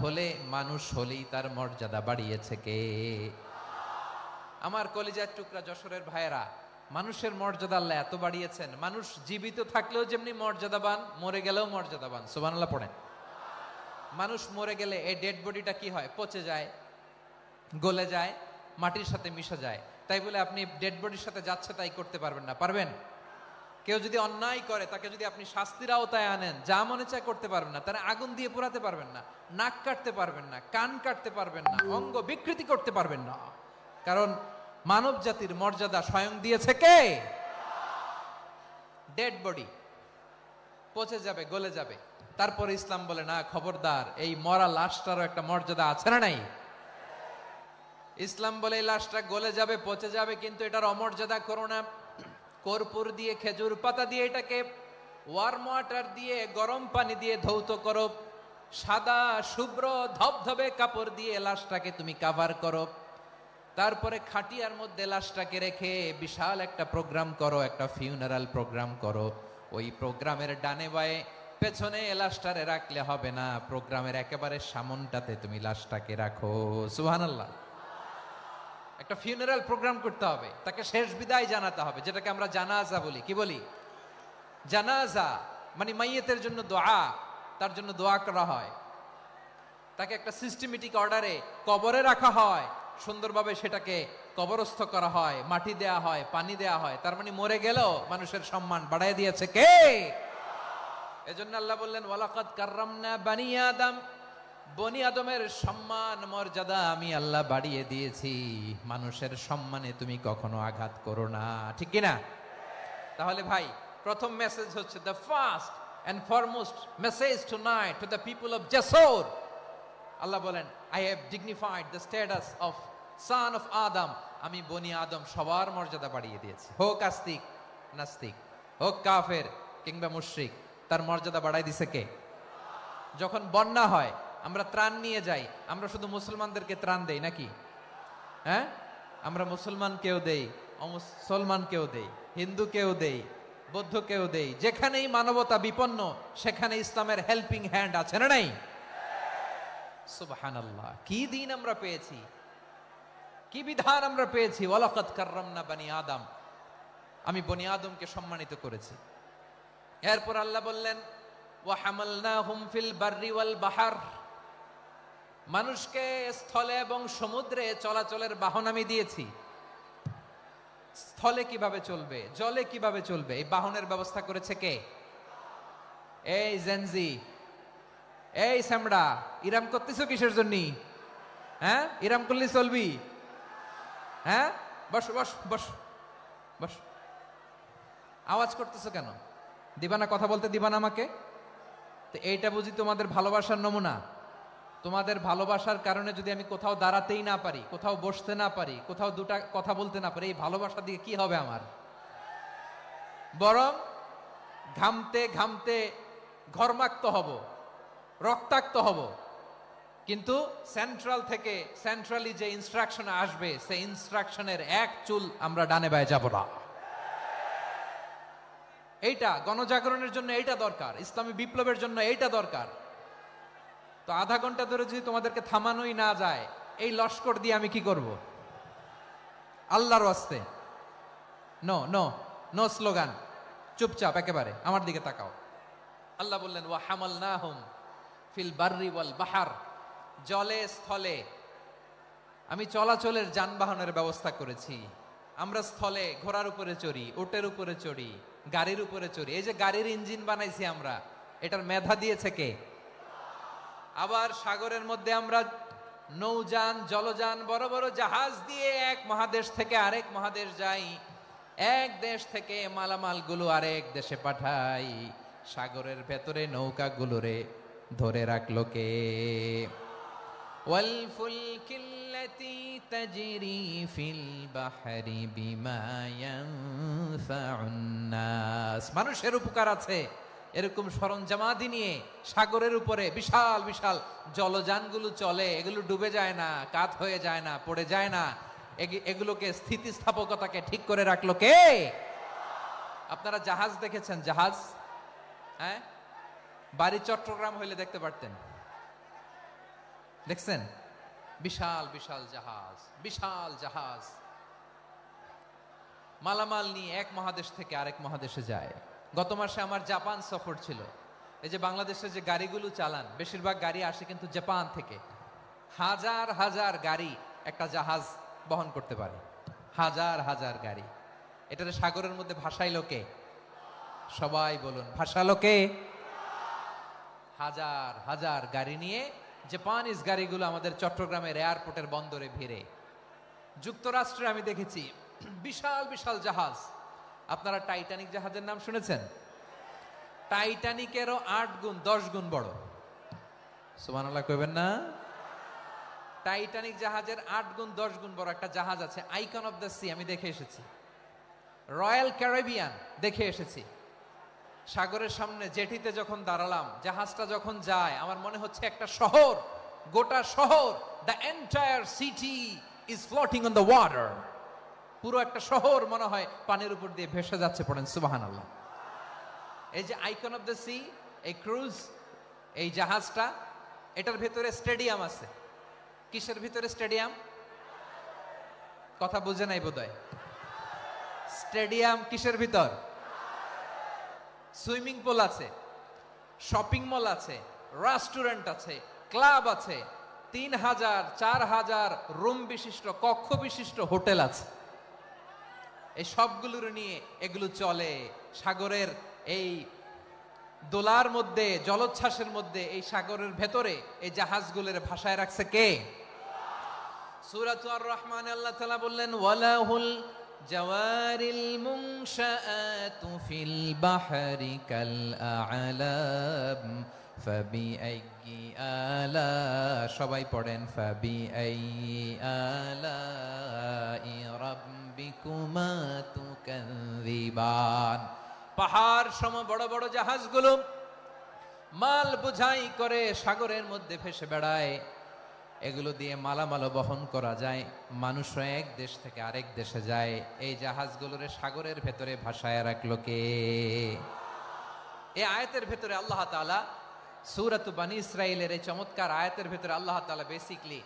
হলে মানুষ হলেই তার মর্যাদা বাড়িয়েছে কে? আমার কলিজার টুকরা যশোরের ভাইয়েরা, মানুষের মর্যাদা আল্লাহ এত বাড়িয়েছেন, মানুষ জীবিত থাকলেও যেমনি মর্যাদাবান, মরে গেলেও মর্যাদাবান। সুবহানাল্লাহ পড়েন। মানুষ মরে গেলে এই ডেড বডিটা কি হয়? পচে যায়, গলে যায়, মাটির সাথে মিশে যায়। তাই বলে আপনি ডেড বডির সাথে যাচ্ছে তাই করতে পারবেন না। পারবেন? কেউ যদি অন্যায় করে তাকে যদি আপনি শাস্তির আওতায় আনেন, যা মনে চায় করতে পারবেন না। তারা আগুন দিয়ে পোড়াতে পারবেন না, নাক কাটতে পারবেন না, কান কাটতে পারবেন না, অঙ্গ বিকৃতি করতে পারবেন না। কারণ মানব জাতির মর্যাদা স্বয়ং দিয়েছে কে? ডেড বডি পচে যাবে, গলে যাবে। তারপরে ইসলাম বলে না, খবরদার, এই মরা লাশটারও একটা মর্যাদা আছে না নাই? ইসলাম বলে এই লাশটা গলে যাবে, পচে যাবে, কিন্তু এটার অমর্যাদা করো না। কর্পূর দিয়ে, খেজুর পাতা দিয়ে, এটাকে ওয়ার্ম ওয়াটার দিয়ে, গরম পানি দিয়ে ধৌত করো, সাদা শুভ্র ধবধবে কাপড় দিয়ে লাশটাকে তুমি কাভার করো। তারপরে খাটিয়ার মধ্যে লাশটাকে রেখে বিশাল একটা প্রোগ্রাম করো, একটা ফিউনারাল প্রোগ্রাম করো। ওই প্রোগ্রামের ডানে বায়ে পেছনে লাশটারে রাখলে হবে না, প্রোগ্রামের একেবারে সামনটাতে তুমি লাশটাকে রাখো। সুবহানাল্লাহ। একটা ফিউনারাল প্রোগ্রাম করতে হবে, তাকে শেষ বিদায় জানাতে হবে, যেটাকে আমরা জানাজা বলি। কি বলি? জানাজা মানে মাইয়েতের জন্য দোয়া, তার জন্য দোয়া করা হয়, তাকে একটা সিস্টেমেটিক অর্ডারে কবরে রাখা হয়, সুন্দরভাবে সেটাকে কবরস্থ করা হয়, মাটি দেয়া হয়, পানি দেয়া হয়। তার মানে মরে গেলেও মানুষের সম্মান বাড়ায় দিয়েছে কে? এজন্য আল্লাহ বললেন, ওয়ালাকাদ কাররামনা বানি আদম, বনি আদমের সম্মান মর্যাদা আমি আল্লাহ বাড়িয়ে দিয়েছি। মানুষের সম্মানে তুমি কখনো আঘাত করো না, ঠিক কিনা? তাহলে ভাই, প্রথম মেসেজ হচ্ছে, the first and foremost message tonight to the people of Jessore. Allah বলেন, I have dignified the status of son of Adam. আমি বনি আদম সবার মর্যাদা বাড়িয়ে দিয়েছি, হোক আস্তিক নাস্তিক, হোক কাফের কিংবা মুশরিক, তার মর্যাদা বাড়াই দিছে কে? যখন বন্যা হয়, আমরা ত্রাণ নিয়ে যাই, আমরা শুধু মুসলমানদেরকে ত্রাণ দেই নাকি? হ্যাঁ, আমরা মুসলমানকেও দেই, অমুসলমানকেও দেই, হিন্দুকেও দেই, বৌদ্ধকেও দেই। যেখানেই মানবতা বিপন্ন সেখানে ইসলামের হেল্পিং হ্যান্ড আছে না নাই? সুবহানাল্লাহ। কি দিন আমরা পেয়েছি, কি বিধান আমরা পেয়েছি। ওয়ালাকাদ কাররামনা বানি আদম, আমি বনি আদমকে সম্মানিত করেছি। এরপর আল্লাহ বললেন, ওয়া হামালনাহুম ফিল বাররি ওয়াল বাহর, মানুষকে স্থলে এবং সমুদ্রে চলাচলের বাহন আমি দিয়েছি। স্থলে কিভাবে চলবে, জলে কিভাবে চলবে, এই বাহনের ব্যবস্থা করেছে কে? এই জেনজি, এই সামড়া, ইরাম করতেছো কিসের জন্য? হ্যাঁ, ইরাম করলে চলবি? হ্যাঁ, বস বস বস বস। আওয়াজ করতেছো কেন? দিবানা, কথা বলতে দিবানা আমাকে? তো এইটা বুঝি তোমাদের ভালোবাসার নমুনা? তোমাদের ভালোবাসার কারণে যদি আমি কোথাও দাঁড়াতেই না পারি, কোথাও বসতে না পারি, কোথাও দুটা কথা বলতে না পারি, এই ভালোবাসা দিয়ে কি হবে আমার? বরং ঘামতে ঘামতে ঘর্মাক্ত হব, রক্তাক্ত হব। কিন্তু সেন্ট্রাল থেকে, সেন্ট্রালি যে ইনস্ট্রাকশন আসবে, সেই ইনস্ট্রাকশনের এক চুল আমরা ডানে বায়ে যাব না। এইটা গণজাগরণের জন্য এইটা দরকার, ইসলামী বিপ্লবের জন্য এইটা দরকার। তো আধা ঘন্টা ধরে যদি তোমাদেরকে থামানোই না যায়, এই লস্কর দিয়ে আমি কি করব? আল্লাহর ওয়াস্তে নো নো নো স্লোগান, চুপচাপ একেবারে আমার দিকে তাকাও। আল্লাহ বললেন, ওয়া হামালনাহুম ফিল বাররি ওয়াল বাহর, জলে স্থলে আমি চলাচলের যানবাহনের ব্যবস্থা করেছি। আমরা স্থলে ঘোড়ার উপরে চড়ি, উটের উপরে চড়ি, গাড়ির উপরে চড়ি। এই যে গাড়ির ইঞ্জিন বানাইছি আমরা, এটার মেধা দিয়েছে কে? আবার সাগরের মধ্যে আমরা নৌযান, জলযান, বড় বড় জাহাজ দিয়ে এক মহাদেশ থেকে আরেক মহাদেশ যাই, এক দেশ থেকে মালামাল গুলো আরেক দেশে পাঠাই। সাগরের ভেতরে নৌকাগুলোরে ধরে রাখলো কে? ওয়াল ফুলকিল্লাতী তাজরি ফিল বাহরি বিমা ইয়ানফাউন নাস, মানুষের উপকার আছে এরকম সরঞ্জামাদি নিয়ে সাগরের উপরে বিশাল বিশাল জলযানগুলো চলে। এগুলো ডুবে যায় না, কাত হয়ে যায় না, পড়ে যায় না। এগুলোকে স্থিতিস্থাপকতাকে ঠিক করে রাখলো কে? আপনারা জাহাজ দেখেছেন? জাহাজ, হ্যাঁ, বাড়ি চট্টগ্রাম হইলে দেখতে পারতেন। দেখছেন? বিশাল বিশাল জাহাজ, বিশাল জাহাজ মালামাল নিয়ে এক মহাদেশ থেকে আরেক মহাদেশে যায়। গত মাসে আমার জাপান সফর ছিল। এই যে বাংলাদেশে যে গাড়িগুলো চালান, বেশিরভাগ গাড়ি আসে কিন্তু জাপান থেকে। হাজার হাজার গাড়ি একটা জাহাজ বহন করতে পারে, হাজার হাজার গাড়ি। এটাতে সাগরের মধ্যে ভাসাইলো কে? সবাই বলুন, ভাসালো কে? হাজার হাজার গাড়ি নিয়ে জাপানিজ গাড়িগুলো আমাদের চট্টগ্রামের এয়ারপোর্টের বন্দরে ভিড়ে। যুক্তরাষ্ট্রে আমি দেখেছি বিশাল বিশাল জাহাজ। আপনারা টাইটানিক জাহাজের নাম শুনেছেন? টাইটানিকেরও 8 গুণ 10 গুণ বড়। সুবহানাল্লাহ কইবেন না? টাইটানিক জাহাজের 8 গুণ 10 গুণ বড় একটা জাহাজ আছে, আইকন অফ দ্য সি, আমি দেখে এসেছি। রয়্যাল ক্যারিবিয়ান দেখে এসেছি। সাগরের সামনে জেটিতে যখন দাঁড়ালাম, জাহাজটা যখন যায়, আমার মনে হচ্ছে একটা শহর, গোটা শহর, the entire city is floating on the water. পুরো একটা শহর মনে হয় পানির উপর দিয়ে ভেসে যাচ্ছে। পড়েন সুবহানাল্লাহ। এই যে আইকন অফ দ্য সি, এই ক্রুজ, এই জাহাজটা, এটার ভিতরে স্টেডিয়াম আছে। কিসের ভিতরে স্টেডিয়াম? কথা বুঝে নাই বোধহয়। স্টেডিয়াম কিসের ভিতর? সুইমিং পুল আছে, শপিং মল আছে, রেস্টুরেন্ট আছে, ক্লাব আছে, 3000 4000 রুম বিশিষ্ট, কক্ষ বিশিষ্ট হোটেল আছে। এই সবগুলোর নিয়ে এগুলো চলে সাগরের এই দোলার মধ্যে, জলোচ্ছ্বাসের মধ্যে। এই সাগরের ভেতরে এই জাহাজগুলোর ভাষায় রাখছে কে? সূরাতুর আর রহমানে আল্লাহ তাআলা বললেন, ওয়ালাহুল জাওয়ারিল মুনশাআতু ফিল বাহরি কাল আ'লাম ফাবিআইয়ি আলা, সবাই পড়েন, ফাবিআইয়ি আলাই রাব্বিকুমা তুকাযিবান। পাহাড় সম বড় বড় জাহাজগুলো মাল বোঝাই করে সাগরের মধ্যে ভেসে বেড়ায়। এগুলো দিয়ে মালামাল বহন করা যায়, মানুষও এক দেশ থেকে আরেক দেশে যায়। এই জাহাজগুলোর সাগরের ভেতরে ভাসায় রাখলো কে? এই আয়াতের ভেতরে আল্লাহ তাআলা সূরাতু বনী ইসরাঈলের এই চমৎকার আয়াতের ভেতরে আল্লাহ তাআলা বেসিক্যালি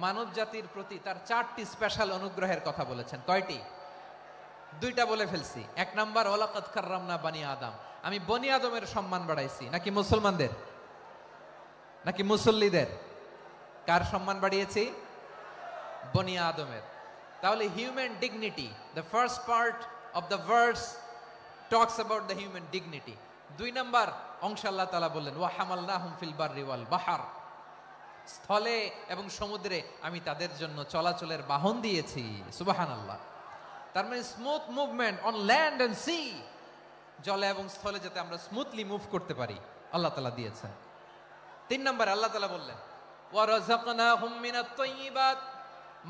মানব জাতির প্রতি তার 4টি স্পেশাল অনুগ্রহের কথা বলেছেন। কয়টি? 2টা বলে ফেলছি। 1 নাম্বার, ওয়ালাকাদ কাররামনা বনী আদম, আমি বনী আদমের সম্মান বাড়াইছি। নাকি মুসলমানদের? নাকি মুসল্লিদের? কার সম্মান বাড়িয়েছি? বনী আদমের। তাহলে human dignity, the first part of the verse talks about the human dignity. 2 number অংশ আল্লাহ তাআলা বললেন, ওয়া হামালনাহুম ফিল বাররি ওয়াল বাহর, স্থলে এবং সমুদ্রে আমি তাদের জন্য চলাচলের বাহন দিয়েছি। সুবহানাল্লাহ। তার মানে smooth movement on land and sea, জলে এবং স্থলে যাতে আমরা স্মুথলি মুভ করতে পারি আল্লাহ তাআলা দিয়েছেন। 3 নম্বরে আল্লাহ তাআলা বললেন, ওয়া রাযাকনাহুম মিনাত তাইয়্যিবাত,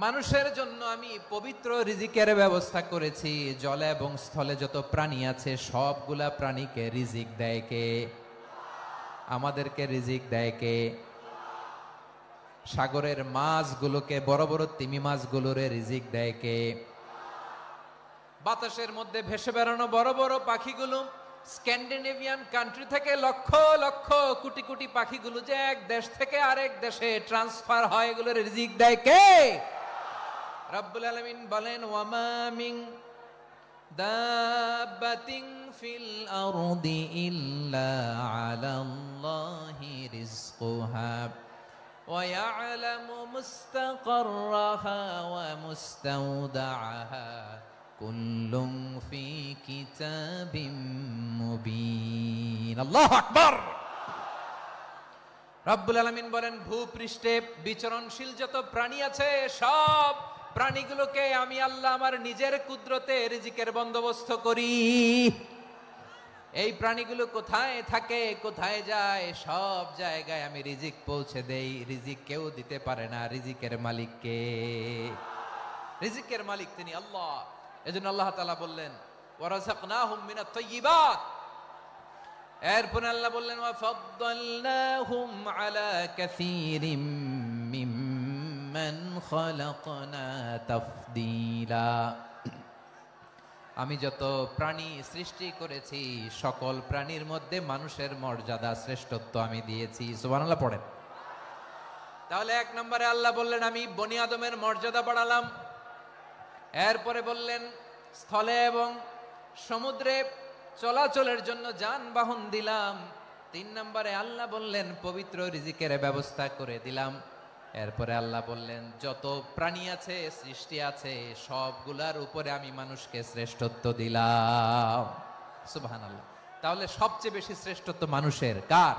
মানুষের জন্য আমি পবিত্র রিজিকের ব্যবস্থা করেছি। জলে এবং স্থলে যত প্রাণী আছে সবগুলা প্রাণীকে রিজিক দেয় কে? আমাদেরকে রিজিক দেয় কে? সাগরের মাছগুলোকে, বড় বড় তিমি মাছগুলোরে রিজিক দেয় কে? বাতাসের মধ্যে ভেসে বেড়ানো বড় বড় পাখিগুলো, স্ক্যান্ডিনেভিয়ান কান্ট্রি থেকে লক্ষ লক্ষ কোটি কোটি পাখিগুলো যে এক দেশ থেকে আরেক দেশে ট্রান্সফার হয়, এগুলোর রিজিক দেয় কে? রব্বুল আলামিন বলেন, ওয়ামা মিন দাব্বাতিন ফিল আরদি ইল্লা আলাল্লাহি রিজকুহা ওয়া ইয়ালামু মুস্তাকাররাহা ওয়া মুস্তাওদাআহা কুল্লুম ফি কিতাবিম মুবিন। আল্লাহু আকবার। রব্বুল আলামিন বলেন, ভূপৃষ্ঠে বিচরণশীল যত প্রাণী আছে সব প্রাণীগুলোকে আমি আল্লাহ আমার নিজের কুদরতে রিজিকের বন্দোবস্ত করি। এই প্রাণীগুলো কোথায় থাকে, কোথায় যায়, সব জায়গায় আমি রিজিক পৌঁছে দেই। রিজিক কেউ দিতে পারে না, রিজিকের মালিক কে? রিজিকের মালিক তিনি আল্লাহ। এজন্য আল্লাহ তাআলা বললেন, ওয়া রাযাকনাহুম মিনাত তাইয়্যিবাত। এরপর আল্লাহ বললেন, ওয়া ফাদ্দালনাহুম আলা কাসীরিম মিম্মান খালাকনা তাফদীলা। আমি যত প্রাণী সৃষ্টি করেছি সকল প্রাণীর মধ্যে মানুষের মর্যাদা, শ্রেষ্ঠত্ব আমি দিয়েছি। সুবহানাল্লাহ পড়েন। তাহলে এক নম্বরে আল্লাহ বললেন আমি বনি আদমের মর্যাদা বাড়ালাম। এরপরে বললেন স্থলে এবং সমুদ্রে চলাচলের জন্য যানবাহন দিলাম। 3 নম্বরে আল্লাহ বললেন পবিত্র রিজিকের ব্যবস্থা করে দিলাম। এরপরে আল্লাহ বললেন যত প্রাণী আছে সৃষ্টি আছে সবগুলার উপরে আমি মানুষকে শ্রেষ্ঠত্ব দিলাম। সুবহানাল্লাহ। তাহলে সবচেয়ে বেশি শ্রেষ্ঠত্ব মানুষের। কার?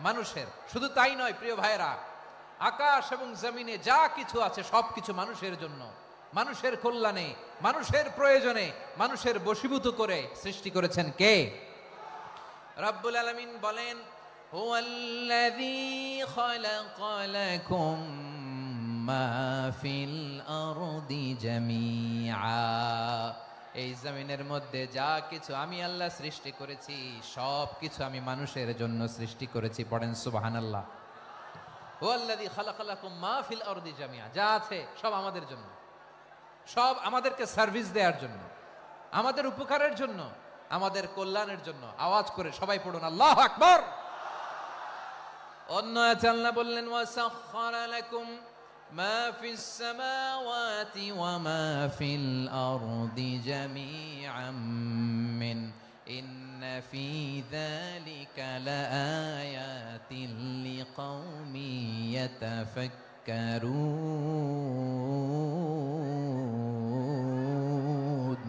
মানুষের। শুধু তাই নয় প্রিয় ভাইরা, আকাশ এবং জমিনে যা কিছু আছে সবকিছু মানুষের জন্য, মানুষের কল্যাণে, মানুষের প্রয়োজনে, মানুষের বশীভূত করে সৃষ্টি করেছেন কে? রব্বুল আলামিন বলেন হুয়াল্লাযী খালাকা লাকুম মা ফিল আরদি জামিআ। এই জমিনের মধ্যে যা কিছু আমি আল্লাহ সৃষ্টি করেছি সব কিছু আমি মানুষের জন্য সৃষ্টি করেছি। পড়েন সুবহানাল্লাহ। হুয়াল্লাযী খালাকা লাকুম মা ফিল আরদি জামিআ। যা আছে সব আমাদের জন্য, সব আমাদেরকে সার্ভিস দেওয়ার জন্য, আমাদের উপকারের জন্য, আমাদের কল্যাণের জন্য। আওয়াজ করে সবাই পড়ুন আল্লাহু আকবার। অন্য আয়াতে আল্লাহ বললেন ওয়াসাখখারা লাকুম মা ফিস সামাওয়াতি ওয়া মা ফিল আরদি জামিআম মিন ইন্না ফি যালিকা লাআয়াতিন লিকাউমিন ইয়াতাফাক্কারুন।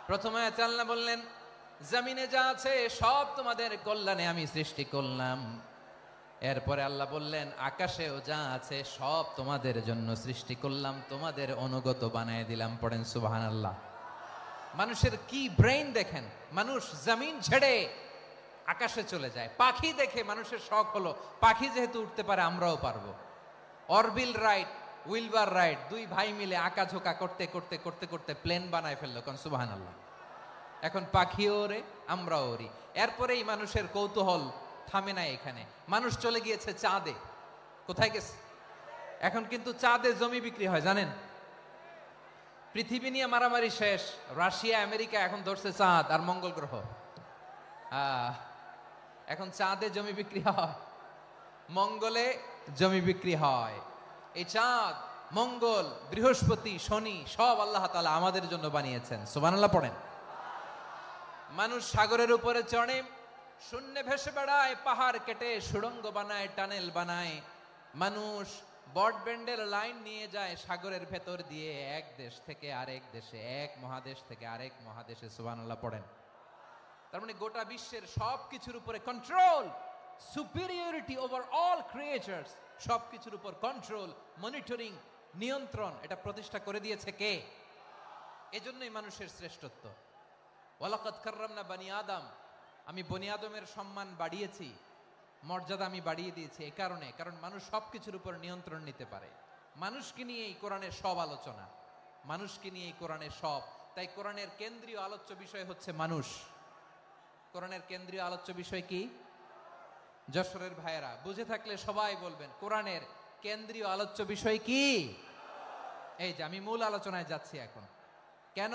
প্রথমে আয়াতে আল্লাহ বললেন জমিনে যা আছে সব তোমাদের কল্যাণে আমি সৃষ্টি করলাম। এরপরে আল্লাহ বললেন আকাশেও যা আছে সব তোমাদের জন্য সৃষ্টি করলাম, তোমাদের অনুগত বানায় দিলাম। পড়েন সুবহানাল্লাহ। মানুষের কি ব্রেইন দেখেন, মানুষ জমিন ছেড়ে আকাশে চলে যায়। পাখি দেখে মানুষের শখ হলো পাখি যেহেতু উঠতে পারে আমরাও পারবো। অরবিল রাইট, উইলবার রাইট, দুই ভাই মিলে আঁকাঝোঁকা করতে করতে করতে করতে প্লেন বানায় ফেললো। কোন সুবহানাল্লাহ। এখন পাখিও ওরে আমরাও ওরি। এরপরেই মানুষের কৌতূহল থামে না এখানে। মানুষ চলে গিয়েছে চাঁদে। কোথায় গেছে? এখন কিন্তু চাঁদে জমি বিক্রি হয় জানেন। পৃথিবী নিয়ে মারামারি শেষ। রাশিয়া আমেরিকা এখন ধরছে চাঁদ আর মঙ্গল গ্রহ। এখন চাঁদে জমি বিক্রি হয়, মঙ্গলে জমি বিক্রি হয়। এই চাঁদ, মঙ্গল, বৃহস্পতি, শনি সব আল্লাহ তাআলা আমাদের জন্য বানিয়েছেন। সুবহানাল্লাহ পড়েন। মানুষ সাগরের উপরে চড়ে, শূন্যে ভেসে বেড়ায়, পাহাড় কেটে সুড়ঙ্গ বানায়, টানেল বানায়। মানুষ ব্রডব্যান্ডের লাইন নিয়ে যায় সাগরের ভেতর দিয়ে এক দেশ থেকে আরেক দেশে, এক মহাদেশ থেকে আরেক মহাদেশে। সুবহানাল্লাহ পড়েন। তার মানে গোটা বিশ্বের সব কিছুর উপরে control, superiority over all creatures, সব কিছুর উপর কন্ট্রোল, মনিটরিং, নিয়ন্ত্রণ এটা প্রতিষ্ঠা করে দিয়েছে কে? এজন্যই মানুষের শ্রেষ্ঠত্ব। ওয়ালাকাদ কাররামনা বানি আদম, আমি বনি আদমের সম্মান বাড়িয়েছি, মর্যাদা আমি বাড়িয়ে দিয়েছি এই কারণে, কারণ মানুষ সবকিছুর উপর নিয়ন্ত্রণ নিতে পারে। মানুষকে নিয়ে এই কোরআনের সব আলোচনা, মানুষকে নিয়ে এই কোরআনের সব। তাই কোরআনের কেন্দ্রীয় আলোচ্য বিষয় হচ্ছে মানুষ। কোরআনের কেন্দ্রীয় আলোচ্য বিষয় কি? যশোরের ভাইয়েরা বুঝে থাকলে সবাই বলবেন কোরআনের কেন্দ্রীয় আলোচ্য বিষয় কি? এই যে আমি মূল আলোচনায় যাচ্ছি এখন। কেন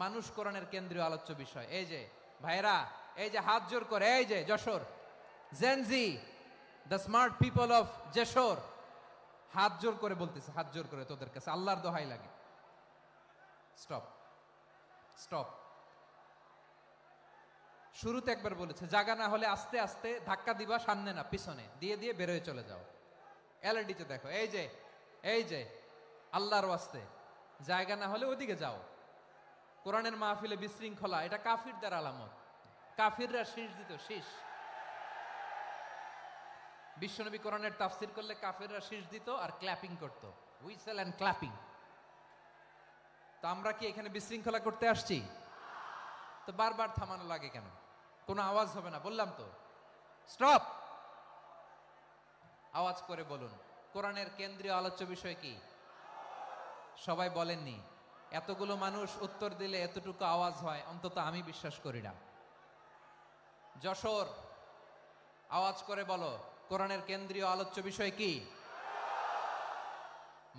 মানুষ কোরআনের কেন্দ্রীয় আলোচ্য বিষয়? এই যে ভাইয়েরা, এই যে হাত জোর করে, এই যে Jessore Gen Z, the smart people of Jessore, হাত জোর করে বলতেছে, হাত জোর করে তোদের কাছে আল্লাহর দোহাই লাগে, স্টপ স্টপ। শুরুতে একবার বলেছে জায়গা না হলে আস্তে আস্তে ধাক্কা দিবা, সামনে না পিছনে দিয়ে দিয়ে বেরোয় চলে যাও। এলইডিতে দেখো, এই যে আল্লাহর ওয়াস্তে জায়গা না হলে ওদিকে যাও। কোরআনের মাহফিলে বিশৃঙ্খলা, এটা কাফিরদের আলামত। কাফিররা শীষ দিত, শীষ। বিশ্বনবী কোরআনের তাফসির করলে কাফিররা শীষ দিত আর ক্ল্যাপিং করত, হুইসেল এন্ড ক্ল্যাপিং। তো আমরা কি এখানে বিশৃঙ্খলা করতে আসছি? তো বারবার থামানো লাগে কেন? কোনো আওয়াজ হবে না, বললাম তো স্টপ। আওয়াজ করে বলুন কোরআনের কেন্দ্রীয় আলোচ্য বিষয় কি? সবাই বলেননি। এতগুলো মানুষ উত্তর দিলে এতটুকু আওয়াজ হয়, অন্তত আমি বিশ্বাস করি না। যশোর আওয়াজ করে বলো কোরআনের কেন্দ্রীয় আলোচ্য বিষয় কি?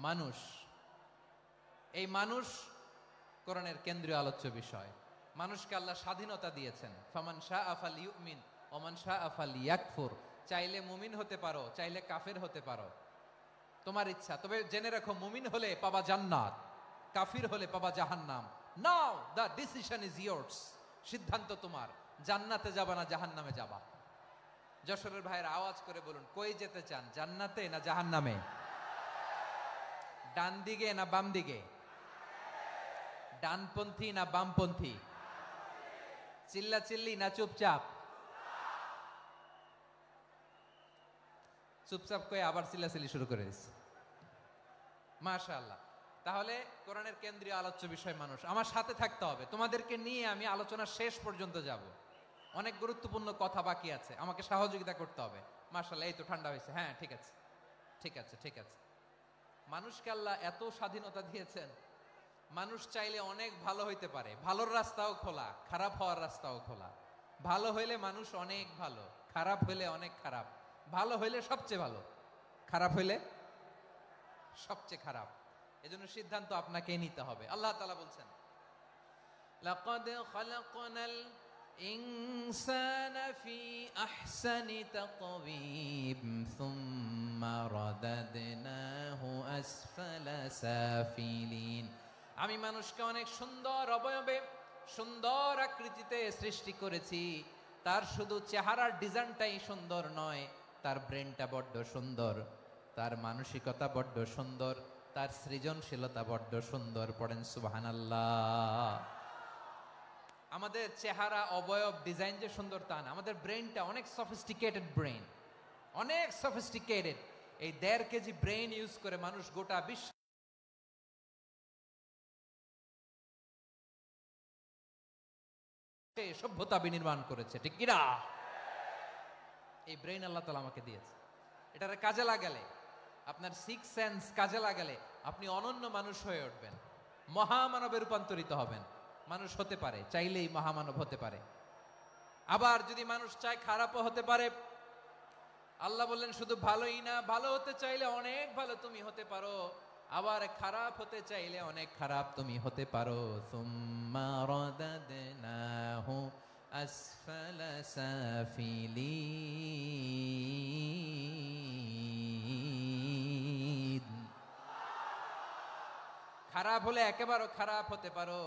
মানুষ। এই মানুষ কোরআনের কেন্দ্রীয় আলোচ্য বিষয়। মানুষকে আল্লাহ স্বাধীনতা দিয়েছেন। ফামান শাআ ফালইউমিন ওয়া মান শাআ ফালইয়াকফুর। চাইলে মুমিন হতে পারো, চাইলে কাফের হতে পারো, তোমার ইচ্ছা। তবে জেনে রাখো, মুমিন হলে পাবা জান্নাত, কাফির হলে পাবা জাহান্নাম। নাও দ্য ডিসিশন ইজ ইয়ার্স, সিদ্ধান্ত তোমার, জান্নাতে যাবা না জাহান্নামে যাবা। যশোরের ভাইয়ের আওয়াজ করে বলুন, কই যেতে চান, জান্নাতে না জাহান্নামে? ডান দিকে না বাম দিকে? ডানপন্থী না বামপন্থী? চিল্লা চিল্লি না চুপচাপ? চুপচাপ কয়ে আবার চিল্লাচিল্লি শুরু করে দিচ্ছে। মাশাআল্লাহ। তাহলে কোরআনের কেন্দ্রীয় আলোচ্য বিষয় মানুষ। আমার সাথে থাকতে হবে, তোমাদেরকে নিয়ে আমি আলোচনা শেষ পর্যন্ত যাব। অনেক গুরুত্বপূর্ণ কথা বাকি আছে, আমাকে সহযোগিতা করতে হবে। মাশাআল্লাহ, এই তো ঠান্ডা হয়েছে। হ্যাঁ, ঠিক আছে ঠিক আছে ঠিক আছে। মানুষকে আল্লাহ এত স্বাধীনতা দিয়েছেন, মানুষ চাইলে অনেক ভালো হইতে পারে। ভালোর রাস্তাও খোলা, খারাপ হওয়ার রাস্তাও খোলা। ভালো হইলে মানুষ অনেক ভালো, খারাপ হইলে অনেক খারাপ। ভালো হইলে সবচেয়ে ভালো, খারাপ হইলে সবচেয়ে খারাপ। এজন্য সিদ্ধান্ত আপনাকে নিতে হবে। আল্লাহ তাআলা বলছেন, লাকাদ খালাকনাল ইনসানা ফি আহসানি তাকওয়িম সুম্মা রাদাদনাহু আসফালা সাফিলিন। আমি মানুষকে অনেক সুন্দর অবয়বে, সুন্দর আকৃতিতে সৃষ্টি করেছি। তার শুধু চেহারার ডিজাইনটাই সুন্দর নয়, তার ব্রেনটা বড্ড সুন্দর, তার মানসিকতা বড্ড সুন্দর, তার সৃজনশীলতা বড্ড সুন্দর। পড়েন সুবহানাল্লাহ। আমাদের চেহারা, অবয়ব, ডিজাইন যে সুন্দর তা না, আমাদের ব্রেনটা অনেক সফিস্টিকেটেড ব্রেন, অনেক সফিস্টিকেটেড। এই 1.5 কেজি ব্রেন ইউজ করে মানুষ গোটা বিশ্ব সভ্যতা বিনির্মাণ করেছে, ঠিক কিনা? এই ব্রেন আল্লাহ তাআলা আমাকে দিয়েছে। এটারে কাজে লাগালে, আপনার 6 সেন্স কাজে লাগালে আপনি অনন্য মানুষ হয়ে উঠবেন, মহামানবে রূপান্তরিত হবেন। মানুষ হতে পারে, চাইলেই মহামানব হতে পারে। আবার যদি মানুষ চায় খারাপও হতে পারে। আল্লাহ বললেন শুধু ভালোই না, ভালো হতে চাইলে অনেক ভালো তুমি হতে পারো, আবার খারাপ হতে চাইলে অনেক খারাপ তুমি হতে পারো। সুম্মা রাদাদনাহু আসফালা সাফিলিন। খারাপ হলে একেবারে খারাপ হতে পারো,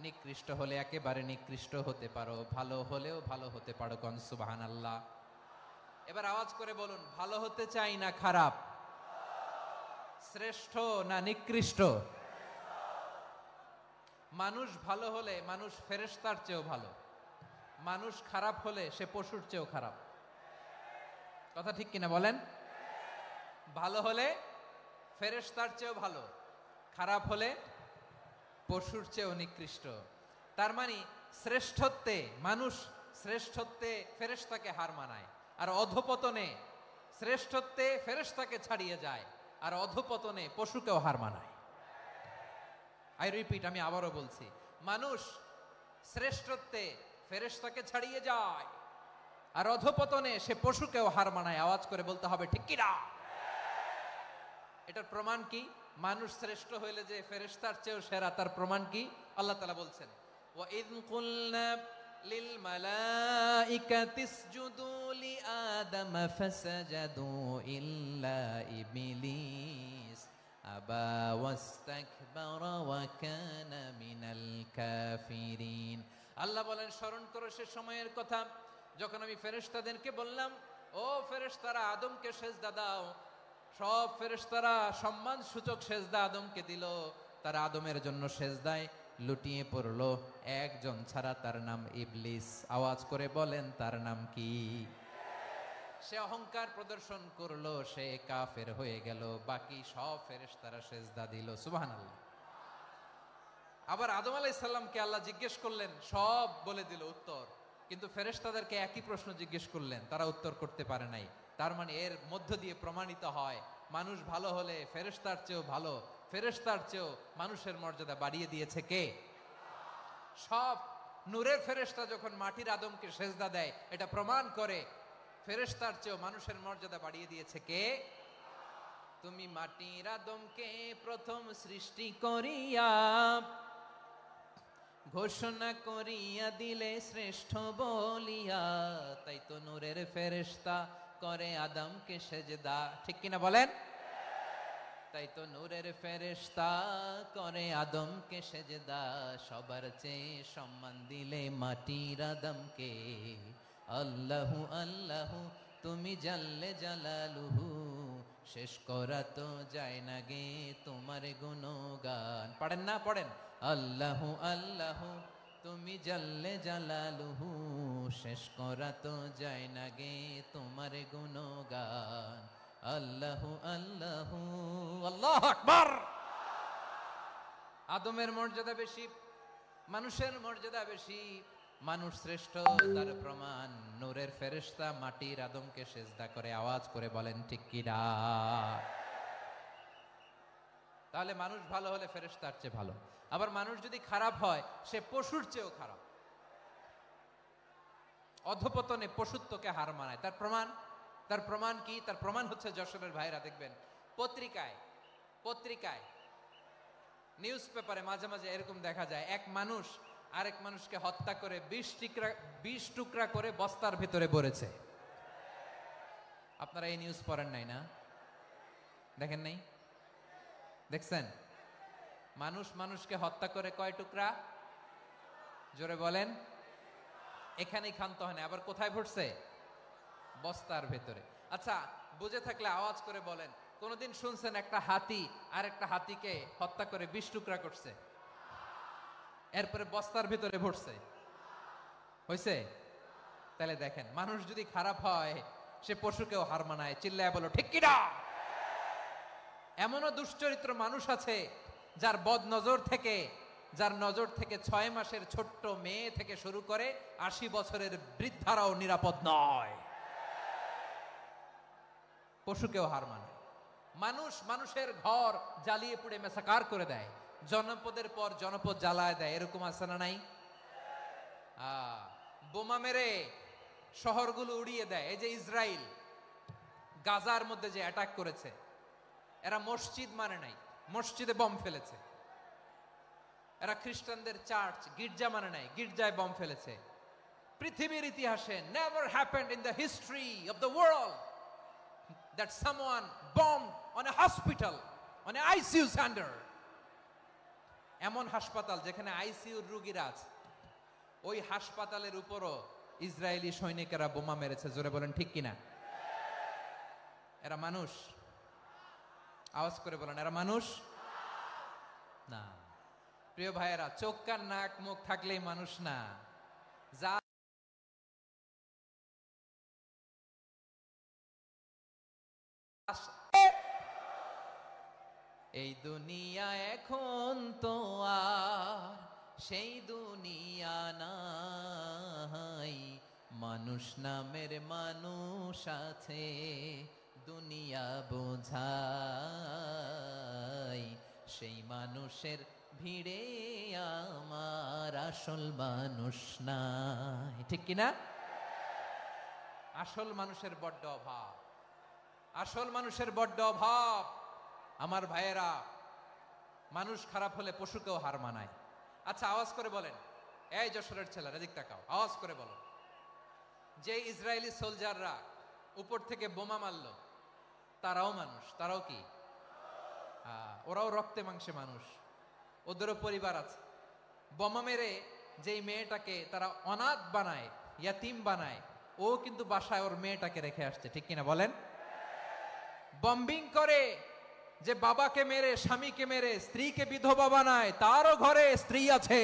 নিকৃষ্ট হলে একেবারে নিকৃষ্ট হতে পারো, ভালো হলেও ভালো হতে পারো। কোন সুবহানাল্লাহ। এবার আওয়াজ করে বলুন, ভালো হতে চাই না খারাপ? শ্রেষ্ঠ না নিকৃষ্ট? মানুষ ভালো হলে মানুষ ফেরেশতার চেয়েও ভালো, মানুষ খারাপ হলে সে পশুর চেয়েও খারাপ। কথা ঠিক কিনা বলেন? ভালো হলে ফেরেশতার চেয়েও ভালো, খারাপ হলে পশুর চেয়েও নিকৃষ্ট। তার মানে শ্রেষ্ঠত্বে মানুষ, শ্রেষ্ঠত্বে ফেরেশতাকে হার মানায়, আর অধপতনে শ্রেষ্ঠত্বে ফেরেশতাকে ছাড়িয়ে যায়, আর অধপতনে পশুকেও হার মানায়। আই রিপিট, আমি আবারও বলছি, মানুষ শ্রেষ্ঠত্বে ফেরেশতাকে ছাড়িয়ে যায়, আর অধপতনে সে পশুকেও হার মানায়। আওয়াজ করে বলতে হবে, ঠিক কিনা? এটার প্রমাণ কি? মানুষ শ্রেষ্ঠ হইলে যে ফেরেশতার চেয়েও সেরা, তার প্রমাণ কি? আল্লাহ তাআলা বলছেন, ওয়া ইয কুলনা লিল মালাইকাতি ইসজুদু লি আদম ফাসাজাদু ইল্লা ইবলিস আবা ওয়াস্তাকবারা ওয়া কানা মিনাল কাফিরিন। আল্লাহ বলেন, স্মরণ করো সে সময়ের কথা যখন আমি ফেরেশতাদেরকে বললাম, ও ফেরেশতারা আদমকে সেজদা দাও। সব ফেরেশতারা সম্মান সূচক সেজদা আদমকে দিল, তারা আদমের জন্য সেজদায় লুটিয়ে পড়লো, একজন ছাড়া, তার নাম ইবলিস। আওয়াজ করে বলেন, তার নাম কি? সে অহংকার প্রদর্শন করলো, সে কাফের হয়ে গেল, বাকি সব ফেরেশতারা সেজদা দিল। সুবহানাল্লাহ। আবার আদম আলাইহিস সালামকে আল্লাহ জিজ্ঞেস করলেন, সব বলে দিল উত্তর, কিন্তু ফেরেশতাদেরকে একই প্রশ্ন জিজ্ঞেস করলেন, তারা উত্তর করতে পারে নাই। তার মানে এর মধ্য দিয়ে প্রমাণিত হয়, মানুষ ভালো হলে ফেরেশতার চেয়েও ভালো, ফেরেশতার চেয়েও মানুষের মর্যাদা বাড়িয়ে দিয়েছে কে? সব নূরের ফেরেশতা যখন মাটির আদমকে সেজদা দেয়, এটা প্রমাণ করে ফেরেশতার চেয়েও মানুষের মর্যাদা বাড়িয়ে দিয়েছে কে? তুমি মাটির আদমকে প্রথম সৃষ্টি করিয়া ঘোষণা করিয়া দিলে শ্রেষ্ঠ বলিয়া, তাই তো নূরের ফেরেশতা করে আদমকে সেজদা, ঠিক কিনা বলেন? তাই তো নূরের ফেরেশতা করে আদমকে সেজদা, সবার চেয়ে সম্মান দিলে মাটির আদমকে। আল্লাহু আল্লাহু তুমি জাল্লে জালালুহু, শেষ করা তো যায় না গে তোমার গুণগান। পড়েন না, পড়েন। আল্লাহু আল্লাহু তুমি জাল্লে জালালুহু, শেষ করা তো যায় না গে তোমার গুণগান। আল্লাহু আল্লাহু আল্লাহু আকবার। আদমের মর্যাদা বেশি, মানুষের মর্যাদা বেশি, মানুষ শ্রেষ্ঠ তার প্রমাণ নূরের ফেরেশতা মাটির আদমকে সেজদা করে। আওয়াজ করে বলেন ঠিক কিনা? তাহলে মানুষ ভালো হলে ফেরেশতার চেয়ে ভালো। আবার মানুষ যদি খারাপ হয় সে পশুর চেয়েও খারাপ, অধপতনে পশুত্বকে হার মানায়। তার প্রমাণ, তার প্রমাণ কি? তার প্রমাণ হচ্ছে যশোরের ভাইরা দেখবেন পত্রিকায় নিউজ পেপারে মাঝে মাঝে এরকম দেখা যায়, এক মানুষ আরেক মানুষকে হত্যা করে 20 টুকরা করে বস্তার ভিতরে ভরেছে। আপনারা এই নিউজ পড়েন নাই না? দেখেন নাই? দেখছেন? মানুষ মানুষকে হত্যা করে কয় টুকরা? জোরে বলেন। এখানেই ক্ষান্ত হয় না, আবার কোথায় ভরছে? বস্তার ভেতরে। আচ্ছা, বুঝে থাকলে আওয়াজ করে বলেন, কোনদিন শুনছেন একটা হাতি আর একটা হাতিকে হত্যা করে 20 টুকরা করছে, এরপরে বস্তার ভিতরে ভরছে? হয়েছে? তাহলে দেখেন, মানুষ যদি খারাপ হয় সে পশুকেও হার মানায়। চিল্লায় বলো ঠিক কিনা? এমনও দুশ্চরিত্র মানুষ আছে যার যার নজর থেকে 6 মাসের ছোট্ট মেয়ে থেকে শুরু করে 80 বছরের বৃদ্ধারাও নিরাপদ নয়। পশুকেও হার মানে। মানুষ মানুষের ঘর জ্বালিয়ে পুড়ে মেসাকার করে দেয়, জনপদের পর জনপদ জ্বালায় দেয়। এরকম আছে না নাই? বোমা মেরে শহরগুলো উড়িয়ে দেয়। এই যে ইসরায়েল গাজার মধ্যে যে অ্যাটাক করেছে, এরা মসজিদ মানে নাই, মসজিদে বম ফেলেছে। এরা খ্রিস্টানদের চার্চ গির্জা মানে নাই, গির্জায় বম ফেলেছে। পৃথিবীর ইতিহাসে never happened in the history of the world that someone bombed on a hospital, on a ICU center. এমন হাসপাতাল যেখানে আইসিইউর রোগীরা আছে, ওই হাসপাতালের উপরও ইসরায়েলি সৈনিকেরা বোমা মেরেছে। জোরে বলেন ঠিক কিনা? এরা মানুষ? আওয়াজ করে বলেন, এরা মানুষ না। প্রিয় ভাইয়েরা, চোখ কান নাক মুখ থাকলেই মানুষ না। যা এই দুনিয়া এখন তো আর সেই দুনিয়া নাই, মানুষ নামের মানুষ আছে দুনিয়া বোঝাই, সেই মানুষের ভিড়ে আমার আসল মানুষ নাই। ঠিক কিনা? আসল মানুষের বড্ড অভাব, আসল মানুষের বড্ড অভাব। আমার ভাইয়েরা, মানুষ খারাপ হলে পশুকেও হার মানায়। আচ্ছা, আওয়াজ করে বলেন, এই যশোরের ছেলেরা এদিক তাকাও, আওয়াজ করে বলো, যে ইসরায়েলি সোলজাররা উপর থেকে বোমা মারলো তারাও মানুষ? তারাও কি? ওরাও রক্তে মাংসে মানুষ, ওদেরও পরিবার আছে। বোমা মেরে যেই মেয়েটাকে তারা অনাথ বানায়, ইয়াতিম বানায়, ও কিন্তু বাসায় ওর মেয়েটাকে রেখে আসছে। ঠিক কিনা বলেন? বম্বিং করে যে বাবাকে মেরে, স্বামীকে মেরে স্ত্রীকে বিধবা বানায়, তারও ঘরে স্ত্রী আছে।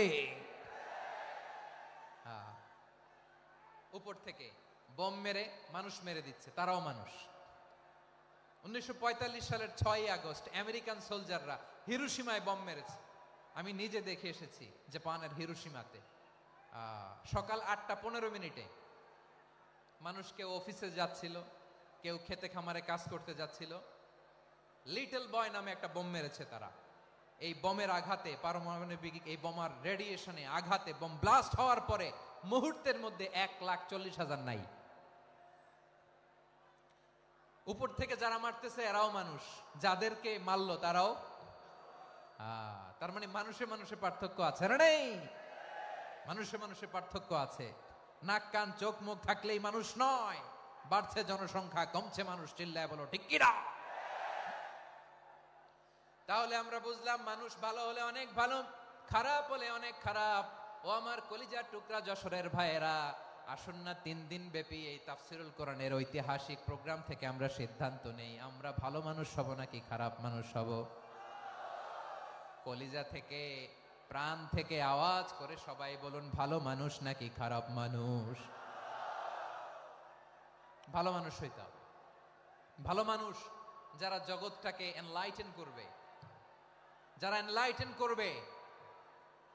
উপর থেকে বোম মেরে মানুষ মেরে দিচ্ছে, তারাও মানুষ। 1945 সালের 6ই আগস্ট আমেরিকান সোলজাররা হিরোশিমায় বম মেরেছে। আমি নিজে দেখে এসেছি জাপানের হিরোশিমাতে। সকাল 8:15 মানুষ কেউ অফিসে যাচ্ছিল, কেউ খেতে খামারে কাজ করতে যাচ্ছিল। লিটল বয় নামে একটা বোম মেরেছে তারা। এই বোমের আঘাতে, পারমাণবিক এই বোমার রেডিয়েশনে আঘাতে, বোম ব্লাস্ট হওয়ার পরে মুহূর্তের মধ্যে 1,40,000 নাই। উপর থেকে যারা মারতেছে এরাও মানুষ, যাদেরকে মারলো তারাও। তার মানে মানুষে মানুষে পার্থক্য আছে না? নেই? মানুষে মানুষে পার্থক্য আছে। নাক কান চোখ মুখ থাকলেই মানুষ নয়। বাড়ছে জনসংখ্যা, কমছে মানুষ, চিল্লায় বলো ঠিক কিনা? তাহলে আমরা বুঝলাম মানুষ ভালো হলে অনেক ভালো, খারাপ হলে অনেক খারাপ। ও আমার কলিজার টুকরা যশোরের ভাইয়েরা, আসুন না 3 দিন ব্যাপী এই তাফসিরুল কোরআনের ঐতিহাসিক প্রোগ্রাম থেকে আমরা সিদ্ধান্ত নেই, আমরা ভালো মানুষ হব নাকি খারাপ মানুষ হব? কলিজা থেকে, প্রাণ থেকে আওয়াজ করে সবাই বলুন, ভালো মানুষ নাকি খারাপ মানুষ? ভালো মানুষ হইতে হবে। ভালো মানুষ যারা জগৎটাকে এনলাইটেন করবে, যারা এনলাইটেন করবে,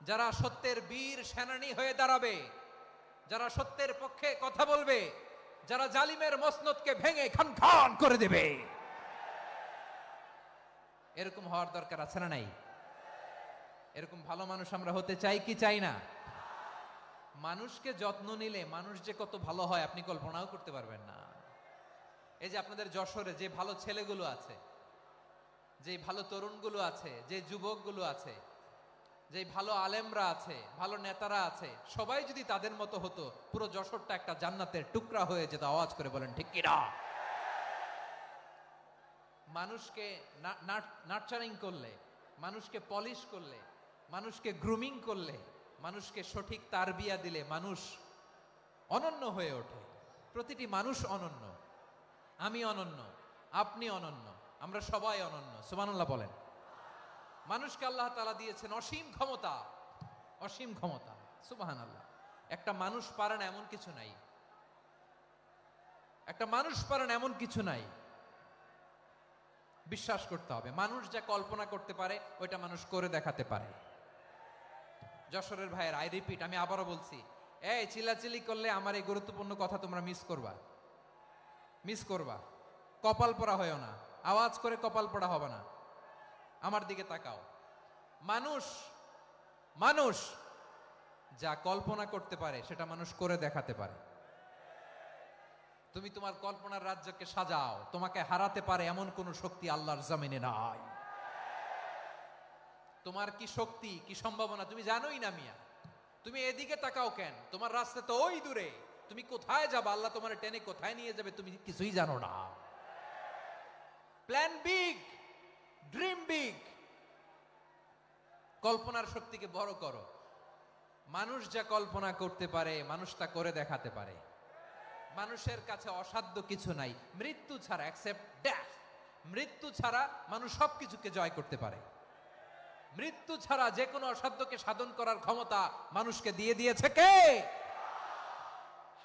যারা সত্যের বীর সেনানী হয়ে দাঁড়াবে, যারা সত্যের পক্ষে কথা বলবে, যারা জালিমের মসনদকে ভেঙে খান খান করে দেবে, এরকম হওয়ার দরকার আছে না নাই? এরকম ভালো মানুষ আমরা হতে চাই কি চাই না? মানুষকে যত্ন নিলে মানুষ যে কত ভালো হয় আপনি কল্পনাও করতে পারবেন না। এই যে আপনাদের যশোরে যে ভালো ছেলেগুলো আছে, যে ভালো তরুণগুলো আছে, যে যুবকগুলো আছে, যে ভালো আলেমরা আছে, ভালো নেতারা আছে, সবাই যদি তাদের মতো হতো, পুরো যশোরটা একটা জান্নাতের টুকরা হয়ে যেত। আওয়াজ করে বলেন ঠিক কিনা? মানুষকে নার্চারিং করলে, মানুষকে পলিশ করলে, মানুষকে গ্রুমিং করলে, মানুষকে সঠিক তারবিয়া দিলে মানুষ অনন্য হয়ে ওঠে। প্রতিটি মানুষ অনন্য। আমি অনন্য, আপনি অনন্য, আমরা সবাই অনন্য। সুবহানাল্লাহ বলেন। মানুষকে আল্লাহ তাআলা দিয়েছেন অসীম ক্ষমতা, অসীম ক্ষমতা। সুবহানাল্লাহ। একটা মানুষ পারে না এমন কিছু নাই, একটা মানুষ পারে না এমন কিছু নাই। বিশ্বাস করতে হবে, মানুষ যা কল্পনা করতে পারে ওইটা মানুষ করে দেখাতে পারে। যশোরের ভাইয়ের, আই রিপিট, আমি আবারও বলছি, এই চিল্লাচিল্লি করলে আমার এই গুরুত্বপূর্ণ কথা তোমরা মিস করবা, মিস করবা। কপাল পড়া হয়েও না, আওয়াজ করে কপাল পড়া হবে না। আমার দিকে তাকাও। মানুষ, মানুষ যা কল্পনা করতে পারে সেটা মানুষ করে দেখাতে পারে। তুমি তোমার কল্পনার রাজ্যকে সাজাও, তোমাকে হারাতে পারে এমন কোন শক্তি আল্লাহর জমিনে নাই। তোমার কি শক্তি, কি সম্ভাবনা তুমি জানোই না মিয়া। তুমি এদিকে তাকাও কেন? তোমার রাস্তা তো ওই দূরে। তুমি কোথায় যাবে, আল্লাহ তোমার টেনে কোথায় নিয়ে যাবে তুমি কিছুই জানো না। প্ল্যান বিগ, ড্রিম বিগ, কল্পনার শক্তিকে বড় করো। মানুষ যা কল্পনা করতে পারে মানুষ তা করে দেখাতে পারে। মানুষের কাছে অসাধ্য কিছু নাই মৃত্যু ছাড়া, এক্সেপ্ট ডেথ। মৃত্যু ছাড়া মানুষ সবকিছুকে জয় করতে পারে। মৃত্যু ছাড়া যে কোনো অসাধ্যকে সাধন করার ক্ষমতা মানুষকে দিয়ে দিয়েছে কে?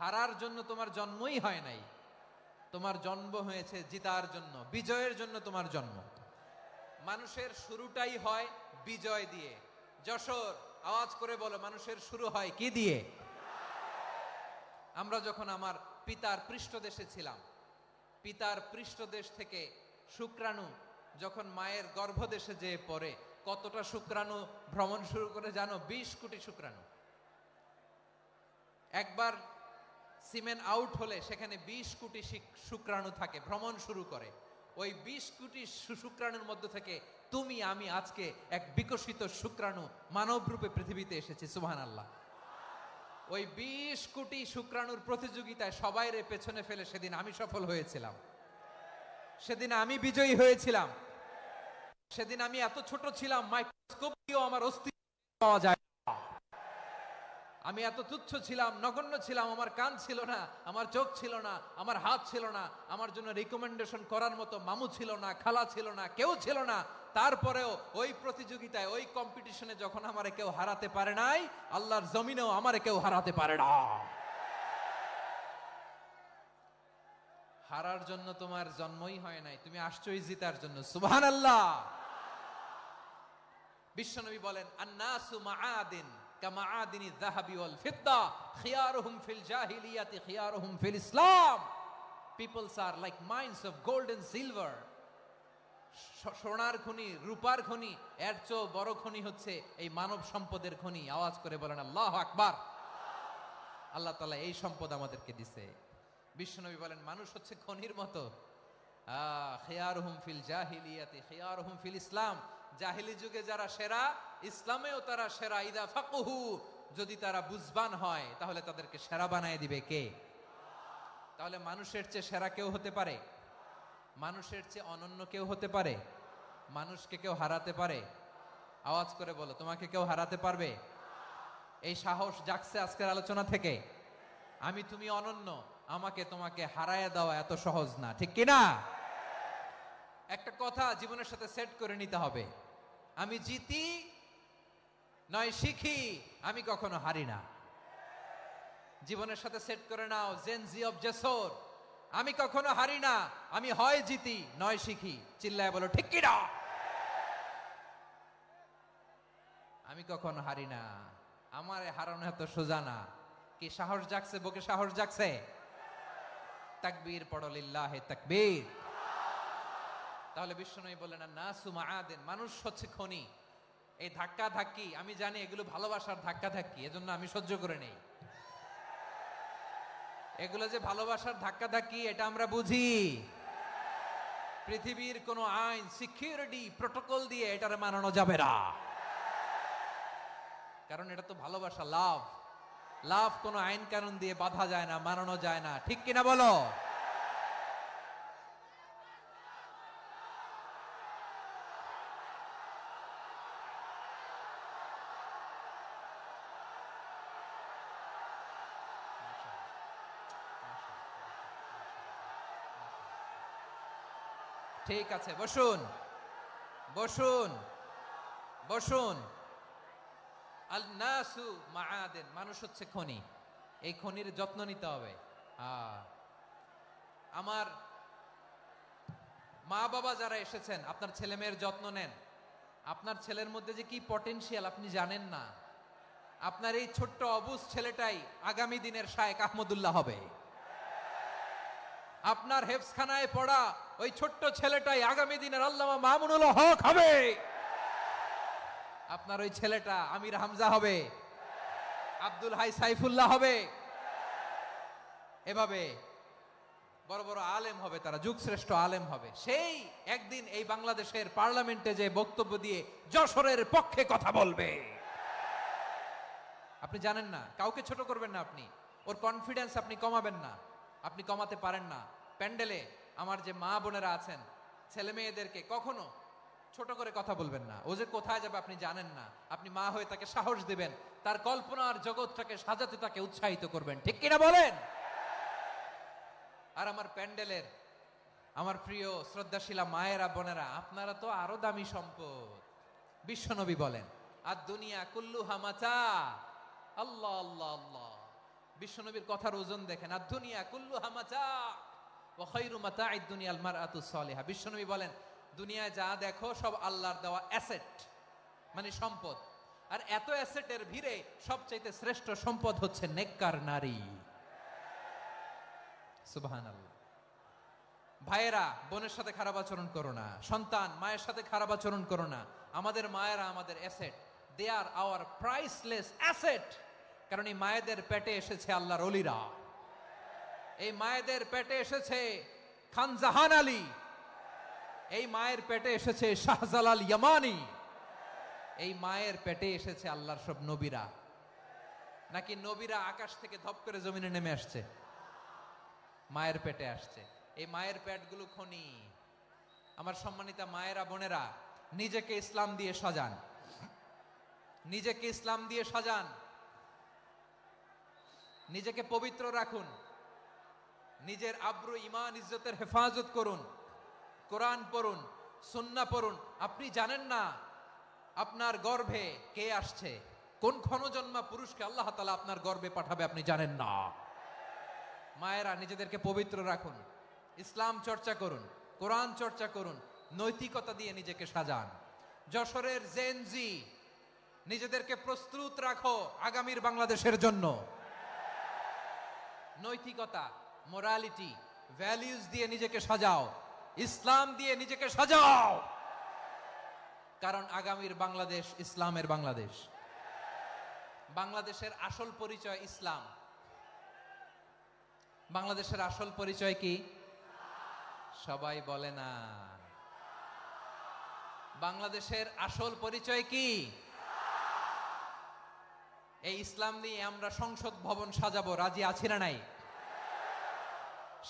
হারার জন্য তোমার জন্মই হয় নাই, তোমার জন্ম হয়েছে জিতার জন্য, বিজয়ের জন্য তোমার জন্ম। মানুষের শুরুটাই হয় বিজয় দিয়ে। যশোর, আওয়াজ করে বলো, মানুষের শুরু হয় কি দিয়ে? আমরা যখন আমার পিতার পৃষ্ঠদেশে ছিলাম, পিতার পৃষ্ঠদেশ থেকে শুক্রাণু যখন মায়ের গর্ভদেশে যেয়ে পড়ে, কতটা শুক্রাণু ভ্রমণ শুরু করে জানো? 20 কোটি শুক্রাণু। একবার সিমেন আউট হলে সেখানে 20 কোটি শুক্রাণু থাকে, ভ্রমণ শুরু করে। ওই 20 কোটি শুক্রাণুর মধ্য থেকে তুমি আমি আজকে এক বিকশিত শুক্রাণু মানব রূপে পৃথিবীতে এসেছি। সুবহানাল্লাহ। ওই 20 কোটি শুক্রাণুর প্রতিযোগিতায় সবাইরে পেছনে ফেলে সেদিন আমি সফল হয়েছিলাম, সেদিন আমি বিজয়ী হয়েছিলাম। সেদিন আমি এত ছোট ছিলাম, মাইক্রোস্কোপ দিয়েও আমার অস্তিত্ব পাওয়া যায় না। আমি এত তুচ্ছ ছিলাম, নগণ্য ছিলাম। আমার কান ছিল না, আমার চোখ ছিল না, আমার হাত ছিল না, আমার জন্য রিকমেন্ডেশন করার মতো মামু ছিল না, খালা ছিল না, কেউ ছিল না। তারপরেও ওই প্রতিযোগিতায়, ওই কম্পিটিশনে যখন আমারে কেউ হারাতে পারে নাই, আল্লাহর জমিনেও আমারে কেউ হারাতে পারে না। হারার জন্য তোমার জন্মই হয় নাই, তুমি আসছোই জিতার জন্য। সুবহানাল্লাহ। বিশ্বনবী বলেন, আন্নাসু মাআদিন কামাআদিনি যাহাবি ওয়াল ফিদ্দা খিয়ারুহুম ফিল জাহিলিয়াতি খিয়ারুহুম ফিল ইসলাম। Peoples are like mines of gold and silver. সোনার খনি, রূপার খনি, এর চেয়ে বড় খনি হচ্ছে এই মানব সম্পদের খনি। আওয়াজ করে বলেন আল্লাহু আকবার। আল্লাহ তাআলা এই সম্পদ আমাদেরকে দিয়েছে। বিশ্বনবী বলেন, মানুষ হচ্ছে খনির মতো। খিয়ারুহুম ফিল জাহিলিয়াতি খিয়ারুহুম ফিল ইসলাম। জাহিলি যুগে যারা সেরা, ইসলামেও তারা সেরা। ইদা ফাকুহু, যদি তারা বুঝবান হয় তাহলে তাদেরকে সেরা বানায় দিবে কে? তাহলে মানুষের চেয়ে সেরা কেউ হতে পারে? মানুষের চেয়ে অনন্য কেউ হতে পারে? মানুষকে কেউ হারাতে পারে? আওয়াজ করে বলো, তোমাকে কেউ হারাতে পারবে? এই সাহস জাগছে আজকের আলোচনা থেকে। আমি তুমি অনন্য, আমাকে তোমাকে হারায় দেওয়া এত সহজ না, ঠিক কিনা? একটা কথা জীবনের সাথে সেট করে নিতে হবে, আমি জিতি নয় শিখি, আমি কখনো হারি না। জীবনের সাথে সেট করে নাও, জেনজি অফ জেসর, আমি কখনো হারি না, আমি হয় জিতি নয় শিখি। চিল্লায় বলো ঠিক কিনা? আমি কখনো হারি না, আমার হারানো এত সোজা না। কি সাহস জাগছে? বুকে সাহস জাগছে? তাকবীর পড়ো, লিল্লাহে তাকবীর। তাহলে বিশ্বনবী বললেন নাসু মাআদিন, মানুষ হচ্ছে খনি। এই ধাক্কা ধাক্কি আমি জানি এগুলো ভালোবাসার ধাক্কা ধাক্কি, এজন্য আমি সহ্য করে নেই। এগুলো যে ভালোবাসার ধাক্কা ধাক্কি এটা আমরা বুঝি। পৃথিবীর কোন আইন, সিকিউরিটি প্রটোকল দিয়ে এটারে মানানো যাবে না, কারণ এটা তো ভালোবাসা, লাভ। লাভ কোনো আইন কানুন দিয়ে বাধা যায় না, মানানো যায় না, ঠিক কিনা বলো? ঠিক আছে, বসুন বসুন বসুন। আল নাসু মাআদিন, মানুষ হচ্ছে খনি, এই খনির যত্ন নিতে হবে। আমার মা বাবা যারা এসেছেন, আপনার ছেলে মেয়ের যত্ন নেন। আপনার ছেলের মধ্যে যে কি পটেনশিয়াল আপনি জানেন না। আপনার এই ছোট্ট অবুজ ছেলেটাই আগামী দিনের শায়েখ আহমদুল্লাহ হবে। আপনার হেফজখানায় পড়া ওই ছোট্ট ছেলেটাই আগামী দিনের আল্লামা মামুনুল হক হবে। আপনার ওই ছেলেটা আমির হামজা হবে, আব্দুল হাই সাইফুল্লাহ হবে। এভাবে বড় বড় আলেম হবে, তারা যুগশ্রেষ্ঠ আলেম হবে। সেই একদিন এই বাংলাদেশের পার্লামেন্টে যে বক্তব্য দিয়ে যশোরের পক্ষে কথা বলবে। আপনি জানেন না, কাউকে ছোট করবেন না আপনি, ওর কনফিডেন্স আপনি কমাবেন না, আপনি কমাতে পারেন না। প্যান্ডেলে আমার যে মা বোনেরা আছেন, ছেলে মেয়েদেরকে কখনো ছোট করে কথা বলবেন না। ও যে কোথায় যাবে আপনি জানেন না, আপনি মা হয়ে তাকে সাহস দিবেন, তার কল্পনার জগৎটাকে সাজাতে তাকে উৎসাহিত করবেন, ঠিক কিনা বলেন? আর আমার প্যান্ডেলের আমার প্রিয় শ্রদ্ধাশীলা মায়েরা বোনেরা, আপনারা তো আরো দামি সম্পদ। বিশ্বনবী বলেন আর দুনিয়া কুল্লুহা মাতা। আল্লাহ আল্লাহ আল্লাহ, বিশ্বনবীর কথার ওজন দেখেন। আর দুনিয়া কুল্লুহা মাতা ওয়া খায়রু মাতা'আদ দুনিয়াল মারআতুস সালিহা। বিশ্বনবী বলেন দুনিয়ায় যা দেখো সব আল্লাহর দেওয়া অ্যাসেট, মানে সম্পদ। আর এত অ্যাসেটের ভিড়ে সবচাইতে শ্রেষ্ঠ সম্পদ হচ্ছে নেককার নারী। সুবহানাল্লাহ। ভাইয়েরা বোনের সাথে খারাপ আচরণ করো না, সন্তান মায়ের সাথে খারাপ আচরণ করো না। আমাদের মায়েরা আমাদের asset, they are our priceless asset. কারণ এই মায়েদের পেটে এসেছে আল্লাহর ওলিরা, এই মায়েদের পেটে এসেছে খান জাহান আলী, এই মায়ের পেটে এসেছে শাহজালাল ইয়ামানি, এই মায়ের পেটে এসেছে আল্লাহর সব নবীরা। নাকি নবীরা আকাশ থেকে ধপ করে জমিনে নেমে আসছে? মায়ের পেটে আসছে। এই মায়ের পেটগুলো খনি। আমার সম্মানিতা মায়েরা বোনেরা, নিজেকে ইসলাম দিয়ে সাজান, নিজেকে ইসলাম দিয়ে সাজান, নিজেকে পবিত্র রাখুন, নিজের আব্রু ইমান ইজ্জতের হেফাজত করুন, কোরআন পড়ুন, সুন্নাহ পড়ুন। আপনি জানেন না আপনার গর্ভে কে আসছে, কোন ক্ষণজন্মা পুরুষকে আল্লাহ তাআলা আপনার গর্ভে পাঠাবে আপনি জানেন না। মায়েরা নিজেদেরকে পবিত্র রাখুন, ইসলাম চর্চা করুন, কোরআন চর্চা করুন, নৈতিকতা দিয়ে নিজেকে সাজান। যশোরের জেনজি, নিজেদেরকে প্রস্তুত রাখো আগামীর বাংলাদেশের জন্য। নৈতিকতা, মোরালিটি, ভ্যালিউজ দিয়ে নিজেকে সাজাও, ইসলাম দিয়ে নিজেকে সাজাও। কারণ আগামীর বাংলাদেশ ইসলামের বাংলাদেশ। বাংলাদেশের আসল পরিচয় ইসলাম। বাংলাদেশের আসল পরিচয় কি? সবাই বলে না। বাংলাদেশের আসল পরিচয় কি? এই ইসলাম নিয়ে আমরা সংসদ ভবন সাজাবো, রাজি আছি না নাই?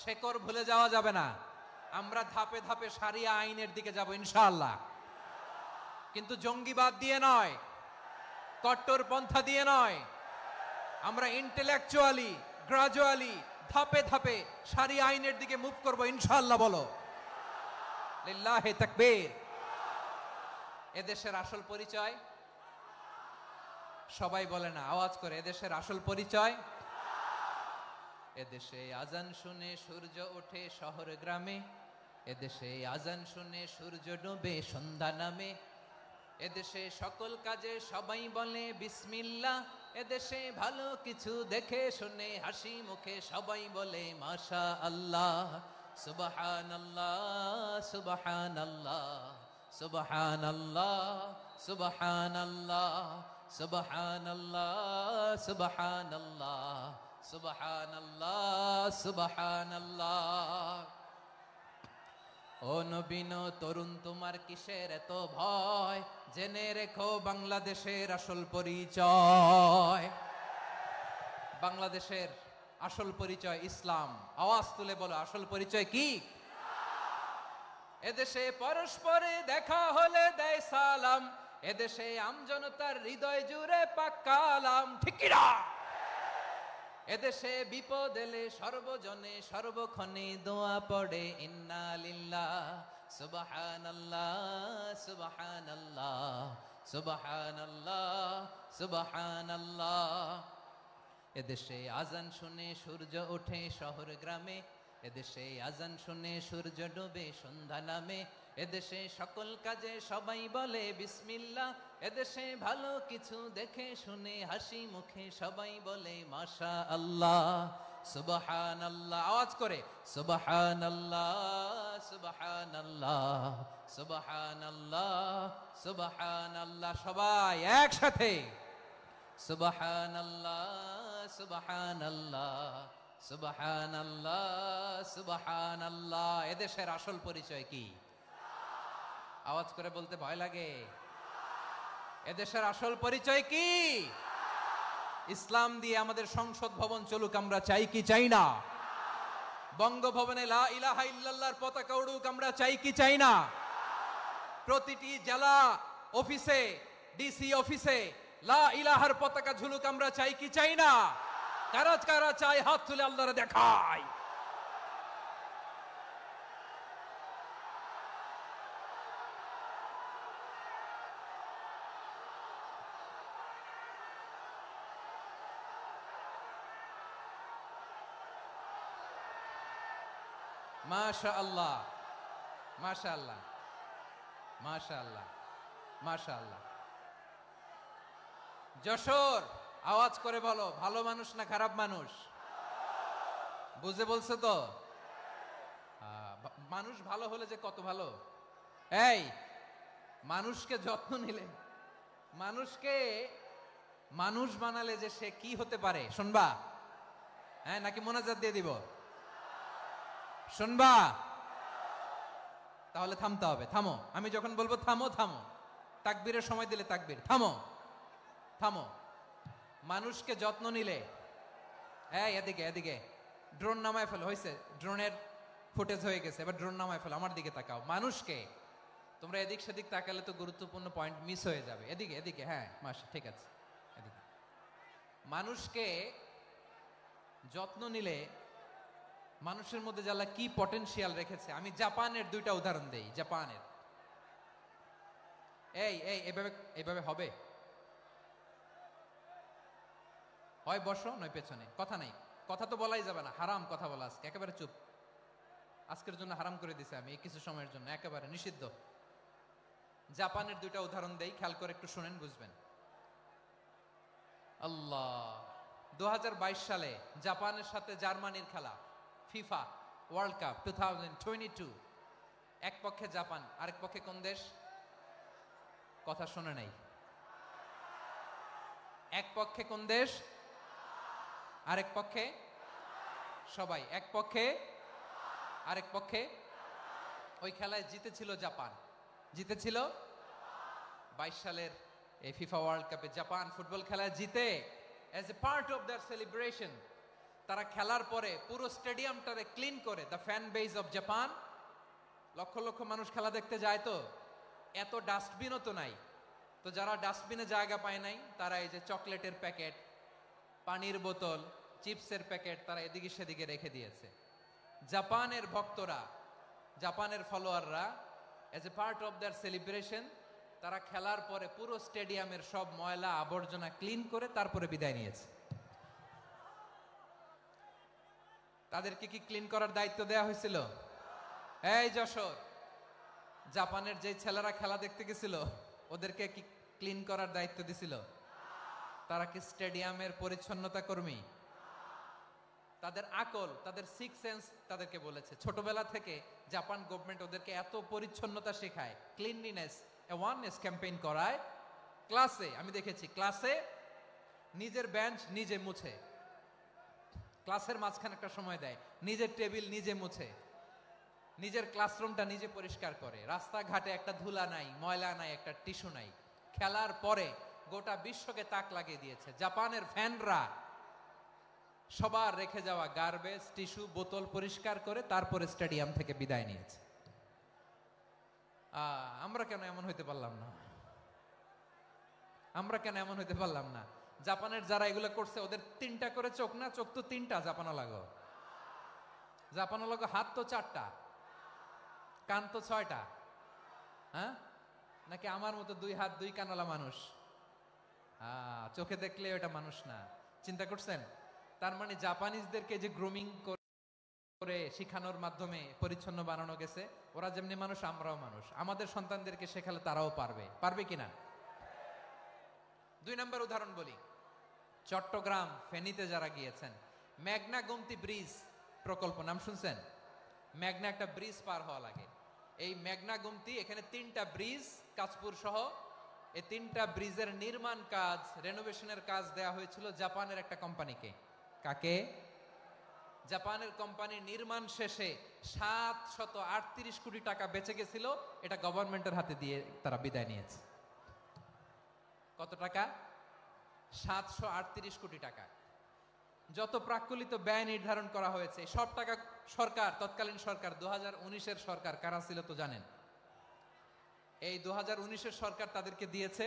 শেকড় ভুলে যাওয়া যাবে না। আমরা ধাপে ধাপে শারিয়া আইনের দিকে যাব ইনশাআল্লাহ, কিন্তু জঙ্গিবাদ দিয়ে নয়, কট্টরপন্থা দিয়ে নয়। আমরা ইন্টেলেকচুয়ালি গ্রাজুয়ালি ধাপে ধাপে শারিয়া আইনের দিকে মুভ করব ইনশাআল্লাহ। বলো লিল্লাহি তাকবীর। এদেশের আসল পরিচয় সবাই বলে না, আওয়াজ করে, এদেশের আসল পরিচয়। এদেশে আজান শুনে সূর্য ওঠে শহর গ্রামে, এদেশে আজান শুনে সূর্য ডোবে সন্ধ্যা নামে, এদেশে সকল কাজে সবাই বলে বিসমিল্লাহ, এদেশে ভালো কিছু দেখে শুনে হাসি মুখে সবাই বলে মাশা আল্লাহ। সুবহানাল্লাহ সুবহানাল্লাহ সুবহানাল্লাহ সুবহানাল্লাহ সুবহানাল্লাহ সুবহানাল্লাহ সুবহানাল্লাহ সুবহানাল্লাহ। ও নবীন তরুণ তোমার কিসের এত ভয়, জেনে রেখো বাংলাদেশের আসল পরিচয়। বাংলাদেশের আসল পরিচয় ইসলাম। আওয়াজ তুলে বলো, আসল পরিচয় কি? এদেশে পরস্পরে দেখা হলে দেয় সালাম, এদেশে আমজনতার হৃদয় জুড়ে পাক্কালাম, ঠিক কি না? এদেশে বিপদ এলে সর্বজনে সর্বক্ষণে দোয়া পড়ে ইন্না লিল্লাহ সুবহানাল্লাহ সুবহানাল্লাহ সুবহানাল্লাহ সুবহানাল্লাহ। এদেশে আজান শুনে সূর্য ওঠে শহর গ্রামে, এদেশে আজান শুনে সূর্য ডোবে সন্ধ্যা নামে, এদেশে সকল কাজে সবাই বলে বিসমিল্লাহ, এদেশে ভালো কিছু দেখে শুনে হাসি মুখে সবাই বলে মাশা আল্লাহ সুবহানাল্লাহ। আওয়াজ করে সুবহানাল্লাহ সুবহানাল্লাহ সুবহানাল্লাহ সুবহানাল্লাহ। সবাই একসাথে সুবহানাল্লাহ সুবহানাল্লাহ সুবহানাল্লাহ সুবহানাল্লাহ। এদেশের আসল পরিচয় কি? আওয়াজ করে বলতে ভয় লাগে। এদেশের আসল পরিচয় কি? ইসলাম দিয়ে আমাদের সংসদ ভবন চলুক, আমরা চাই কি চাই না? বঙ্গভবনে লা ইলাহা ইল্লাল্লাহর পতাকা উড়ুক, আমরা চাই কি চাই না? প্রতিটি জেলা অফিসে, ডিসি অফিসে লা ইলাহার পতাকা ঝুলুক, আমরা চাই কি চাই না? কারা কারা চাই হাত তুলে আল্লাহরে দেখায়। মাশাআল্লাহ মাশাআল্লাহ মাশাআল্লাহ মাশাআল্লাহ। যশোর, আওয়াজ করে বলো, ভালো মানুষ না খারাপ মানুষ? বুঝে বলছো তো? মানুষ ভালো হলে যে কত ভালো। এই মানুষকে যত্ন নিলে, মানুষকে মানুষ বানালে যে সে কি হতে পারে শুনবা? হ্যাঁ, নাকি মোনাজাত দিয়ে দিব? শুনবা? তাহলে থামতে হবে। থামো, আমি যখন বলবো থামো থামো, তাকবীরের সময় দিলে তাকবীর, থামো থামো। মানুষকে যত্ন নিলে, হ্যাঁ এদিকে এদিকে, ড্রোন নামায় ফেলো, হয়েছে, ড্রোনের ফুটেজ হয়ে গেছে, এবার ড্রোন নামায় ফেলো, আমার দিকে তাকাও। মানুষকে, তোমরা এদিক সেদিক তাকালে তো গুরুত্বপূর্ণ পয়েন্ট মিস হয়ে যাবে। এদিকে এদিকে, হ্যাঁ মাসা, ঠিক আছে, এদিকে। মানুষকে যত্ন নিলে মানুষের মধ্যে যারা কি পটেনশিয়াল রেখেছে, আমি জাপানের দুইটা উদাহরণ দেই। জাপানের, এই এই এভাবে এভাবে হবে, হয় বসো নয় পেছনে, কথা নাই, কথা তো বলাই যাবে না, হারাম কথা বলা আজকে, একেবারে চুপ। আজকের জন্য হারাম করে দিছে আমি, এই কিছু সময়ের জন্য একেবারে নিষিদ্ধ। জাপানের দুইটা উদাহরণ দেই, খেয়াল করে একটু শুনেন, বুঝবেন। আল্লাহ, 2022 সালে জাপানের সাথে জার্মানির খেলা, ফিফা ওয়ার্ল্ড কাপ 2022। এক পক্ষে জাপান, আরেক পক্ষে কোন দেশ? কথা শুনে নাই। এক পক্ষে কোন দেশ? আরেক পক্ষে সবাই, এক পক্ষে আরেক পক্ষে। ওই খেলায় জিতেছিল জাপান, জিতেছিল 22 সালের এই ফিফা ওয়ার্ল্ড কাপে জাপান ফুটবল খেলায় জিতে, as a part of their celebration তারা খেলার পরে পুরো স্টেডিয়ামটারে ক্লিন করে, the fan base of Japan. Lakh lakh মানুষ খেলা দেখতে যায়, তো এত ডাস্টবিনও তো নাই, তো যারা ডাস্টবিনে জায়গা পায় নাই তারা এই যে চকলেটের প্যাকেট, পানির বোতল, চিপসের প্যাকেট তারা এদিকে সেদিকে রেখে দিয়েছে। জাপানের ভক্তরা, জাপানের ফলোয়াররা as a part of their celebration তারা খেলার পরে পুরো স্টেডিয়ামের সব ময়লা আবর্জনা ক্লিন করে তারপরে বিদায় নিয়েছে। তাদেরকে কি ক্লিন করার দায়িত্ব দেয়া হয়েছিল? এই যশোর, জাপানের যে ছেলেরা খেলা দেখতে গেছিল ওদেরকে কি ক্লিন করার দায়িত্ব দিছিল? তারা কি স্টেডিয়ামের পরিচ্ছন্নতা কর্মী? তাদের আকল, তাদের সিক্স সেন্স তাদেরকে বলেছে। ছোটবেলা থেকে জাপান গভর্নমেন্ট ওদেরকে এত পরিচ্ছন্নতা শেখায়, ক্লিনলিনেস অ্যাওয়ারনেস ক্যাম্পেইন করায়। ক্লাসে আমি দেখেছি, ক্লাসে নিজের বেঞ্চ নিজে মুছে, ক্লাসের মাঝখানে একটা সময় দেয়, নিজের টেবিল নিজে মুছে, নিজের ক্লাসরুমটা নিজে পরিষ্কার করে। রাস্তাঘাটে একটা ধুলা নাই, ময়লা নাই, একটা টিস্যু নাই। খেলার পরে গোটা বিশ্বকে তাক লাগিয়ে দিয়েছে। জাপানের ফ্যানরা সবার রেখে যাওয়া গার্বেজ, টিস্যু, বোতল পরিষ্কার করে তারপরে স্টেডিয়াম থেকে বিদায় নিয়েছে। আমরা কেন এমন হইতে পারলাম না? আমরা কেন এমন হইতে পারলাম না? জাপানের যারা এগুলো করছে ওদের তিনটা করে চোখ না? চোখ তো তিনটা জাপানা লাগো, জাপানা লাগো। হাত তো চারটা, কান তো ছয়টা। হ্যাঁ, নাকি আমার মতো দুই হাত দুই কানওয়ালা মানুষ? চোখে দেখলে ওটা মানুষ না। চিন্তা করছেন? তার মানে জাপানিজদেরকে যে গ্রুমিং করে শিখানোর মাধ্যমে পরিচ্ছন্ন বানানো গেছে, ওরা যেমনি মানুষ আমরাও মানুষ। আমাদের সন্তানদেরকে শেখালে তারাও পারবে, পারবে কিনা? 2 নম্বর উদাহরণ বলি। চট্টগ্রাম ফেনীতে যারা গিয়েছেন, মেঘনা গোমতী ব্রিজ প্রকল্প নাম শুনছেন? মেঘনা একটা ব্রিজ পার হওয়া লাগে। এই মেঘনা গোমতী, এখানে 3টা ব্রিজ কাঁচপুর সহ, এই 3টা ব্রিজের নির্মাণ কাজ, রেনোভেশনের কাজ দেয়া হয়েছিল জাপানের একটা কোম্পানিকে। কাকে? জাপানের কোম্পানি। নির্মাণ শেষে 738 কোটি টাকা বেঁচে গেছিল, এটা গভর্নমেন্টের হাতে দিয়ে তারা বিদায় নিয়েছে। কত টাকা? 738 কোটি টাকা। যত প্রাক্কলিত ব্যয় নির্ধারণ করা হয়েছে সব টাকা সরকার, তৎকালীন সরকার 2019-এর সরকার, কারা ছিল তো জানেন? এই 2019-এর সরকার তাদেরকে দিয়েছে।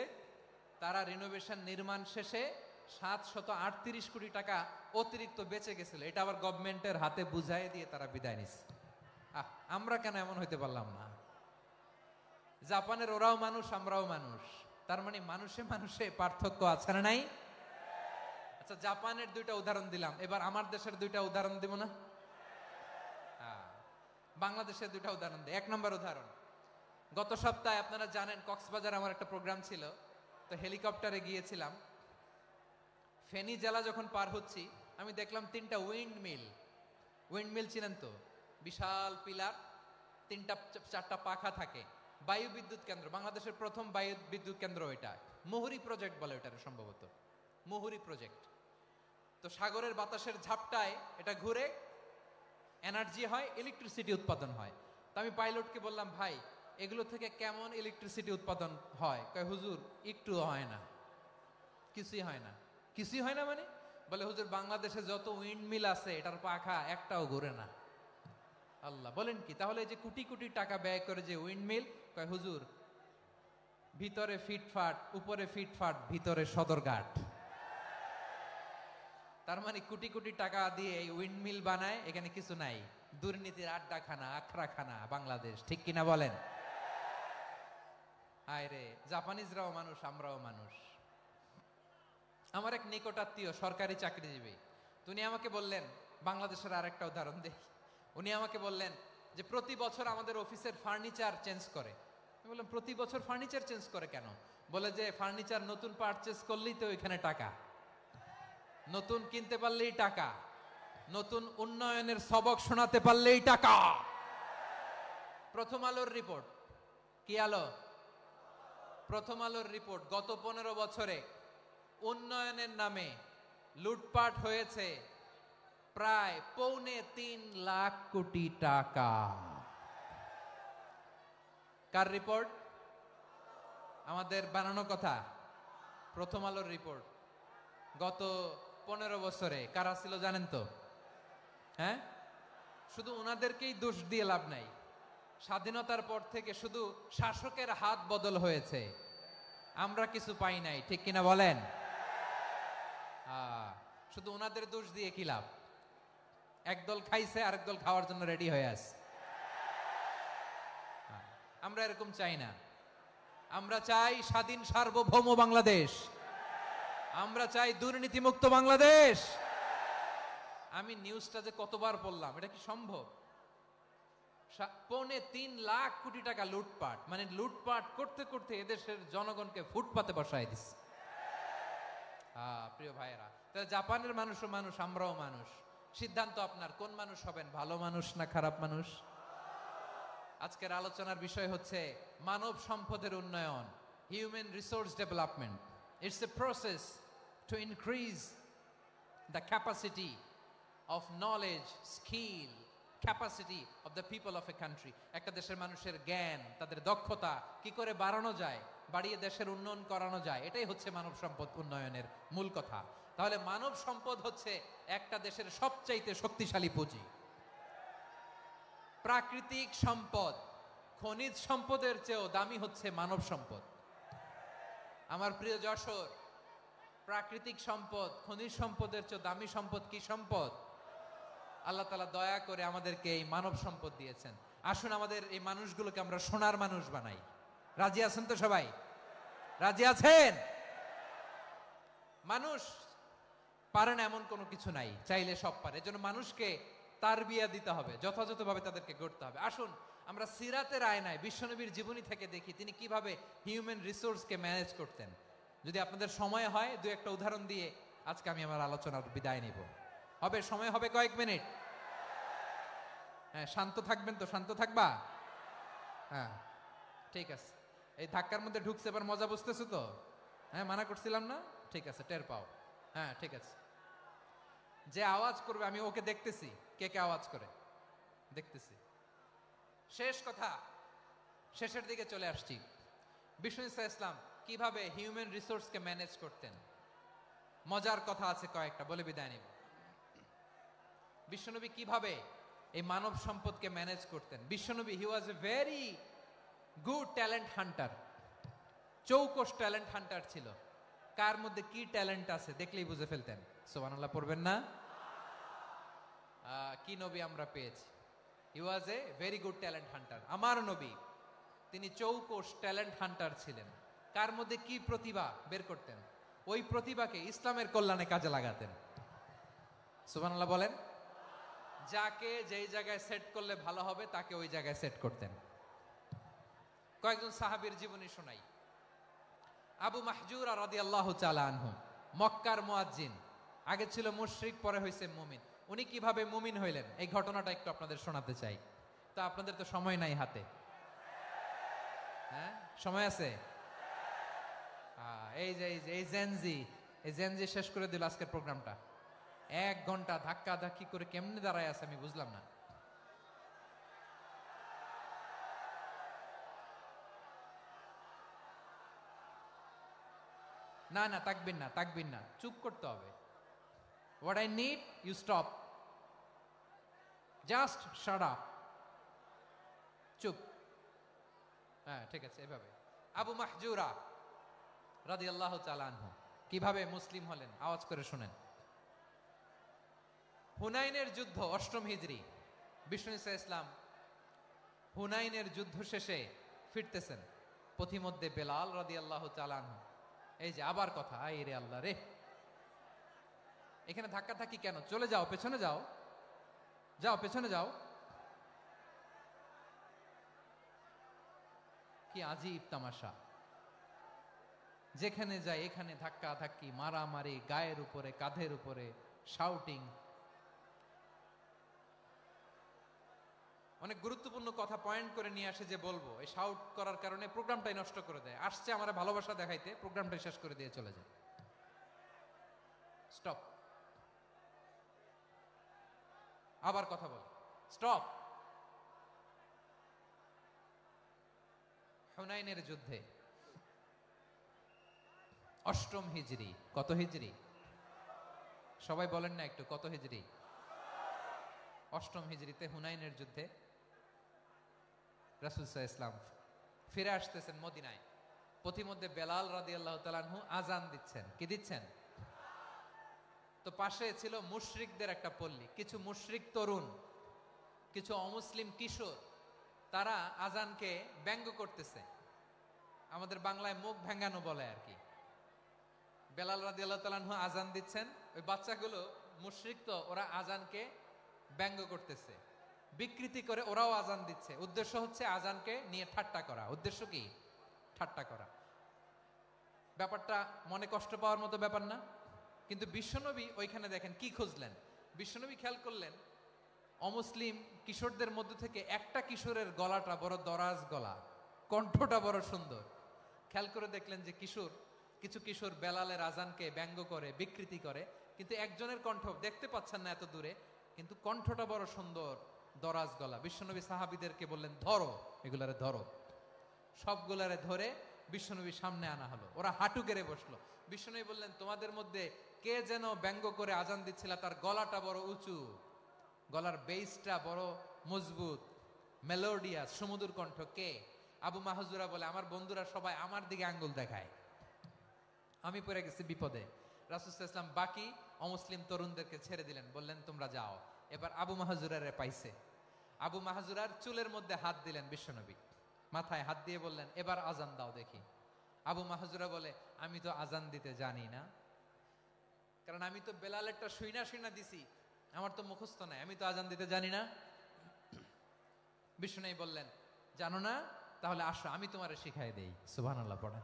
তারা রিনোভেশন নির্মাণ শেষে 738 কোটি টাকা অতিরিক্ত বেঁচে গেছিল, এটা আবার গভর্নমেন্টের হাতে বুঝাই দিয়ে তারা বিদায় নিচ্ছে। আমরা কেন এমন হইতে পারলাম না? জাপানের ওরাও মানুষ, আমরাও মানুষ। তার মানে মানুষে মানুষে পার্থক্য আছে না নাই? আচ্ছা, জাপানের 2টা উদাহরণ দিলাম, এবার আমার দেশের 2টা উদাহরণ দিব না? বাংলাদেশের 2টা উদাহরণ দিই। 1 নম্বর উদাহরণ, গত সপ্তাহে আপনারা জানেন কক্সবাজার আমার একটা প্রোগ্রাম ছিল, তো হেলিকপ্টারে গিয়েছিলাম। ফেনী জেলা যখন পার হচ্ছি আমি দেখলাম 3টা উইন্ডমিল। উইন্ডমিল চিনেন তো? বিশাল পিলার, 3টা 4টা পাখা থাকে। বায়ু বিদ্যুৎ কেন্দ্র, বাংলাদেশের প্রথম বায়ু বিদ্যুৎ কেন্দ্র এটা। মুহুরী প্রজেক্ট বলে এটার, সম্ভবত মুহুরী প্রজেক্ট। তো সাগরের বাতাসের ঝাপটায় এটা ঘুরে এনার্জি হয়, ইলেকট্রিসিটি উৎপাদন হয়। তো আমি পাইলটকে বললাম, ভাই এগুলো থেকে কেমন ইলেকট্রিসিটি উৎপাদন হয়? কয় হুজুর একটুও হয় না, কিছুই হয় না। কিছুই হয় না মানে? বলে হুজুর বাংলাদেশে যত উইন্ডমিল আছে এটার পাখা একটাও ঘুরে না। আল্লাহ, বলেন কি? তাহলে যে কোটি কোটি টাকা ব্যয় করে যে উইন্ডমিল, কয় হুজুর ভিতরে ফিটফাট, উপরে ফিটফাট, ভিতরে সদরঘাট। তার মানে কোটি কোটি টাকা দিয়ে এই উইন্ডমিল বানায়, এখানে কিছু নাই। দুর্নীতির আড্ডাখানা, আখড়াখানা বাংলাদেশ, ঠিক কিনা বলেন? হায় রে, জাপানিজরাও মানুষ, আমরাও মানুষ। আমার এক নিকটাত্মীয় সরকারি চাকরিজীবী, উনি আমাকে বললেন, বাংলাদেশের আরেকটা উদাহরণ দেই। উনি আমাকে বললেন যে প্রতি বছর আমাদের অফিসের ফার্নিচার চেঞ্জ করে। আমি বললাম প্রতি বছর ফার্নিচার চেঞ্জ করে কেন? বলে যে ফার্নিচার নতুন পারচেজ করলেই তো ওইখানে টাকা, নতুন কিনতে পারলেই টাকা, নতুন উন্নয়নের সবক শোনাতে পারলেই টাকা। প্রথম আলোর রিপোর্ট, কি আলো? প্রথম আলোর রিপোর্ট, গত 15 বছরে উন্নয়নের নামে লুটপাট হয়েছে প্রায় 3.25 লাখ কোটি টাকা। কার রিপোর্ট? আমাদের বানানো কথা? প্রথম আলোর রিপোর্ট। গত 15 বছরে কারা ছিল জানেন তো? হ্যাঁ, শুধু ওনাদেরকেই দোষ দিয়ে লাভ নাই। স্বাধীনতার পর থেকে শুধু শাসকের হাত বদল হয়েছে, আমরা কিছু পাই নাই, ঠিক কিনা বলেন? শুধু ওনাদের দোষ দিয়ে কি লাভ? একদল খাইছে, আরেক দল খাওয়ার জন্য রেডি হয়ে আছে। আমরা এরকম চাই না। আমরা চাই স্বাধীন সার্বভৌম বাংলাদেশ। আমরা চাই দুর্নীতিমুক্ত বাংলাদেশ। আমি নিউজটা যে কতবার বললাম, এটা কি সম্ভব? 3.25 লাখ কোটি টাকা লুটপাট, মানে লুটপাট করতে করতে এদেশের জনগণকে ফুটপাতে বসায় দিচ্ছে। প্রিয় ভাইয়েরা, তাহলে জাপানের মানুষও মানুষ, আমরাও মানুষ। সিদ্ধান্ত আপনার, কোন মানুষ হবেন, ভালো মানুষ না খারাপ মানুষ? আজকের আলোচনার বিষয় হচ্ছে মানব সম্পদের উন্নয়ন, human resource development. It's a process to increase the capacity of knowledge, skill, capacity of the people of a country. একটা দেশের মানুষের জ্ঞান, তাদের দক্ষতা কি করে বাড়ানো যায়, বাড়িয়ে দেশের উন্নয়ন করানো যায়, এটাই হচ্ছে মানব সম্পদ উন্নয়নের মূল কথা। তাহলে মানব সম্পদ হচ্ছে একটা দেশের সবচাইতে শক্তিশালী পুঁজি। প্রাকৃতিক সম্পদ, খনিজ সম্পদের চেয়েও দামি হচ্ছে মানব সম্পদ। আমার প্রিয় যশোর, প্রাকৃতিক সম্পদ, খনিজ সম্পদের চেয়ে দামি সম্পদ কি সম্পদ? আল্লাহ তাআলা দয়া করে আমাদেরকে এই মানব সম্পদ দিয়েছেন। আসুন আমাদের এই মানুষগুলোকে আমরা সোনার মানুষ বানাই। রাজি আছেন তো সবাই? রাজি আছেন? মানুষ পারে না এমন কোনো কিছু নাই, চাইলে সব পারে। এজন্য মানুষকে তারবিয়া দিতে হবে, যথাযথভাবে তাদেরকে গড়তে হবে। আসুন আমরা সিরাতের আয়নায় বিশ্বনবীর জীবনী থেকে দেখি তিনি কিভাবে হিউম্যান রিসোর্সকে ম্যানেজ করতেন। যদি আপনাদের সময় হয়, দু একটা উদাহরণ দিয়ে আজকে আমি আমার আলোচনার বিদায় নিব। হবে সময় হবে কয়েক মিনিট? হ্যাঁ, শান্ত থাকবেন তো? শান্ত থাকবা? হ্যাঁ, ঠিক আছে। এই ধাক্কার মধ্যে ঢুকছে, এবার মজা বুঝতেছো তো? হ্যাঁ, মানা করছিলাম না? ঠিক আছে, টের পাও। হ্যাঁ, ঠিক আছে। যে আওয়াজ করবে আমি ওকে দেখতেছি, কে কে আওয়াজ করে দেখতেছি। শেষ কথা, শেষের দিকে চলে আসছি। বিষ্ণু ইসলাম কিভাবে হিউম্যান রিসোর্সকে ম্যানেজ করতেন, মজার কথা আছে কয়েকটা, বলে বিদায় নিব। বিশ্বনবী কিভাবে এই মানব সম্পদকে ম্যানেজ করতেন? বিশ্বনবী, he was a very good talent hunter, চৌকস ট্যালেন্ট হান্টার ছিল। কার মধ্যে কি ট্যালেন্ট আছে দেখলেই বুঝে ফেলতেন। সুবহানাল্লাহ পড়বেন না? কি নবী আমরা পেয়েছি! He was a very good talent hunter. আমার নবী, তিনি চৌকস ট্যালেন্ট হান্টার ছিলেন। কার মধ্যে কি প্রতিভা বের করতেন, ওই প্রতিভাকে ইসলামের কল্যাণে কাজে লাগাতেন। সুবহানাল্লাহ বলেন। যাকে যেই জায়গায় সেট করলে ভালো হবে তাকে ওই জায়গায় সেট করতেন। কয়েকজন সাহাবীর জীবনী শোনাই। আবু মাহজুরা রাদিয়াল্লাহু তাআলা আনহু, মক্কার মুয়াজ্জিন, আগে ছিল মুশরিক, পরে হয়েছে মুমিন। উনি কিভাবে মুমিন হইলেন এই ঘটনাটা একটু আপনাদের শোনাতে চাই। তা আপনাদের তো সময় নাই হাতে। হ্যাঁ, সময় আছে? এই জেনজি শেষ করে দিল আজকের প্রোগ্রামটা। 1 ঘন্টা ধাক্কা ধাক্কি করে কেমনে দাঁড়ায় আছে আমি বুঝলাম না। না না, তাকবির না, চুপ করতে হবে। What I need, you stop, just shut up, চুপ। হ্যাঁ, ঠিক আছে, এভাবে। আবু মাহজুরা রাদিয়াল্লাহু তাআলা আনহু কিভাবে মুসলিম হলেন, আওয়াজ করে শুনেন। হুনাইনের যুদ্ধ, 8ম হিজরি। বিষ্ণু ইসলাম হুনাইনের যুদ্ধ শেষে ফিরতেছেন, পথিমধ্যে বেলাল রাদিয়াল্লাহু তাআলা আনহু, এই যে আবার কথা, আই রে আল্লাহ রে, এখানে ধাক্কা ধাক্কি কেন? চলে যাও, পেছনে যাও, যাও পেছনে যাও। কি আজীব তামাশা! যেখানে যায় এখানে ধাক্কা ধাক্কি, মারামারি, গায়ের উপরে, কাঁধের উপরে, শাউটিং। অনেক গুরুত্বপূর্ণ কথা পয়েন্ট করে নিয়ে আসে যে বলবো, এই শাউট করার কারণে প্রোগ্রামটাই নষ্ট করে দেয়। আসছে আমার ভালোবাসা দেখাইতে, প্রোগ্রামটাই শেষ করে দিয়ে চলে যায়। স্টপ। আবার কথা বল, স্টপ। হুনাইনের যুদ্ধে 8ম হিজরি। কত হিজরি? সবাই বলেন না একটু, কত হিজরি? অষ্টম হিজরিতে হুনাইনের যুদ্ধে রাসূল সাল্লাল্লাহু আলাইহি ওয়াসাল্লাম ফিরে আসতেছেন মদিনায়। পথিমধ্যে বেলাল রাদিয়াল্লাহু তাআলা আনহু আজান দিচ্ছেন। কি দিচ্ছেন? তো পাশে ছিল মুশরিকদের একটা পল্লী, কিছু মুশরিক তরুণ, কিছু অমুসলিম কিশোর, তারা আজানকে ব্যঙ্গ করতেছে। আমাদের বাংলায় মুখ ভেঙ্গানো বলে আর কি। বেলাল রাদিয়াল্লাহু তাআলা আনহু আজান দিচ্ছেন, ওই বাচ্চাগুলো মুশরিক, তো ওরা আজানকে ব্যঙ্গ করতেছে, বিকৃতি করে ওরাও আজান দিচ্ছে। উদ্দেশ্য হচ্ছে আজানকে নিয়ে ঠাট্টা করা। উদ্দেশ্য কি? ঠাট্টা করা। ব্যাপারটা মনে কষ্ট পাওয়ার মতো ব্যাপার না? কিন্তু বিশ্বনবী ওইখানে দেখেন কি খুঁজলেন। বিশ্বনবী খেয়াল করলেন অমুসলিম কিশোরদের মধ্যে থেকে একটা কিশোরের গলাটা বড় দরাজ গলা, কণ্ঠটা বড় সুন্দর। খেয়াল করে দেখলেন যে কিছু কিশোর বেলালের আজানকে ব্যঙ্গ করে, বিকৃতি করে, কিন্তু একজনের কণ্ঠ দেখতে পাচ্ছেন না এত দূরে, কিন্তু কণ্ঠটা বড় সুন্দর, দরাজ গলা। বিশ্বনবী সাহাবীদেরকে বললেন, ধরো এগুলারে, ধরো। সবগুলারে ধরে বিশ্বনবীর সামনে আনা হলো। ওরা হাঁটু গেড়ে বসলো। বিশ্বনবী বললেন, তোমাদের মধ্যে কে যেন ব্যঙ্গ করে আজান দিচ্ছিল, তার গলাটা বড় উঁচু, গলার বেসটা বড় মজবুত, মেলোডিয়াস, সুমধুর কণ্ঠ। কে? আবু মাহজুরা বলে, আমার বন্ধুরা সবাই আমার দিকে আঙ্গুল দেখায়, আমি পড়ে গেছি বিপদে। রাসূল সাল্লাল্লাহু আলাইহি ওয়াসাল্লাম বাকি অমুসলিম তরুণদেরকে ছেড়ে দিলেন, বললেন তোমরা যাও। এবার আবু মাহজুরারে পাইছে। আবু মাহজুরার চুলের মধ্যে হাত দিলেন বিশ্বনবী, মাথায় হাত দিয়ে বললেন, এবার আজান দাও দেখি। আবু মাহজুরা বলে, আমি তো আজান দিতে জানি না, কারণ আমি তো বেলালেরটা শুইনা দিছি, আমার তো মুখস্থ নাই, আমি তো আজান দিতে জানি না। বিশ্বনবী বললেন, জানো না? তাহলে আসো, আমি তোমারে শিখাই দেই। সুবহানাল্লাহ পড়ে।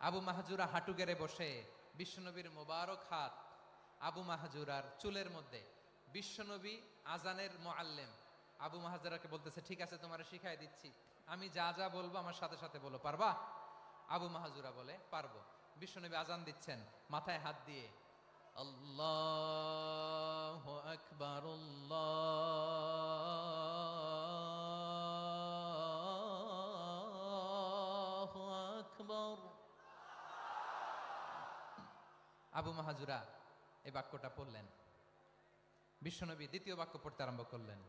আবু মাহজুরা হাঁটু গেড়ে বসে, বিশ্বনবীর মোবারক হাত আবু মাহজুরার চুলের মধ্যে। বিশ্বনবী আজানের মুআল্লিম আবু মাহজুরাকে বলতেছে, ঠিক আছে তোমারে শিখাই দিচ্ছি, আমি যা যা বলবো আমার সাথে সাথে বলো, পারবা? আবু মাহজুরা বলে, পারবো। বিশ্বনবী আজান দিচ্ছেন, মাথায় হাত দিয়ে, আল্লাহু আকবার, আল্লাহু আকবার। আবু মাহজুরা এই বাক্যটা পড়লেন। বিশ্বনবী দ্বিতীয় বাক্য পড়তে আরম্ভ করলেন,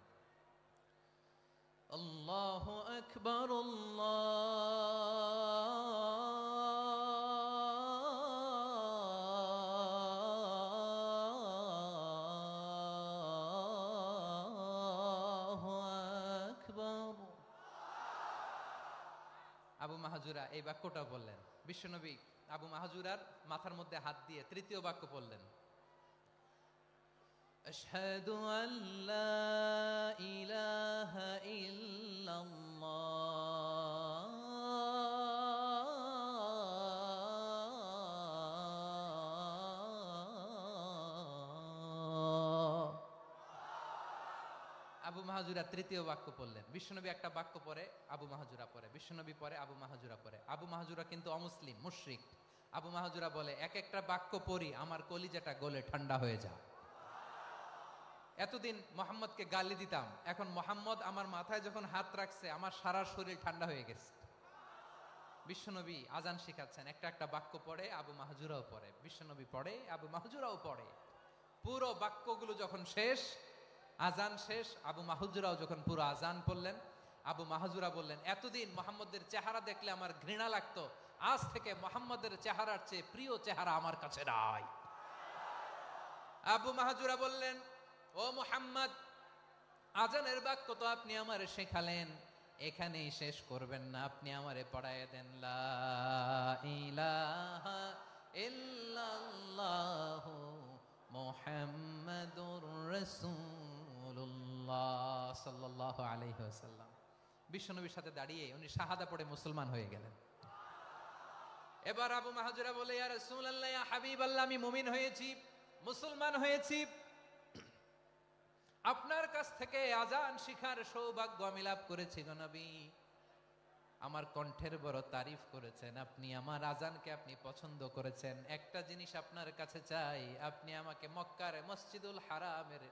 আল্লাহু আকবার, আল্লাহু আকবার। আবু মাহজুরা এই বাক্যটা বললেন। বিশ্বনবী আবু মাহজুরার মাথার মধ্যে হাত দিয়ে তৃতীয় বাক্য বললেন, আশহাদু আল্লা ইলাহা ইল্লাল্লাহ। আবু মাহজুরা তৃতীয় বাক্য পড়লেন। বিশ্বনবী একটা বাক্য পরে আবু মাহজুরা পরে, বিশ্বনবী পরে আবু মাহজুরা পরে। আবু মাহজুরা কিন্তু অমুসলিম, মুশরিক। আবু মাহজুরা বলে, এক একটা বাক্য পড়ি আমার কলিজাটা গলে ঠান্ডা হয়ে যায়। এতদিন মোহাম্মদকে গালি দিতাম, এখন মোহাম্মদ আমার মাথায় যখন হাত রাখছে আমার সারা শরীর ঠান্ডা হয়ে গেছে। বিশ্বনবী আজান শিখাচ্ছেন, একটা একটা বাক্য পড়ে আবু মাহজুরাও পড়ে, বিশ্বনবী পড়ে, আবু মাহজুরাও পড়ে। পুরো বাক্যগুলো যখন শেষ, আজান শেষ, আবু মাহজুরাও যখন পুরো আজান পড়লেন, আবু মাহজুরা বললেন, এতদিন মোহাম্মদের চেহারা দেখলে আমার ঘৃণা লাগতো, আজ থেকে মোহাম্মদের চেহারার চেয়ে প্রিয় চেহারা আমার কাছে নাই। আবু মাহজুরা বললেন, ও মুহাম্মদ, আজানের বাক্য তো আপনি আমারে শেখালেন, এখানেই শেষ করবেন না, আপনি আমারে পড়ায় দেন, লা ইলাহা ইল্লাল্লাহু মুহাম্মাদুর রাসূলুল্লাহ সাল্লাল্লাহু আলাইহি ওয়াসাল্লাম। বিশ্বনবীর সাথে দাঁড়িয়ে উনি শাহাদা পড়ে মুসলমান হয়ে গেলেন। এবার আবু মাহজুরা বলে, ইয়া রাসূলুল্লাহ, ইয়া হাবিবাল্লাহ, আমি মুমিন হয়েছি, মুসলমান হয়েছি, আপনার কাছ থেকে আজান শিখার সৌভাগ্য আমি লাভ করেছি গো নবী। আমার কণ্ঠের বড় তারিফ করেছেন আপনি, আমার আজানকে আপনি পছন্দ করেছেন। একটা জিনিস আপনার কাছে চাই, আপনি আমাকে মক্কার মসজিদুল হারামের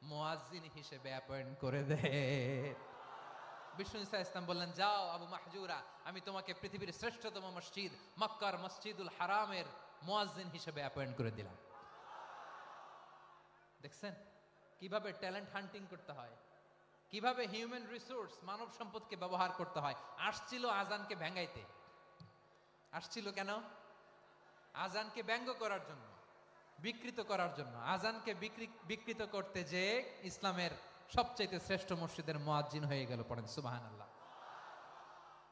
মুয়াজ্জিন হিসেবে অ্যাপয়েন্ট করে দেন। বিষ্ণু ইসা ইসলাম বললেন, যাও আবু মাহজুরা, আমি তোমাকে পৃথিবীর শ্রেষ্ঠতম মসজিদ মক্কার মসজিদুল হারামের মুয়াজ্জিন হিসেবে অ্যাপয়েন্ট করে দিলাম। দেখছেন কিভাবে ট্যালেন্ট হান্টিং করতে হয়, কিভাবে হিউম্যান রিসোর্স মানব সম্পদকে ব্যবহার করতে হয়। আসছিল আজানকে ভেঙ্গাইতে। আসছিল কেন? আজানকে ব্যঙ্গ করার জন্য, বিকৃত করার জন্য। আজানকে বিকৃত করতে যে ইসলামের সবচেয়ে শ্রেষ্ঠ মসজিদের মুয়াজ্জিন হয়ে গেল। পড়েন সুবহানাল্লাহ।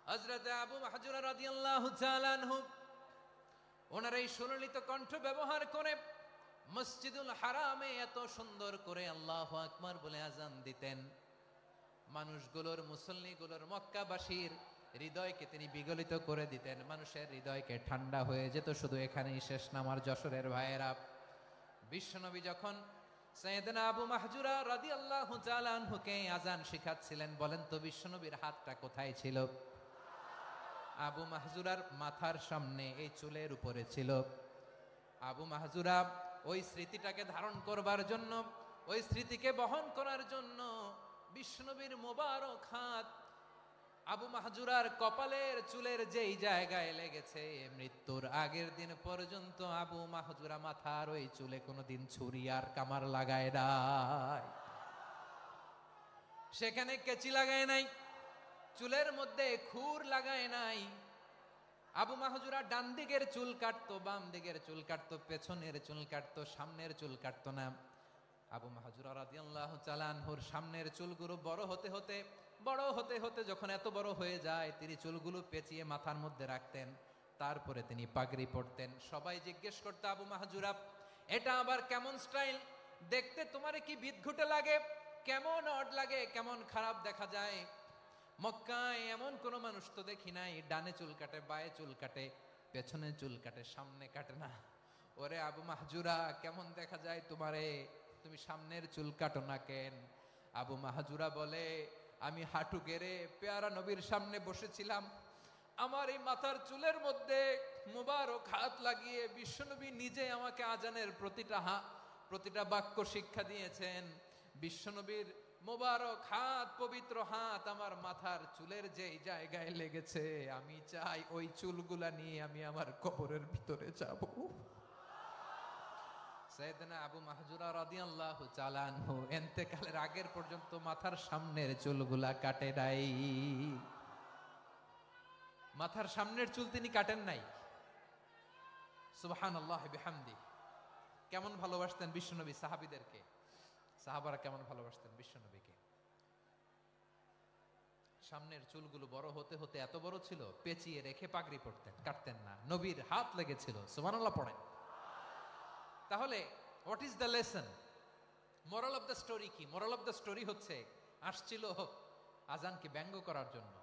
হযরত আবু মাহজুরা রাদিয়াল্লাহু তাআলা আনহু ওনার এই সুললিত কণ্ঠ ব্যবহার করে মসজিদুল হারামে এত সুন্দর করে আল্লাহু আকবার বলে আজান দিতেন, মানুষগুলোর, মুসল্লিগুলোর, মক্কাবাসীর হৃদয়কে তিনি বিগলিত করে দিতেন। মানুষের হৃদয়কে ঠান্ডা হয়ে যেত। শুধু এখানেই শেষ না আমার যশোরের ভাইয়েরা। বিশ্বনবী যখন সাইয়েদনা আবু মাহজুরা রাদিয়াল্লাহু তাআলা আনহুকে আজান শিখাচ্ছিলেন, বলেন তো বিশ্বনবীর হাতটা কোথায় ছিল? আবু মাহজুরার মাথার সামনে, এই চুলের উপরে ছিল। আবু মাহজুরা ওই স্মৃতিটাকে ধারণ করবার জন্য, ওই স্মৃতিকে বহন করার জন্য বিশ্বনবীর মোবারক হাত আবু মাহজুরার কপালের চুলের যেই জায়গায় লেগেছে, মৃত্যুর আগের দিন পর্যন্ত আবু মাহজুরা মাথার ওই চুলে কোনোদিন ছুরি আর কামার লাগায় নাই, সেখানে কেচি লাগায় নাই, চুলের মধ্যে খুর লাগায় নাই। আবু মাহজুরা ডান দিকের চুল কাটতো, বাম দিকের চুল কাটতো, পেছনের চুল কাটতো, সামনের চুল কাটতো না। আবু মাহজুরা রাদিয়াল্লাহু তাআলা আনহুর সামনের চুলগুলো বড় হতে হতে যখন এত বড় হয়ে যায়, তিনি চুলগুলো পেঁচিয়ে মাথার মধ্যে রাখতেন। তারপরে তিনি পাগড়ি পরতেন। সবাই জিজ্ঞেস করতো, আবু মাহজুরা এটা আবার কেমন স্টাইল? দেখতে তোমারে কি বিদঘুটে লাগে? কেমন অড লাগে? কেমন খারাপ দেখা যায়? মক্কায় এমন কোন মানুষ তো দেখি নাই, ডানে চুল কাটে, বায়ে চুল কাটে, পেছনে চুল কাটে, সামনে কাটে না। ওরে আবু মাহজুরা, কেমন দেখা যায় তোমারে? তুমি সামনের চুল কাটো না কেন? আবু মাহজুরা বলে, আমি হাঁটু গেড়ে পেয়ারা নবীর সামনে বসেছিলাম, আমার এই মাথার চুলের মধ্যে মুবারক হাত লাগিয়ে বিশ্বনবী নিজে আমাকে আজানের প্রতিটা বাক্য শিক্ষা দিয়েছেন। বিশ্বনবীর মোবারক হাত, পবিত্র হাত আমার মাথার চুলের যেই জায়গায় লেগেছে, আমি চাই ওই চুলগুলা নিয়ে আমি আমার কবরের ভিতরে যাব। সাইয়েদনা আবু মাহজুরা রাদিয়াল্লাহু তাআলা আনহু ইন্তেকালের আগের পর্যন্ত মাথার সামনের চুলগুলা কাটে নাই। মাথার সামনের চুল তিনি কাটেন নাই। সুবহানাল্লাহি বিহামদি। কেমন ভালোবাসতেন বিশ্বনবী সাহাবীদেরকে, সাহাবারা কেমন ভালোবাসতেন বিশ্বনবীকে। সামনের চুলগুলো বড় হতে হতে এত বড় ছিল, পেঁচিয়ে রেখে পাগড়ি পরতেন, কাটতেন না। নবীর হাত লেগেছিল। সুবহানাল্লাহ পড়েন। তাহলে what is the lesson? Moral of the story কি? মোরাল অফ দ্য স্টোরি হচ্ছে, আসছিল আজানকে ব্যঙ্গ করার জন্য,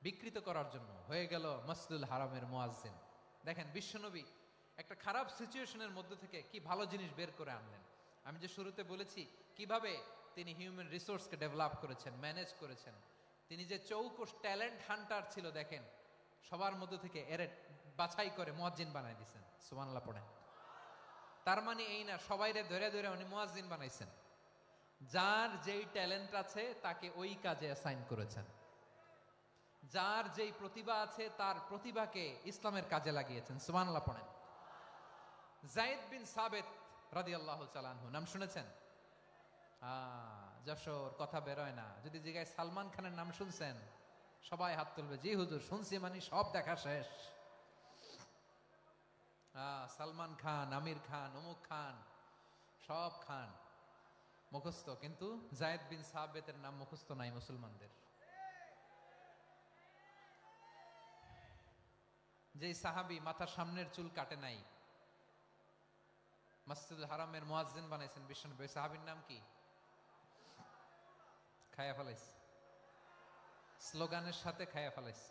বিকৃত করার জন্য, হয়ে গেল মসজিদুল হারামের মুয়াজ্জিন। দেখেন বিশ্বনবী একটা খারাপ সিচুয়েশনের মধ্যে থেকে কি ভালো জিনিস বের করে আনলেন। আমি যে শুরুতে বলেছি কিভাবে তিনি হিউম্যান রিসোর্সকে ডেভেলপ করেছেন, ম্যানেজ করেছেন। তিনি যে চৌকস ট্যালেন্ট হান্টার ছিল, দেখেন সবার মধ্যে থেকে এর বাছাই করে মুয়াজ্জিন বানাই দিয়েছেন। সুবহানাল্লাহ পড়েন। তার মানে এই না সবাইরে ধরে ধরে উনি মুয়াজ্জিন বানাইছেন। যার যেই ট্যালেন্ট আছে তাকে ওই কাজে অ্যাসাইন করেছেন। যার যেই প্রতিভা আছে তার প্রতিভাকে ইসলামের কাজে লাগিয়েছেন। সুবহানাল্লাহ পড়েন। যায়েদ বিন সাবিত রাদিয়াল্লাহু তাআলা আনহু নাম শুনেছেন? যশোর কথা বেরোয় না। যদি জিগায় সালমান খানের নাম শুনছেন, সবাই হাত তুলবে, জি হুজুর শুনছি, মানে সব দেখা শেষ। সালমান খান, আমির খান, অমুক খান, সব খান মুখস্থ, কিন্তু যায়েদ বিন সাবিতের নাম মুখস্থ নাই মুসলমানদের। যেই সাহাবী মাথার সামনের চুল কাটে নাই, মসজিদুল হারামের মুয়াজ্জিন বানাইছেন বিশ্বনবী, সাহাবীর নাম কি? খায়া ফেলাইছে, স্লোগানের সাথে খায়া ফেলাইছে।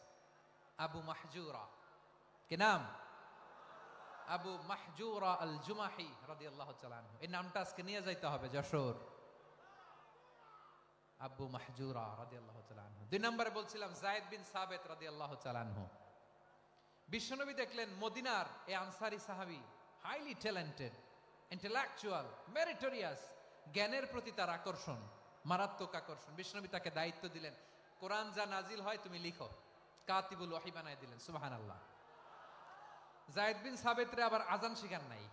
আবু মাহজুরা। কি নাম? আবু মাহজুরা আল জুমাহি রাদিয়াল্লাহু তাআলা আনহু। এই নামটা আজকে নিয়ে যাইতে হবে যশোর। আবু মাহজুরা রাদিয়াল্লাহু তাআলা আনহু। দুই নম্বরে বলছিলাম যায়েদ বিন সাবিত রাদিয়াল্লাহু তাআলা আনহু। বিশ্বনবী দেখলেন মদিনার এই আনসারী সাহাবী হাইলি ট্যালেন্টেড, ইন্টেলেকচুয়াল, মেরিটোরিয়াস, জ্ঞানের প্রতি তার আকর্ষণ, মারাত্মক আকর্ষণ। বিশ্বনবী তাকে দায়িত্ব দিলেন, কোরআন যা নাজিল হয় তুমি লিখো, কাতিবুল ওয়াহি বানায় দিলেন। সুবহানাল্লাহ। যায়েদ বিন সাবিতরে আবার আজান শিখান নাই,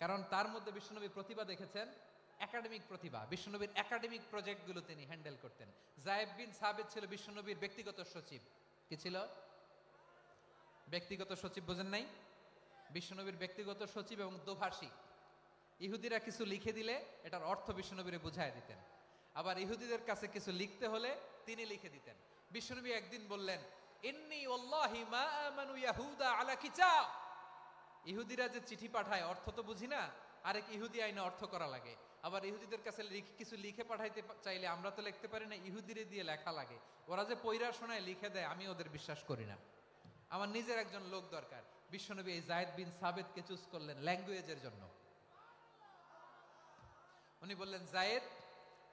কারণ তার মধ্যে বিশ্বনবী প্রতিভা দেখেছেন, একাডেমিক প্রতিভা, বিশ্বনবীর একাডেমিক প্রজেক্টগুলো তিনি হ্যান্ডেল করতেন। যায়েদ বিন সাবিত ছিল বিশ্বনবীর ব্যক্তিগত সচিব। কি ছিল? ব্যক্তিগত সচিব, বোঝেন নাই? বিশ্বনবীর ব্যক্তিগত সচিব এবং দোভাষী। ইহুদিরা কিছু লিখে দিলে এটার অর্থ বিশ্বনবীরে বুঝায় দিতেন, আবার ইহুদিদের কাছে কিছু লিখতে হলে তিনি লিখে দিতেন। বিশ্বনবী একদিন বললেন, ইন্নী ওয়াল্লাহি মা আমানু ইয়াহুদা আলা কিতাব। ইহুদিরা যে চিঠি পাঠায় অর্থ তো বুঝি না, আরেক ইহুদি আইনে অর্থ করা লাগে। আবার ইহুদিদের কাছে কিছু লিখে পাঠাইতে চাইলে আমরা তো লিখতে পারি না, ইহুদিরে দিয়ে লেখা লাগে। ওরা যে পয়রা শোনায় লিখে দেয়, আমি ওদের বিশ্বাস করি না। আমার নিজের একজন লোক দরকার। বিশ্বনবী এই যায়েদ বিন সাবিতকে চুজ করলেন ল্যাঙ্গুয়েজের জন্য। উনি বললেন, যায়েদ,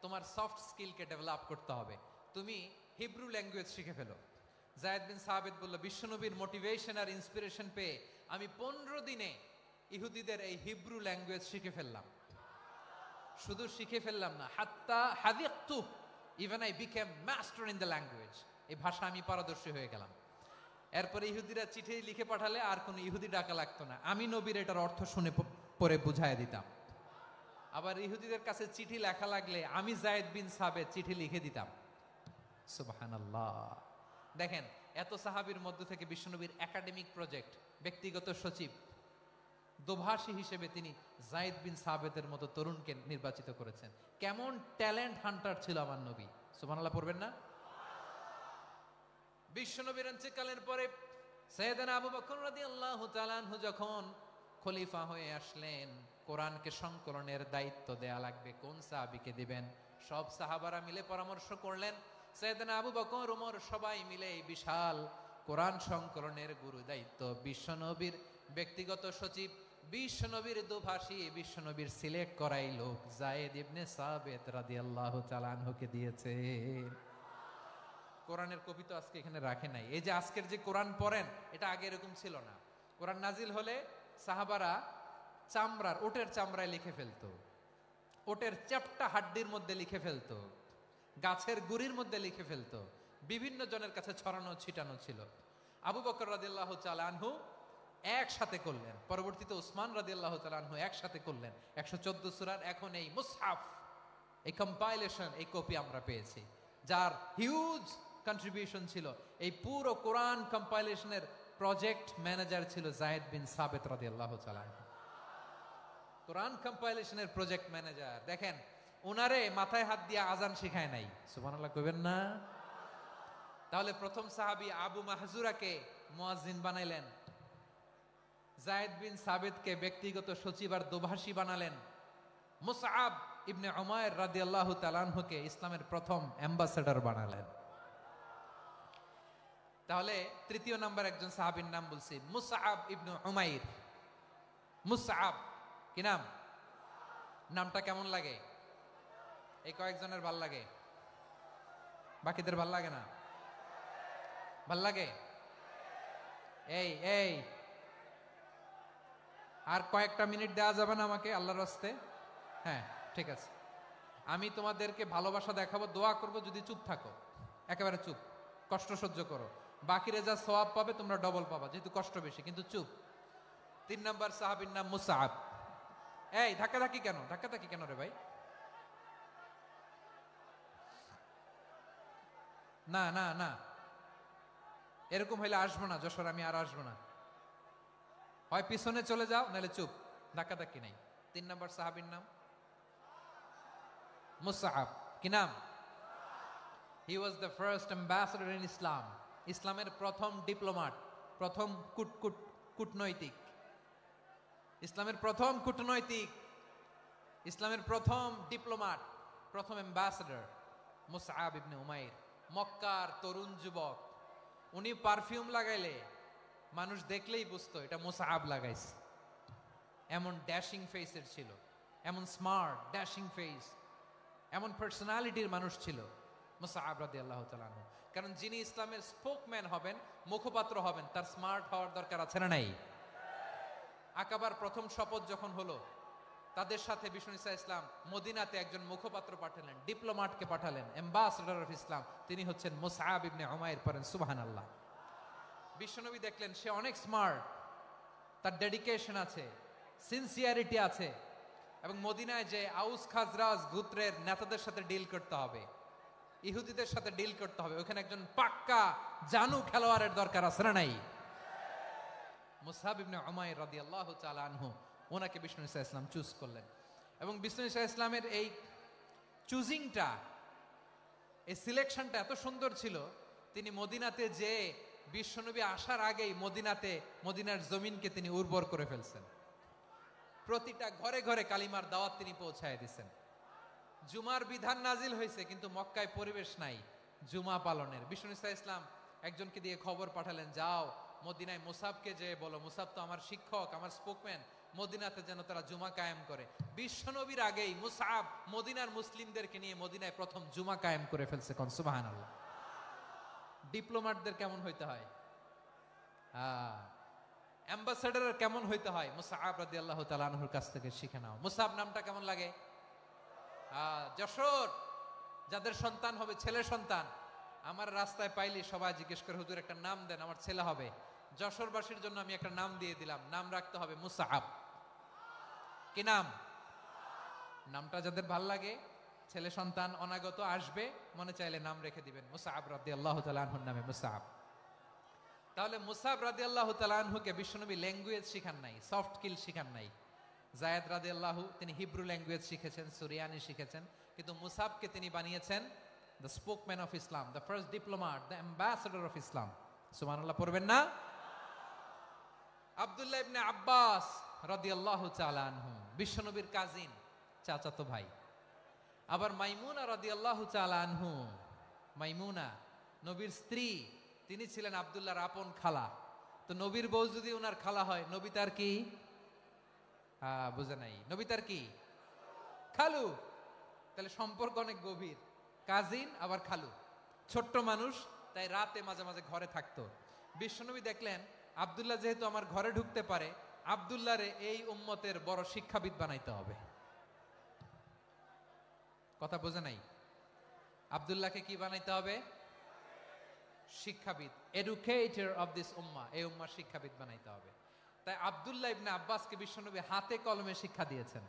তোমার সফট স্কিলকে ডেভেলপ করতে হবে, তুমি হিব্রু ল্যাঙ্গুয়েজ শিখে ফেলো। যায়েদ বিন সাবিত বলল, বিশ্বনবীর মোটিভেশন আর ইন্সপিরেশন পেয়ে আমি 15 দিনে ইহুদিদের এই হিব্রু ল্যাঙ্গুয়েজ শিখে ফেললাম। শুধু শিখে ফেললাম না, হাত্তা হাদিকতু, even I became master in the language. এই ভাষা আমি পারদর্শী হয়ে গেলাম। এরপরে ইহুদিরা চিঠি লিখে পাঠালে আর কোনো ইহুদি ডাকা লাগতো না, আমি নবীর এটার অর্থ শুনে পরে বুঝায় দিতাম। আবার ইহুদিদের কাছে চিঠি লেখা লাগলে আমি যায়েদ বিন সাবিত চিঠি লিখে দিতাম। সুবহানাল্লাহ। দেখেন, এত সাহাবীর মধ্য থেকে বিশ্বনবীর একাডেমিক প্রজেক্ট, ব্যক্তিগত সচিব, দোভাষী হিসেবে তিনি যায়েদ বিন সাবিতের মতো তরুণকে নির্বাচিত করেছেন। কেমন ট্যালেন্ট হান্টার ছিল আমার নবী! সুবহানাল্লাহ পড়বেন না? বিশ্বনবীর ইন্তেকালের পরে সাইয়েদনা আবু বকর রাদিয়াল্লাহু তাআলা আনহু যখন খলিফা হয়ে আসলেন, কোরআনকে সংকলনের দায়িত্ব দেয়া লাগবে, কোন সাহাবীকে দিবেন? সব সাহাবারা মিলে পরামর্শ করলেন। সাইয়েদনা আবু বকর, ওমর সবাই মিলে এই বিশাল কোরআন সংকলনের গুরু দায়িত্ব বিশ্বনবীর ব্যক্তিগত সচিব, বিশ্বনবীর দোভাষী, বিশ্বনবীর সিলেক্ট করাই লোক যায়েদ ইবনে সাবিত রাদিয়াল্লাহু তাআলা আনহুকে দিয়েছে। কোরআনের কপি তো আজকে এখানে রাখে নাই। এই যে আজকের যে কোরআন পড়েন, এটা আগে এরকম ছিল না। কোরআন নাজিল হলে সাহাবারা চামড়ার, ওটের চামড়ায় লিখে ফেলতো, ওটের চ্যাপ্টা হাড্ডির মধ্যে লিখে ফেলতো, গাছের গুড়ির মধ্যে লিখে ফেলতো, বিভিন্ন জনের কাছে ছড়ানো ছিটানো ছিল। আবু বকর রাদিয়াল্লাহু তাআলা আনহু একসাথে করলেন, পরবর্তীতে উসমান রাদিয়াল্লাহু তাআলা আনহু একসাথে করলেন 114 সূরার। এখন এই মুসহাফ, এই কম্পাইলেশন, এই কপি আমরা পেয়েছি, যার হিউজ কন্ট্রিবিউশন ছিল। এই পুরো কোরআন কম্পাইলেশনের প্রজেক্ট ম্যানেজার ছিল যায়েদ বিন সাবিত রাদিয়াল্লাহু তাআলা। কোরআন কম্পাইলেশনের প্রজেক্ট ম্যানেজার। দেখেন, উনারে মাথায় হাত দিয়ে আজান শিখায় নাই। সুবহানাল্লাহ কইবেন না? তাহলে প্রথম সাহাবী আবু মাহজুরাকে মুয়াজ্জিন বানাইলেন, যায়েদ বিন সাবিতকে ব্যক্তিগত সচিব আর দোভাষী বানালেন, মুসআব ইবনে উমাইর রাদিয়াল্লাহু তাআলা আনহুকে ইসলামের প্রথম অ্যাম্বাসেডর বানালেন। তাহলে তৃতীয় নাম্বার একজন সাহাবীর নাম বলছি, মুসআব ইবনে উমাইর। মুসআব কি নাম? নামটা কেমন লাগে? এই কয়েকজনের ভাল লাগে, বাকিদের ভাল লাগে না? ভাল লাগে? এই এই আর কয়েকটা মিনিট দেওয়া যাবে না আমাকে আল্লাহর রাস্তে? হ্যাঁ, ঠিক আছে। আমি তোমাদেরকে ভালোবাসা দেখাবো, দোয়া করব, যদি চুপ থাকো, একেবারে চুপ, কষ্ট সহ্য করো, বাকিরে যা সওয়াব পাবে তোমরা ডবল পাবা, যেহেতু কষ্ট বেশি, কিন্তু চুপ। 3 নাম্বার সাহাবীর নাম মুসআব। এই ধাক্কাধাক্কি কেন? ধাক্কাধাক্কি কেন রে ভাই? না না না, এরকম হইলে আসবো না যশোর, আমি আর আসবো না। হয় পিছনে চলে যাও, নাহলে চুপ, ধাক্কাধাক্কি নাই। 3 নাম্বার সাহাবীর নাম মুসআব। কি নাম? He was the first ambassador in Islam. ইসলামের প্রথম ডিপ্লোমাট, প্রথম কূটনৈতিক, ইসলামের প্রথম কূটনৈতিক, ইসলামের প্রথম ডিপ্লোমাট, প্রথম অ্যাম্বাসেডর মুসআব ইবনে উমাইর। মক্কার তরুণ যুবক, উনি পারফিউম লাগাইলে মানুষ দেখলেই বুঝতো এটা মুসআব লাগাইছে। এমন ড্যাশিং ফেসের ছিল, এমন স্মার্ট ড্যাশিং ফেস, এমন পার্সোনালিটির মানুষ ছিল মুসআব রাদিয়াল্লাহু তাআলা আনহু। কারণ যিনি ইসলামের স্পোকম্যান হবেন, মুখপাত্র হবেন, তার স্মার্ট হওয়ার দরকার আছে না নাই? আকাবার প্রথম শপথ যখন হলো, তাদের সাথে বিষ্ণু ইসা ইসলাম মদিনাতে একজন মুখপাত্র পাঠালেন, ডিপ্লোমাটকে পাঠালেন, অ্যাম্বাসেডর অফ ইসলাম, তিনি হচ্ছেন মুসআব ইবনে উমাইর। পড়েন সুবহানাল্লাহ। বিশ্বনবী দেখলেন সে অনেক স্মার্ট, তার ডেডিকেশন আছে, সিনসিয়ারিটি আছে, এবং মদিনায় যে আউস খাজরাজ গোত্রের নেতাদের সাথে ডিল করতে হবে, ইহুদিদের সাথে ডিল করতে হবে, ওখানে একজন পাক্কা জানু খেলোয়াড়ের দরকার আছে না নাই? মুসআব ইবনে উমাইর রাদিয়াল্লাহু তাআলা আনহু, ওনাকে বিষ্ণু ইসা ইসলাম চুজ করলেন। এবং বিষ্ণু ইসা ইসলামের এই চুজিংটা, এই সিলেকশনটা এত সুন্দর ছিল, তিনি মদিনাতে যে বিশ্বনবী আসার আগেই মদিনার জমিনকে তিনি উর্বর করে ফেলছেন। প্রতিটা ঘরে ঘরে কালিমার দাওয়াত তিনি পৌঁছায় দিচ্ছেন। জুমার বিধান নাজিল হয়েছে, কিন্তু মক্কায় পরিবেশ নাই জুমা পালনের। বিষ্ণু ইসা ইসলাম একজনকে দিয়ে খবর পাঠালেন, যাও মদিনায় মুসাবকে যে বলো, মুসাব তো আমার শিক্ষক, আমার স্পোকম্যান, মদিনাতে যেন তারা জুমা কায়েম করে। বিশ্বনবীর আগেই মুসাব মদিনার মুসলিমদেরকে নিয়ে মদিনায় প্রথম জুমা কায়েম করে ফেলছে। কোন সুবহানাল্লাহ। ডিপ্লোম্যাটদের কেমন হইতে হয়, অ্যাম্বাসেডারের কেমন হইতে হয়, মুসআব রাদিয়াল্লাহু তাআলা আনহুর কাছ থেকে শিখে নাও। মুসআব নামটা কেমন লাগে? যশোর যাদের সন্তান হবে, ছেলে সন্তান, আমার রাস্তায় পাইলি সবাই জিজ্ঞেস করে, হুজুর একটা নাম দেন, আমার ছেলে হবে। যশোরবাসীর জন্য আমি একটা নাম দিয়ে দিলাম, নাম রাখতে হবে মুসআব। কি নাম? নামটা যাদের ভাল লাগে, ছেলে সন্তান অনাগত আসবে, মনে চাইলে নাম রেখে দিবেন মুসআব রাদিয়াল্লাহু তাআলা আনহুর নামে মুসআব। তাহলে মুসআব রাদিয়াল্লাহু তাআলা আনহুকে বিশ্বনবী ল্যাঙ্গুয়েজ শিখান নাই, সফট স্কিল শিখান নাই। যায়েদ রাদিয়াল্লাহু, তিনি হিব্রু ল্যাঙ্গুয়েজ শিখেছেন, সুরিয়ানি শিখেছেন, কিন্তু মুসআবকে তিনি বানিয়েছেন the spokesman of Islam, the first diplomat, the ambassador of Islam. সুবহানাল্লাহ পড়বেন না? আব্দুল্লাহ ইবনে আব্বাস রাদিয়াল্লাহু তাআলা আনহু, বিশ্বনবীর কাজিন, চাচাতো ভাই। আবার মাইমুনা রাদিয়াল্লাহু তাআলা আনহু, মাইমুনা নবীর স্ত্রী, তিনি ছিলেন আব্দুল্লাহর আপন খালা। তো নবীর বউ যদি ওনার খালা হয়, নবী তার কি? বুঝে নাই, নবী তার কি? খালু। তাহলে সম্পর্ক অনেক গভীর, কাজিন আবার খালু। ছোট্ট মানুষ, তাই রাতে মাঝে মাঝে ঘরে থাকতো। বিশ্বনবী দেখলেন আব্দুল্লাহ যেহেতু আমার ঘরে ঢুকতে পারে, আব্দুল্লাহরে এই উম্মতের বড় শিক্ষাবিদ বানাইতে হবে। কথা বোঝে নাই? আব্দুল্লাহকে কি বানাইতে হবে? শিক্ষাবিদ, এডুকেটর অফ দিস উম্মাহ, এই উম্মার শিক্ষাবিদ বানাইতে হবে। তাই আব্দুল্লাহ ইবনে আব্বাসকে বিশ্বনবী হাতে কলমে শিক্ষা দিয়েছেন।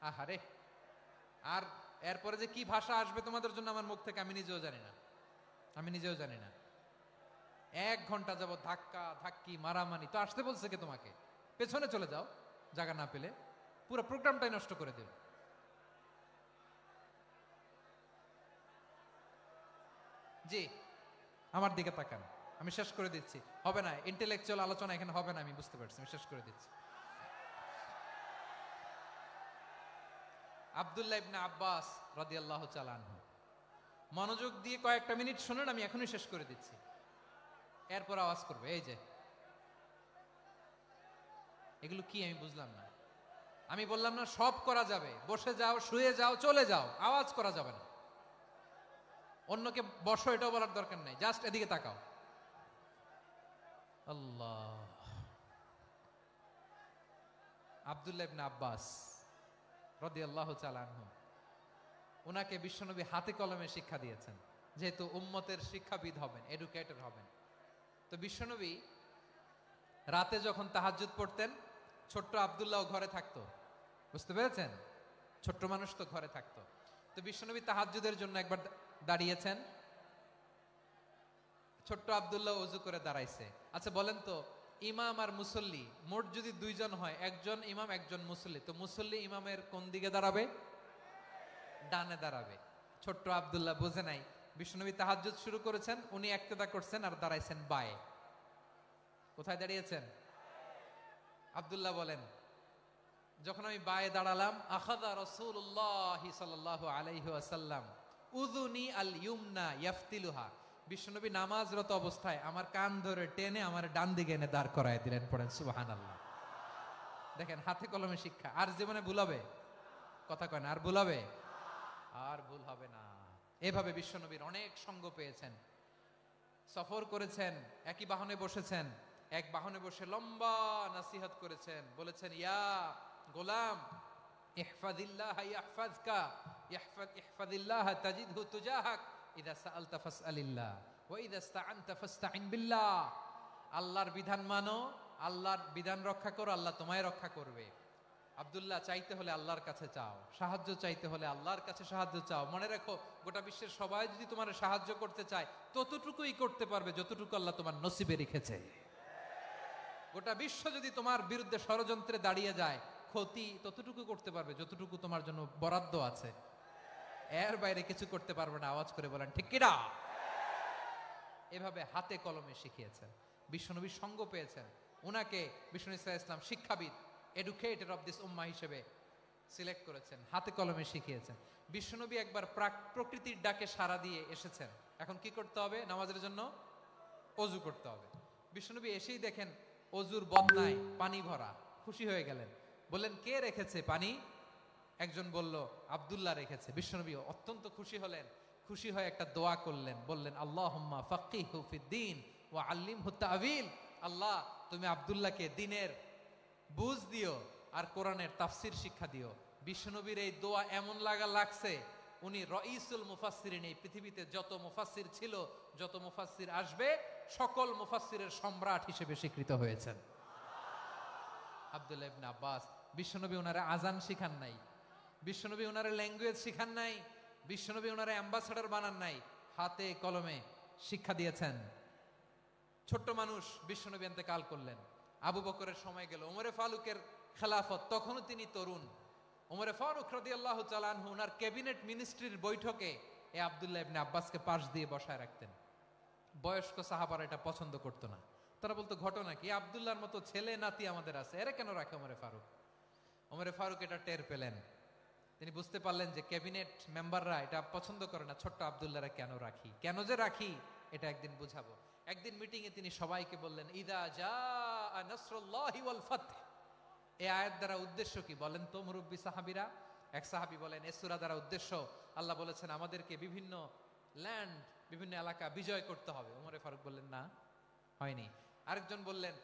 আহারে, আর এরপরে যে কি ভাষা আসবে তোমাদের জন্য আমার মুখ থেকে আমি নিজেও জানি না। 1 ঘন্টা যাবত ধাক্কা ধাক্কি মারামারি। তো আসতে বলছে কে তোমাকে? পেছনে চলে যাও, জায়গা না পেলে। পুরো প্রোগ্রামটাই নষ্ট করে দিল। জি, আমার দিকে তাকান, আমি শেষ করে দিচ্ছি। হবে না, ইন্টেলেকচুয়াল আলোচনা এখানে হবে না, আমি বুঝতে পারছি, আমি শেষ করে দিচ্ছি। আব্দুল্লাহ ইবনে আব্বাস রাদিয়াল্লাহু তাআলা আনহু, মনোযোগ দিয়ে কয়েকটা মিনিট শুনুন, আমি এখনই শেষ করে দিচ্ছি, এরপর আওয়াজ করবে। এই যে এগুলো কি আমি বুঝলাম না। আমি বললাম না সব করা যাবে, বসে যাও, শুয়ে যাও, চলে যাও, আওয়াজ করা যাবে না। অন্যকে বসো এটাও বলার দরকার নাই, জাস্ট এদিকে তাকাও। আল্লাহ। আব্দুল্লাহ ইবনে আব্বাস রাদিয়াল্লাহু তাআলা আনহু, ওনাকে বিশ্বনবী হাতে কলমে শিক্ষা দিয়েছেন, যেহেতু উম্মতের শিক্ষাবিদ হবেন, এডুকেটর হবেন। তো বিশ্বনবী রাতে যখন তাহাজ্জুদ পড়তেন, ছোট্ট আব্দুল্লাহ ঘরে থাকতো। বুঝতে পেরেছেন? ছোট্ট মানুষ তো ঘরে থাকতো। তো বিশ্বনবী তাহাজ্জুদের জন্য একবার দাঁড়িয়েছেন, ছোট্ট আব্দুল্লাহ ওযু করে দাঁড়াইছে। আচ্ছা বলেন তো, ইমাম আর মুসল্লি মোট যদি 2 জন হয়, একজন ইমাম একজন মুসল্লি, তো মুসল্লি ইমামের কোন দিকে দাঁড়াবে? ডানে দাঁড়াবে। ছোট্ট আব্দুল্লাহ বোঝে নাই, বিশ্বনবী তাহাজ্জুদ শুরু করেছেন, উনি ইক্তেদা করছেন আর দাঁড়াইছেন বায়ে। কোথায় দাঁড়িয়েছেন? আব্দুল্লাহ বলেন, যখন আমি বায়ে দাঁড়ালাম, আখাযা রাসূলুল্লাহ সাল্লাল্লাহু আলাইহি ওয়াসাল্লাম উযুনি আল ইউমনা ইয়াফতিলুহা, বিশ্বনবী নামাজরত অবস্থায় আমার কান ধরে টেনে আমার ডান দিকে এনে দাঁড় করায় দিলেন। পড়েন সুবহানাল্লাহ। দেখেন, হাতে কলমে শিক্ষা। আর জীবনে ভুল হবে? কথা কয় না, আর ভুল হবে? আর ভুল হবে না। এভাবে বিশ্বনবীর অনেক সঙ্গ পেয়েছেন, সফর করেছেন, একই বাহনে বসেছেন, এক বাহনে বসে লম্বা নাসিহত করেছেন, বলেছেন, ইয়া গোলাম ইহফাজিল্লাহ ইয়াহফাজকা, ইহফাজিল্লাহ তাজিদহু তুজাহাক, ইযা সাআলতা ফাসআলিল্লাহ ওয়া ইযা ইসতাআনতা ফাসতাইন বিল্লাহ। আল্লাহর বিধান মানো, আল্লাহর বিধান রক্ষা করো, আল্লাহ তোমায় রক্ষা করবে। আব্দুল্লাহ, চাইতে হলে আল্লাহর কাছে চাও, সাহায্য চাইতে হলে আল্লাহর কাছে সাহায্য চাও। মনে রাখো, গোটা বিশ্বের সবাই যদি তোমার সাহায্য করতে চায়, ততটুকুই করতে পারবে যতটুকু আল্লাহ তোমার নসিবে রেখেছে। গোটা বিশ্ব যদি তোমার বিরুদ্ধে ষড়যন্ত্রে দাঁড়িয়ে যায়, ক্ষতি ততটুকু করতে পারবে যতটুকু তোমার জন্য বরাদ্দ আছে। এর বাইরে কিছু করতে পারবে না। আওয়াজ করে বলেন ঠিক কিনা? এভাবে হাতে কলমে শিখিয়েছেন। বিশ্বনবী সঙ্গ পেয়েছেন, উনাকে বিষ্ণু ইসলাম শিক্ষাবিদ, এডুকেটর অফ দিস উম্মাহ হিসেবে সিলেক্ট করেছেন, হাতে কলমে শিখিয়েছেন। বিশ্বনবী একবার প্রকৃতির ডাকে সাড়া দিয়ে এসেছেন। এখন কি করতে হবে? নামাজের জন্য অজু করতে হবে। বিশ্বনবী এসেই দেখেন অজুর বদনায় পানি ভরা, খুশি হয়ে গেলেন। বললেন, কে রেখেছে পানি? একজন বলল, আব্দুল্লাহ রেখেছে। বিশ্বনবী অত্যন্ত খুশি হলেন। খুশি হয়ে একটা দোয়া করলেন, বললেন, আল্লাহুম্মা ফাক্কিহু ফিদ্দীন ওয়া আল্লিমহু তা'ওয়ীল। আল্লাহ, তুমি আব্দুল্লাহকে দ্বীনের বুঝ দিও আর কোরআনের তাফসীর শিক্ষা দিও। বিশ্বনবীর এই দোয়া এমন লাগছে, উনি রাইসুল মুফাসসিরিন, এই পৃথিবীতে যত মুফাসসির ছিল, যত মুফাসসির আসবে, সকল মুফাসসিরের সম্রাট হিসেবে স্বীকৃত হয়েছেন আব্দুল্লাহ ইবনে আব্বাস। বিশ্বনবী ওনারে আজান শিখান নাই, বিশ্বনবী ওনারে ল্যাঙ্গুয়েজ শিখান নাই, বিশ্বনবী ওনারে অ্যাম্বাসাডর বানান নাই, হাতে কলমে শিক্ষা দিয়েছেন। ছোট্ট মানুষ, বিশ্বনবী ইন্তেকাল করলেন। আবু বকরের সময় গেল, ওমরে ফারুকের খেলাফত, তখনও তিনি তরুণ। ওমরে ফারুক রাদিয়াল্লাহু তাআলা আনহু ওনার ক্যাবিনেট মিনিস্ট্রির বৈঠকে এই আব্দুল্লাহ ইবনে আব্বাসকে পাশ দিয়ে বসায় রাখতেন। বয়স্ক সাহাবারা এটা পছন্দ করতো না। তারা বলতো, ঘটনা কি? আব্দুল্লাহর মতো ছেলে নাতি আমাদের আছে, এরা কেন রাখে ওমরে ফারুক? ওমরে ফারুক এটা টের পেলেন। তিনি বুঝতে পারলেন যে ক্যাবিনেট মেম্বাররা এটা পছন্দ করে না, ছোট্ট আব্দুল্লাহরা কেন রাখি, কেন যে রাখি, এটা একদিন বুঝাবো। একদিন মিটিং এ তিনি সবাইকে বললেন, ইদা জাআ নাসরুল্লাহি ওয়াল ফাতহ। এই আয়াত দ্বারা উদ্দেশ্য কি বলেন তো মুরব্বী সাহাবীরা? এক সাহাবী বলেন, এই সূরা দ্বারা উদ্দেশ্য, আল্লাহ বলেছেন আমাদেরকে বিভিন্ন ল্যান্ড, বিভিন্ন এলাকা বিজয় করতে হবে। ওমরে ফারুক বললেন, না, হয়নি। আরেকজন বললেন,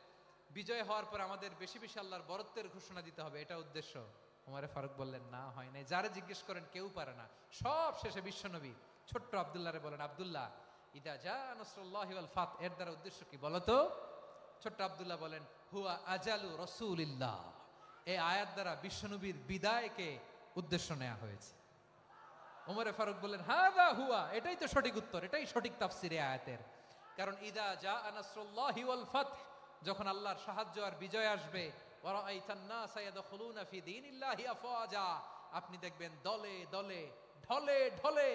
বিজয় হওয়ার পর আমাদের বেশি বেশি আল্লাহর বরত্বের ঘোষণা দিতে হবে, এটা উদ্দেশ্য। ওমরে ফারুক বললেন, না, হয় নাই। যারা জিজ্ঞেস করেন কেউ পারে না। সব শেষে বিশ্বনবী ছোট্ট আব্দুল্লাহরে বলেন, আব্দুল্লাহ, ইদা জাআ নাসরুল্লাহি ওয়াল ফাতহ, এর দ্বারা উদ্দেশ্য কি বলতো? ছোট্ট আব্দুল্লাহ বলেন, হুয়া আজালু রাসূলিল্লাহ। এই আয়াত দ্বারা বিশ্বনবীর বিদায়কে উদ্দেশ্য নেওয়া হয়েছে। ওমরে ফারুক বললেন, হাযা হুয়া, এটাই তো সঠিক উত্তর, এটাই সঠিক তাফসীর এই আয়াতের। কারণ ইদা জাআ নাসরুল্লাহি ওয়াল ফাতহ, যখন আল্লাহর সাহায্য আর বিজয় আসবে, ওয়া রাআইতান নাসা ইয়াদখুলুনা ফি দীনিল্লাহি আফওয়াজা, আপনি দেখবেন দলে দলে, ঢলে ঢলে,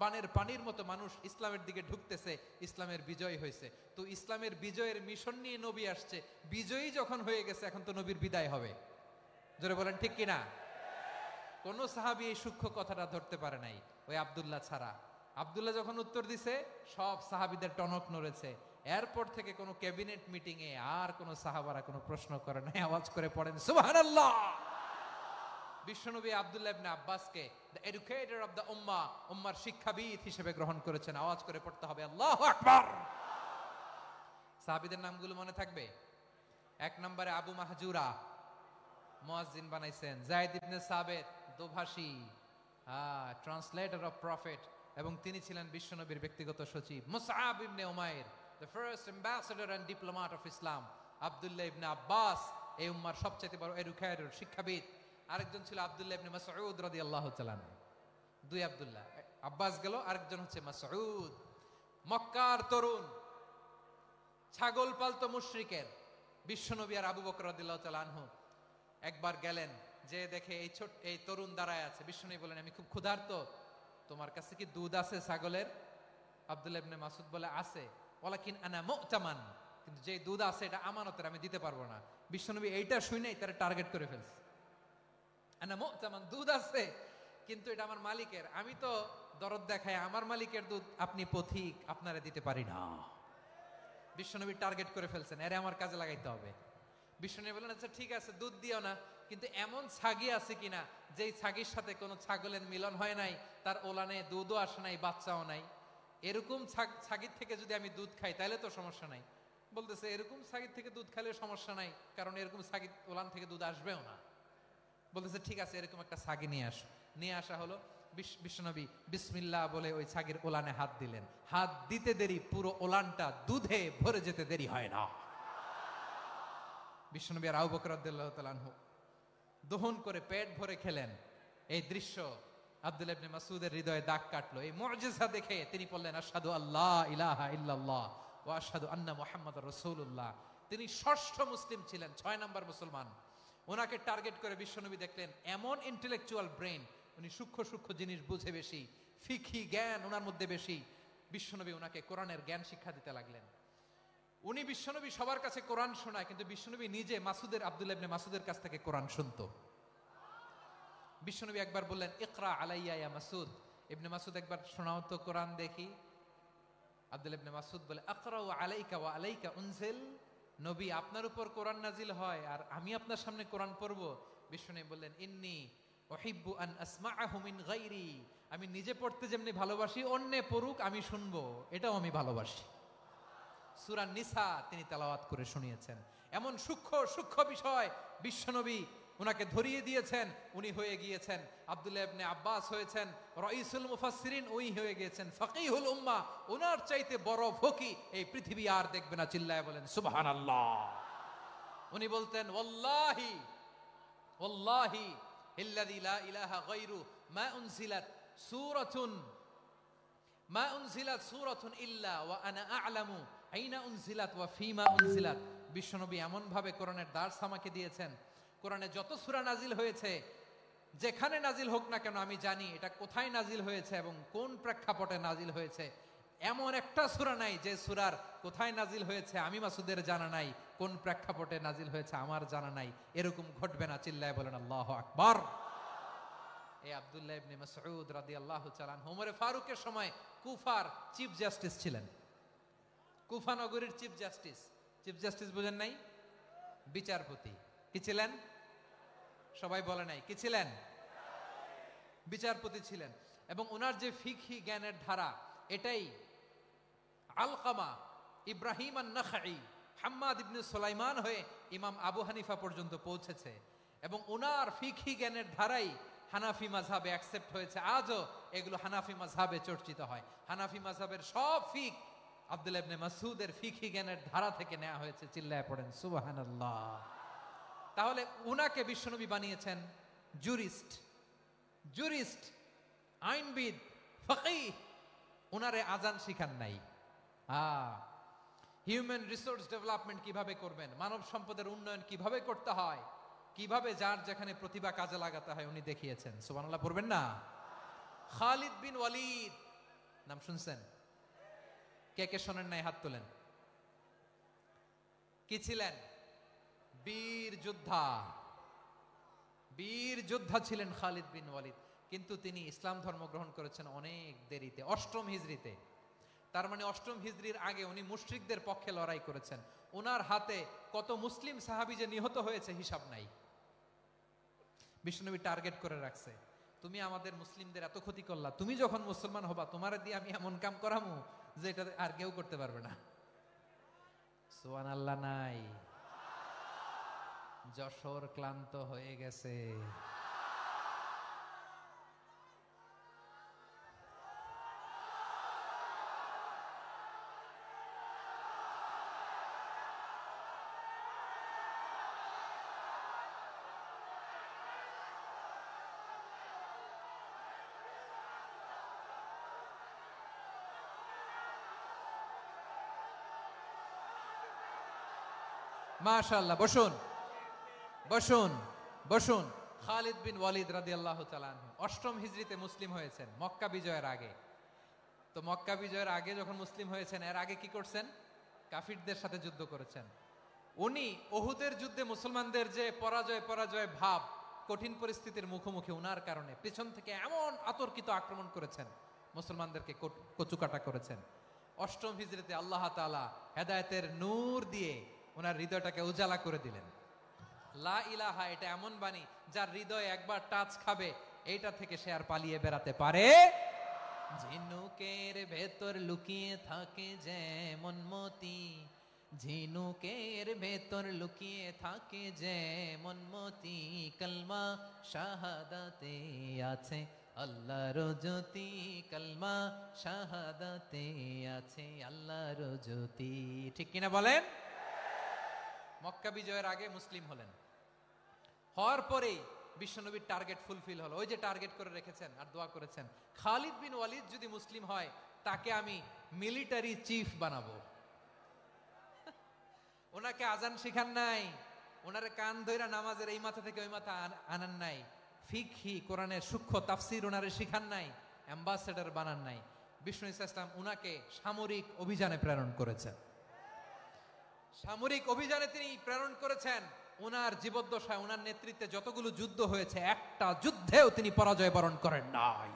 বানের পানির মতো মানুষ ইসলামের দিকে ঢুকতেছে। ইসলামের বিজয় হয়েছে। তো ইসলামের বিজয়ের মিশন নিয়ে নবী আসছে। বিজয়ী যখন হয়ে গেছে, এখন তো নবীর বিদায় হবে। জোরে বলেন ঠিক কিনা? কোন সাহাবী এই সূক্ষ্ম কথাটা ধরতে পারে নাই, ওই আব্দুল্লাহ ছাড়া। আব্দুল্লাহ যখন উত্তর দিছে, সব সাহাবীদের টনক নড়েছে। এরপর থেকে কোনো ক্যাবিনেট মিটিং এ আর কোন সাহাবারা কোনো প্রশ্ন করে নাই। আওয়াজ করে পড়েন সুবহানাল্লাহ। বিশ্বনবী আব্দুল্লাহ ইবনে আব্বাসকে দ্য এডুকেটর অফ দ্য উম্মাহ, উম্মার শিক্ষাবিদ হিসেবে গ্রহণ করেছেন। আওয়াজ করে পড়তে হবে আল্লাহু আকবার। সাহাবীদের নামগুলো মনে থাকবে? এক নম্বরে আবু মাহজুরা, মুয়াজ্জিন বানাইছেন। যায়েদ ইবনে সাবিত, দোভাষী, ট্রান্সলেটর অফ প্রফেট, এবং তিনি ছিলেন বিশ্বনবীর ব্যক্তিগত সচিব। Musab ibn Umair, the first ambassador and diplomat of Islam. Abdullah ibn Abbas, এই উম্মার সবচেয়ে বড় এডুকেটর, শিক্ষাবিদ। আরেকজন ছিল আব্দুল্লাহ ইবনে মাসউদ রাদিয়াল্লাহু তাআলা। দুই আব্দুল্লাহ, আব্বাস গেল, আরেকজন হচ্ছে মাসউদ। মক্কার তরুণ, ছাগল পালতো মুশরিকের। বিশ্বনবী আর আবু বকর রাদিয়াল্লাহু তাআলা আনহু একবার গেলেন, যে দেখে এই তরুণ দাঁড়ায় আছে। বিশ্বনবী বলেন, আমি খুব ক্ষুধার্ত, তোমার কাছে কি দুধ আছে ছাগলের? আব্দুল্লাহ ইবনে মাসউদ বলে, আছে। ওয়ালাকিন আনা মুতামান, কিন্তু যে দুধ আছে এটা আমানতের, আমি দিতে পারবো না। বিশ্বনবী এইটা শুনেই তারে টার্গেট করে ফেলছে। আনা মুতামান, দুধ আছে, কিন্তু এটা আমার মালিকের, আমি তো দরদ দেখাই, আমার মালিকের দুধ, আপনি পথিক, আপনারা দিতে পারি না। বিশ্বনবী টার্গেট করে ফেলছেন, এরে আমার কাজে লাগাইতে হবে। বিশ্বনবী বলেন, আচ্ছা ঠিক আছে, দুধ দিও না, কিন্তু এমন ছাগি আছে কিনা যেই ছাগির সাথে কোনো ছাগলের মিলন হয় নাই, তার ওলানে দুধও আসে নাই, বাচ্চাও নাই, এরকম ছাগির থেকে যদি আমি দুধ খাই তাহলে তো সমস্যা নাই। বলতেছে, এরকম ছাগির থেকে দুধ খাইলে সমস্যা নাই, কারণ এরকম ছাগির ওলান থেকে দুধ আসবেও না। বলতেছে, ঠিক আছে, এরকম একটা ছাগি নিয়ে আসো। নিয়ে আসা হলো। বিশ্বনবী বিসমিল্লাহ বলে ওই ছাগির ওলানে হাত দিলেন। হাত দিতে দেরি, পুরো ওলানটা দুধে ভরে যেতে দেরি হয় না। বিশ্বনবী আর আবু বকর রাদিয়াল্লাহু তাআলা আনহু দহন করে পেট ভরে খেলেন। এই দৃশ্য আব্দুল্লাহ ইবনে মাসউদের হৃদয়ে দাগ কাটলো। এই মুজিজা দেখে তিনি বললেন, আশহাদু আল্লা ইলাহা ইল্লাল্লাহ ওয়া আশহাদু আন্না মুহাম্মাদুর রাসূলুল্লাহ। তিনি ষষ্ঠ মুসলিম ছিলেন, 6 নম্বর মুসলমান। ওনাকে টার্গেট করে বিশ্বনবী দেখলেন এমন ইন্টেলেকচুয়াল ব্রেন, উনি সূক্ষ্ম সূক্ষ্ম জিনিস বুঝে বেশি, ফিকহি জ্ঞান ওনার মধ্যে বেশি। বিশ্বনবী ওনাকে কোরআনের জ্ঞান শিক্ষা দিতে লাগলেন। উনি বিশ্বনবী সবার কাছে কোরআন শোনায়, কিন্তু বিশ্বনবী নিজে আব্দুল্লাহ ইবনে মাসউদের কাছ থেকে কোরআন শুনতো। বিশ্বনবী একবার বললেন, ইকরা আলাইয়া ইয়া মাসউদ। ইবনে মাসউদ একবার শোনাও তো কোরআন দেখি। আব্দুল্লাহ ইবনে মাসউদ বলে, আকরাউ আলাইকা ওয়া আলাইকা উনজিল। নবী, আপনার উপর কোরআন নাজিল হয় আর আমি আপনার সামনে কোরআন পড়বো? বিশ্বনবী বললেন, ইন্নী উহিব্বু আন আসমাআহু মিন গায়রি। আমি নিজে পড়তে যেমনি ভালোবাসি, অন্যে পড়ুক আমি শুনবো, এটাও আমি ভালোবাসি। সূরা নিসা তিনি তেলাওয়াত করে শুনিয়েছেন। এমন সূক্ষ্ম সূক্ষ্ম বিষয় বিশ্বনবী উনাকে ধরিয়ে দিয়েছেন। উনি হয়ে গিয়েছেন, আব্দুল্লাহ ইবনে আব্বাস হয়েছেন রাইসুল মুফাসসিরিন, উই হয়ে গিয়েছেন ফাকিহুল উম্মাহ। ওনার চাইতে বড় ফকি এই পৃথিবী আর দেখবে না। চিল্লায় বলেন সুবহানাল্লাহ। উনি বলতেন, ওয়াল্লাহি ওয়াল্লাহি ইল্লাযী লা ইলাহা গায়রু মা উনজিলাত সূরাতুন ইল্লা ওয়া আনা আ'লামু আইনা উনজিলাত ওয়া ফীমা উনজিলাত। বিশ্বনবী এমন ভাবে কোরআনের দার্স আমাকে দিয়েছেন, কোরআনে যত সূরা নাজিল হয়েছে, যেখানে নাজিল হোক না কেন আমি জানি এটা কোথায় নাজিল হয়েছে এবং কোন প্রেক্ষাপটে নাজিল হয়েছে। এমন একটা সূরা নাই যে সূরার কোথায় নাজিল হয়েছে আমি মাসুদের জানা নাই, কোন প্রেক্ষাপটে নাজিল হয়েছে আমার জানা নাই। এরকম ঘটবে না। চিল্লায় বলেন আল্লাহু আকবার। এই আব্দুল্লাহ ইবনে মাসউদ রাদিয়াল্লাহু তাআলা আনহু ওমরে ফারুকের সময় কুফার চিফ জাস্টিস ছিলেন। কুফা নগরীর চিফ জাস্টিস। চিফ জাস্টিস বুঝেন নাই? বিচারপতি। কি ছিলেন? সবাই বলে নাই, কি ছিলেন? বিচারপতি ছিলেন। এবং ওনার যে ফিকহি জ্ঞানের ধারা, এটাই আলকামা, ইব্রাহিম আন-নাখাই, হাম্মাদ ইবনে সুলাইমান হয়ে ইমাম আবু হানিফা পর্যন্ত পৌঁছেছে। এবং ওনার ফিকহি জ্ঞানের ধারাই হানাফি মাযহাবে অ্যাকসেপ্ট হয়েছে। আজও এগুলো হানাফি মাযহাবে চর্চিত হয়। হানাফি মাযহাবের সব ফিক আব্দুল্লাহ ইবনে মাসউদের ফিকহি জ্ঞানের ধারা থেকে নেওয়া হয়েছে। চিল্লায় পড়েন সুবহানাল্লাহ। তাহলে উনাকে বিশ্বনবী বানিয়েছেন জুরিস্ট, আইনবিদ, ফাকিহ। উনারে আজান শিখান নাই। হিউম্যান রিসোর্স ডেভেলপমেন্ট কিভাবে করবেন, মানব সম্পদের উন্নয়ন কিভাবে করতে হয়, কিভাবে যার যেখানে প্রতিভা কাজে লাগাতে হয় উনি দেখিয়েছেন। সুবহানাল্লাহ পড়বেন না? খালিদ বিন ওয়ালিদ নাম শুনছেন? কে কে শোনেন নাই হাত তোলেন। কি ছিলেন? বীর যোদ্ধা ছিলেন খালিদ বিন ওয়ালিদ। কিন্তু তিনি ইসলাম ধর্ম গ্রহণ করেছেন অনেক দেরিতে, 8ম হিজরিতে। তার মানে 8ম হিজরির আগে উনি মুশরিকদের পক্ষে লড়াই করেছেন। ওনার হাতে কত মুসলিম সাহাবী যে নিহত হয়েছে হিসাব নাই। বিশ্বনবী টার্গেট করে রাখছে, তুমি আমাদের মুসলিমদের এত ক্ষতি করলা, তুমি যখন মুসলমান হবা তোমার দিয়ে আমি এমন কাম করামু যে এটা আর কেউ করতে পারবে না। সুবহানাল্লাহ নাই? যশোর ক্লান্ত হয়ে গেছে। মাশাআল্লাহ। বসুন বসুন বসুন। খালিদ বিন ওয়ালিদ রাদিয়াল্লাহু তাআলা আনহু 8ম হিজরিতে মুসলিম হয়েছেন, মক্কা বিজয়ের আগে। তো মক্কা বিজয়ের আগে যখন মুসলিম হয়েছেন, এর আগে কি করছেন? কাফিরদের সাথে যুদ্ধ করেছেন। উনি উহুদের যুদ্ধে মুসলমানদের যে পরাজয় ভাব, কঠিন পরিস্থিতির মুখোমুখি উনার কারণে পেছন থেকে এমন আতর্কিত আক্রমণ করেছেন, মুসলমানদেরকে কচুকাটা করেছেন। 8ম হিজরিতে আল্লাহ তাআলা হেদায়েতের নূর দিয়ে ওনার হৃদয়টাকে উজালা করে দিলেন। লা ইলাহা এটা এমন বাণী যার হৃদয় একবার টাচ খাবে, এইটা থেকে সে আর পালিয়ে বেড়াতে পারে। ঝিনুকের ভেতর লুকিয়ে থাকে যেমন মতি, ঝিনুকের ভেতর লুকিয়ে থাকে যেমন মতি, কলমা শাহাদাতে আছে আল্লাহর জ্যোতি, কলমা শাহাদাতে আছে আল্লাহর জ্যোতি। ঠিক কিনা বলেন? মক্কা বিজয়ের আগে মুসলিম হলেন। হওয়ার পরেই বিশ্বনবীর টার্গেট ফুলফিল হলো। ওই যে টার্গেট করে রেখেছেন আর দোয়া করেছেন, খালিদ বিন ওয়ালিদ যদি মুসলিম হয় তাকে আমি মিলিটারি চিফ বানাবো। ওনাকে আজান শিখান নাই, ওনারে কান ধইরা নামাজের এই মাথা থেকে ওই মাথা আনান নাই, ফিকহি কোরআনের সূক্ষ্ম তাফসীর ওনারে শিখান নাই, অ্যাম্বাসেডর বানান নাই। বিষ্ণু ইসলাম উনাকে সামরিক অভিযানে প্রেরণ করেছেন। সামরিক অভিযানে তিনি প্রেরণ করেছেন। উনার জীবদ্দশায় উনার নেতৃত্বে যতগুলো যুদ্ধ হয়েছে একটা যুদ্ধেও তিনি পরাজয় বরণ করেন নাই।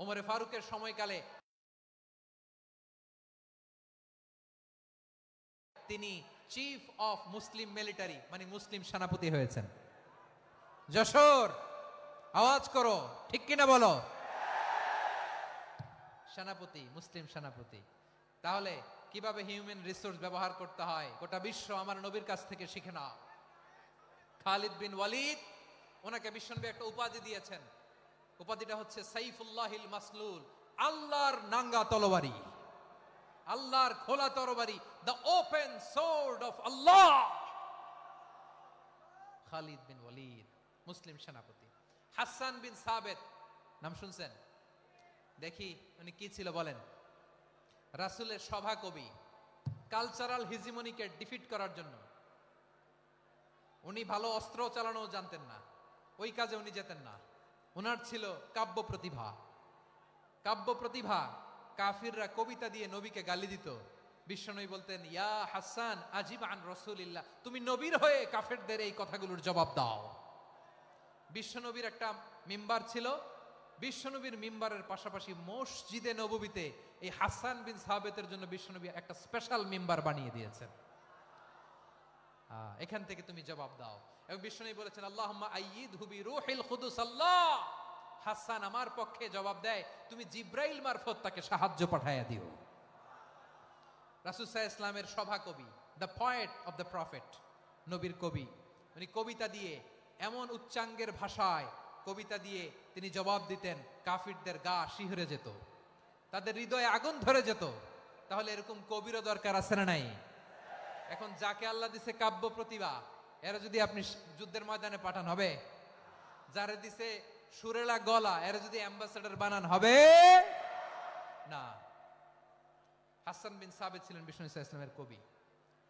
ওমরে ফারুকের সময়কালে তিনি চিফ অফ মুসলিম মিলিটারি মানে মুসলিম সেনাপতি হয়েছেন। যশোর আওয়াজ করো, ঠিক কিনা বলো? সেনাপতি, মুসলিম সেনাপতি। তাহলে কিভাবে হিউম্যান রিসোর্স ব্যবহার করতে হয় গোটা বিশ্ব আমার নবীর কাছ থেকে শিখে নাও। খালিদ বিন ওয়ালিদ, ওনাকে বিশ্বনবী একটা উপাধি দিয়েছেন। উপাধিটা হচ্ছে সাইফুল্লাহিল মাসলুল, আল্লাহর নাঙ্গা তরবারি, আল্লাহর খোলা তরবারি, দ্য ওপেন সোর্ড অফ আল্লাহ। খালিদ বিন ওয়ালিদ মুসলিম সেনাপতি। হাসান বিন সাবেত নাম শুনছেন? দেখি উনি কি ছিল বলেন। রাসূলের সভা কবি, কালচারাল হিজিমনিকে ডিফিট করার জন্য। উনি ভালো অস্ত্র চালানো জানতেন না, ওই কাজে উনি যেতেন না। ওনার ছিল কাব্য প্রতিভা। কাব্য প্রতিভা, কাফিররা কবিতা দিয়ে নবীকে গালি দিত। বিশ্বনবী বলতেন, ইয়া হাসান আজিব আন রাসূলিল্লাহ, তুমি নবীর হয়ে কাফেরদের এই কথাগুলোর জবাব দাও। বিশ্বনবীর একটা মিম্বার ছিল, বিশ্বনবীর মিম্বারের পাশাপাশি মসজিদে নববীতে এই হাসান বিন সাবেতের জন্য বিশ্বনবী একটা স্পেশাল মিম্বার বানিয়ে দিয়েছেন। এখান থেকে তুমি জবাব দাও। এবং বিশ্বনবী বলেছেন, আল্লাহুম্মা আইয়িদহু বিরূহিল কুদুস। আল্লাহ, হাসান আমার পক্ষে জবাব দেয়, তুমি জিব্রাইল মারফত তাকে সাহায্য পাঠায়া দিও। রাসূল সাল্লাল্লাহু আলাইহি ওয়াসাল্লামের সভা কবি, the poet of the prophet, নবীর কবি। উনি কবিতা দিয়ে এমন উচ্চাঙ্গের ভাষায় কবিতা দিয়ে তিনি জবাব দিতেন, কাফিরদের গা শিহরে যেত, তাদের হৃদয়ে আগুন ধরে যেত। তাহলে এরকম কবিরও দরকার আছে না নাই? এখন যাকে আল্লাহ দিছে কাব্য প্রতিভা, এরা যদি আপনি যুদ্ধের ময়দানে পাঠান হবে? যারে দিছে সুরেলা গলা, এরা যদি অ্যাম্বাসেডর বানান হবে না। হাসান বিন সাবেত ছিলেন বিষ্ণু ইসলামের কবি।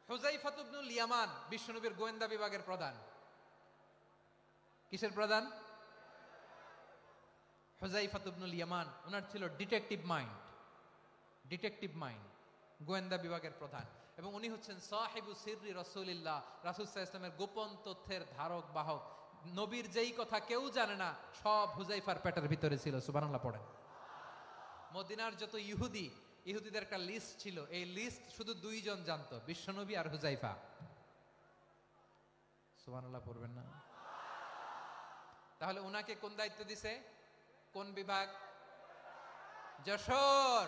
হুযায়ফা ইবনুল ইয়ামান বিশ্বনবীর গোয়েন্দা বিভাগের প্রধান। কিসের প্রধান? হুযায়ফা ইবনুল ইয়ামান। ওনার ছিল ডিটেকটিভ মাইন্ড, ডিটেকটিভ মাইন্ড, গোয়েন্দা বিভাগের প্রধান। এবং উনি হচ্ছেন সাহিবু সিররি রাসূলিল্লাহ, রাসূল সাল্লাল্লাহু আলাইহি ওয়াসাল্লামের গোপন তথ্যের ধারক বাহক। নবীর যেই কথা কেউ জানে না, সব হুযায়ফার পেটের ভিতরে ছিল। সুবহানাল্লাহ পড়েন। মদিনার যত ইহুদি, ইহুদিদের একটা লিস্ট ছিল, এই লিস্ট শুধু দুইজন জানতো, বিশ্বনবী আর হুযায়ফা। সুবহানাল্লাহ পড়বেন না? তাহলে উনাকে কোন দায়িত্ব দিছে? কোন বিভাগ? যশোর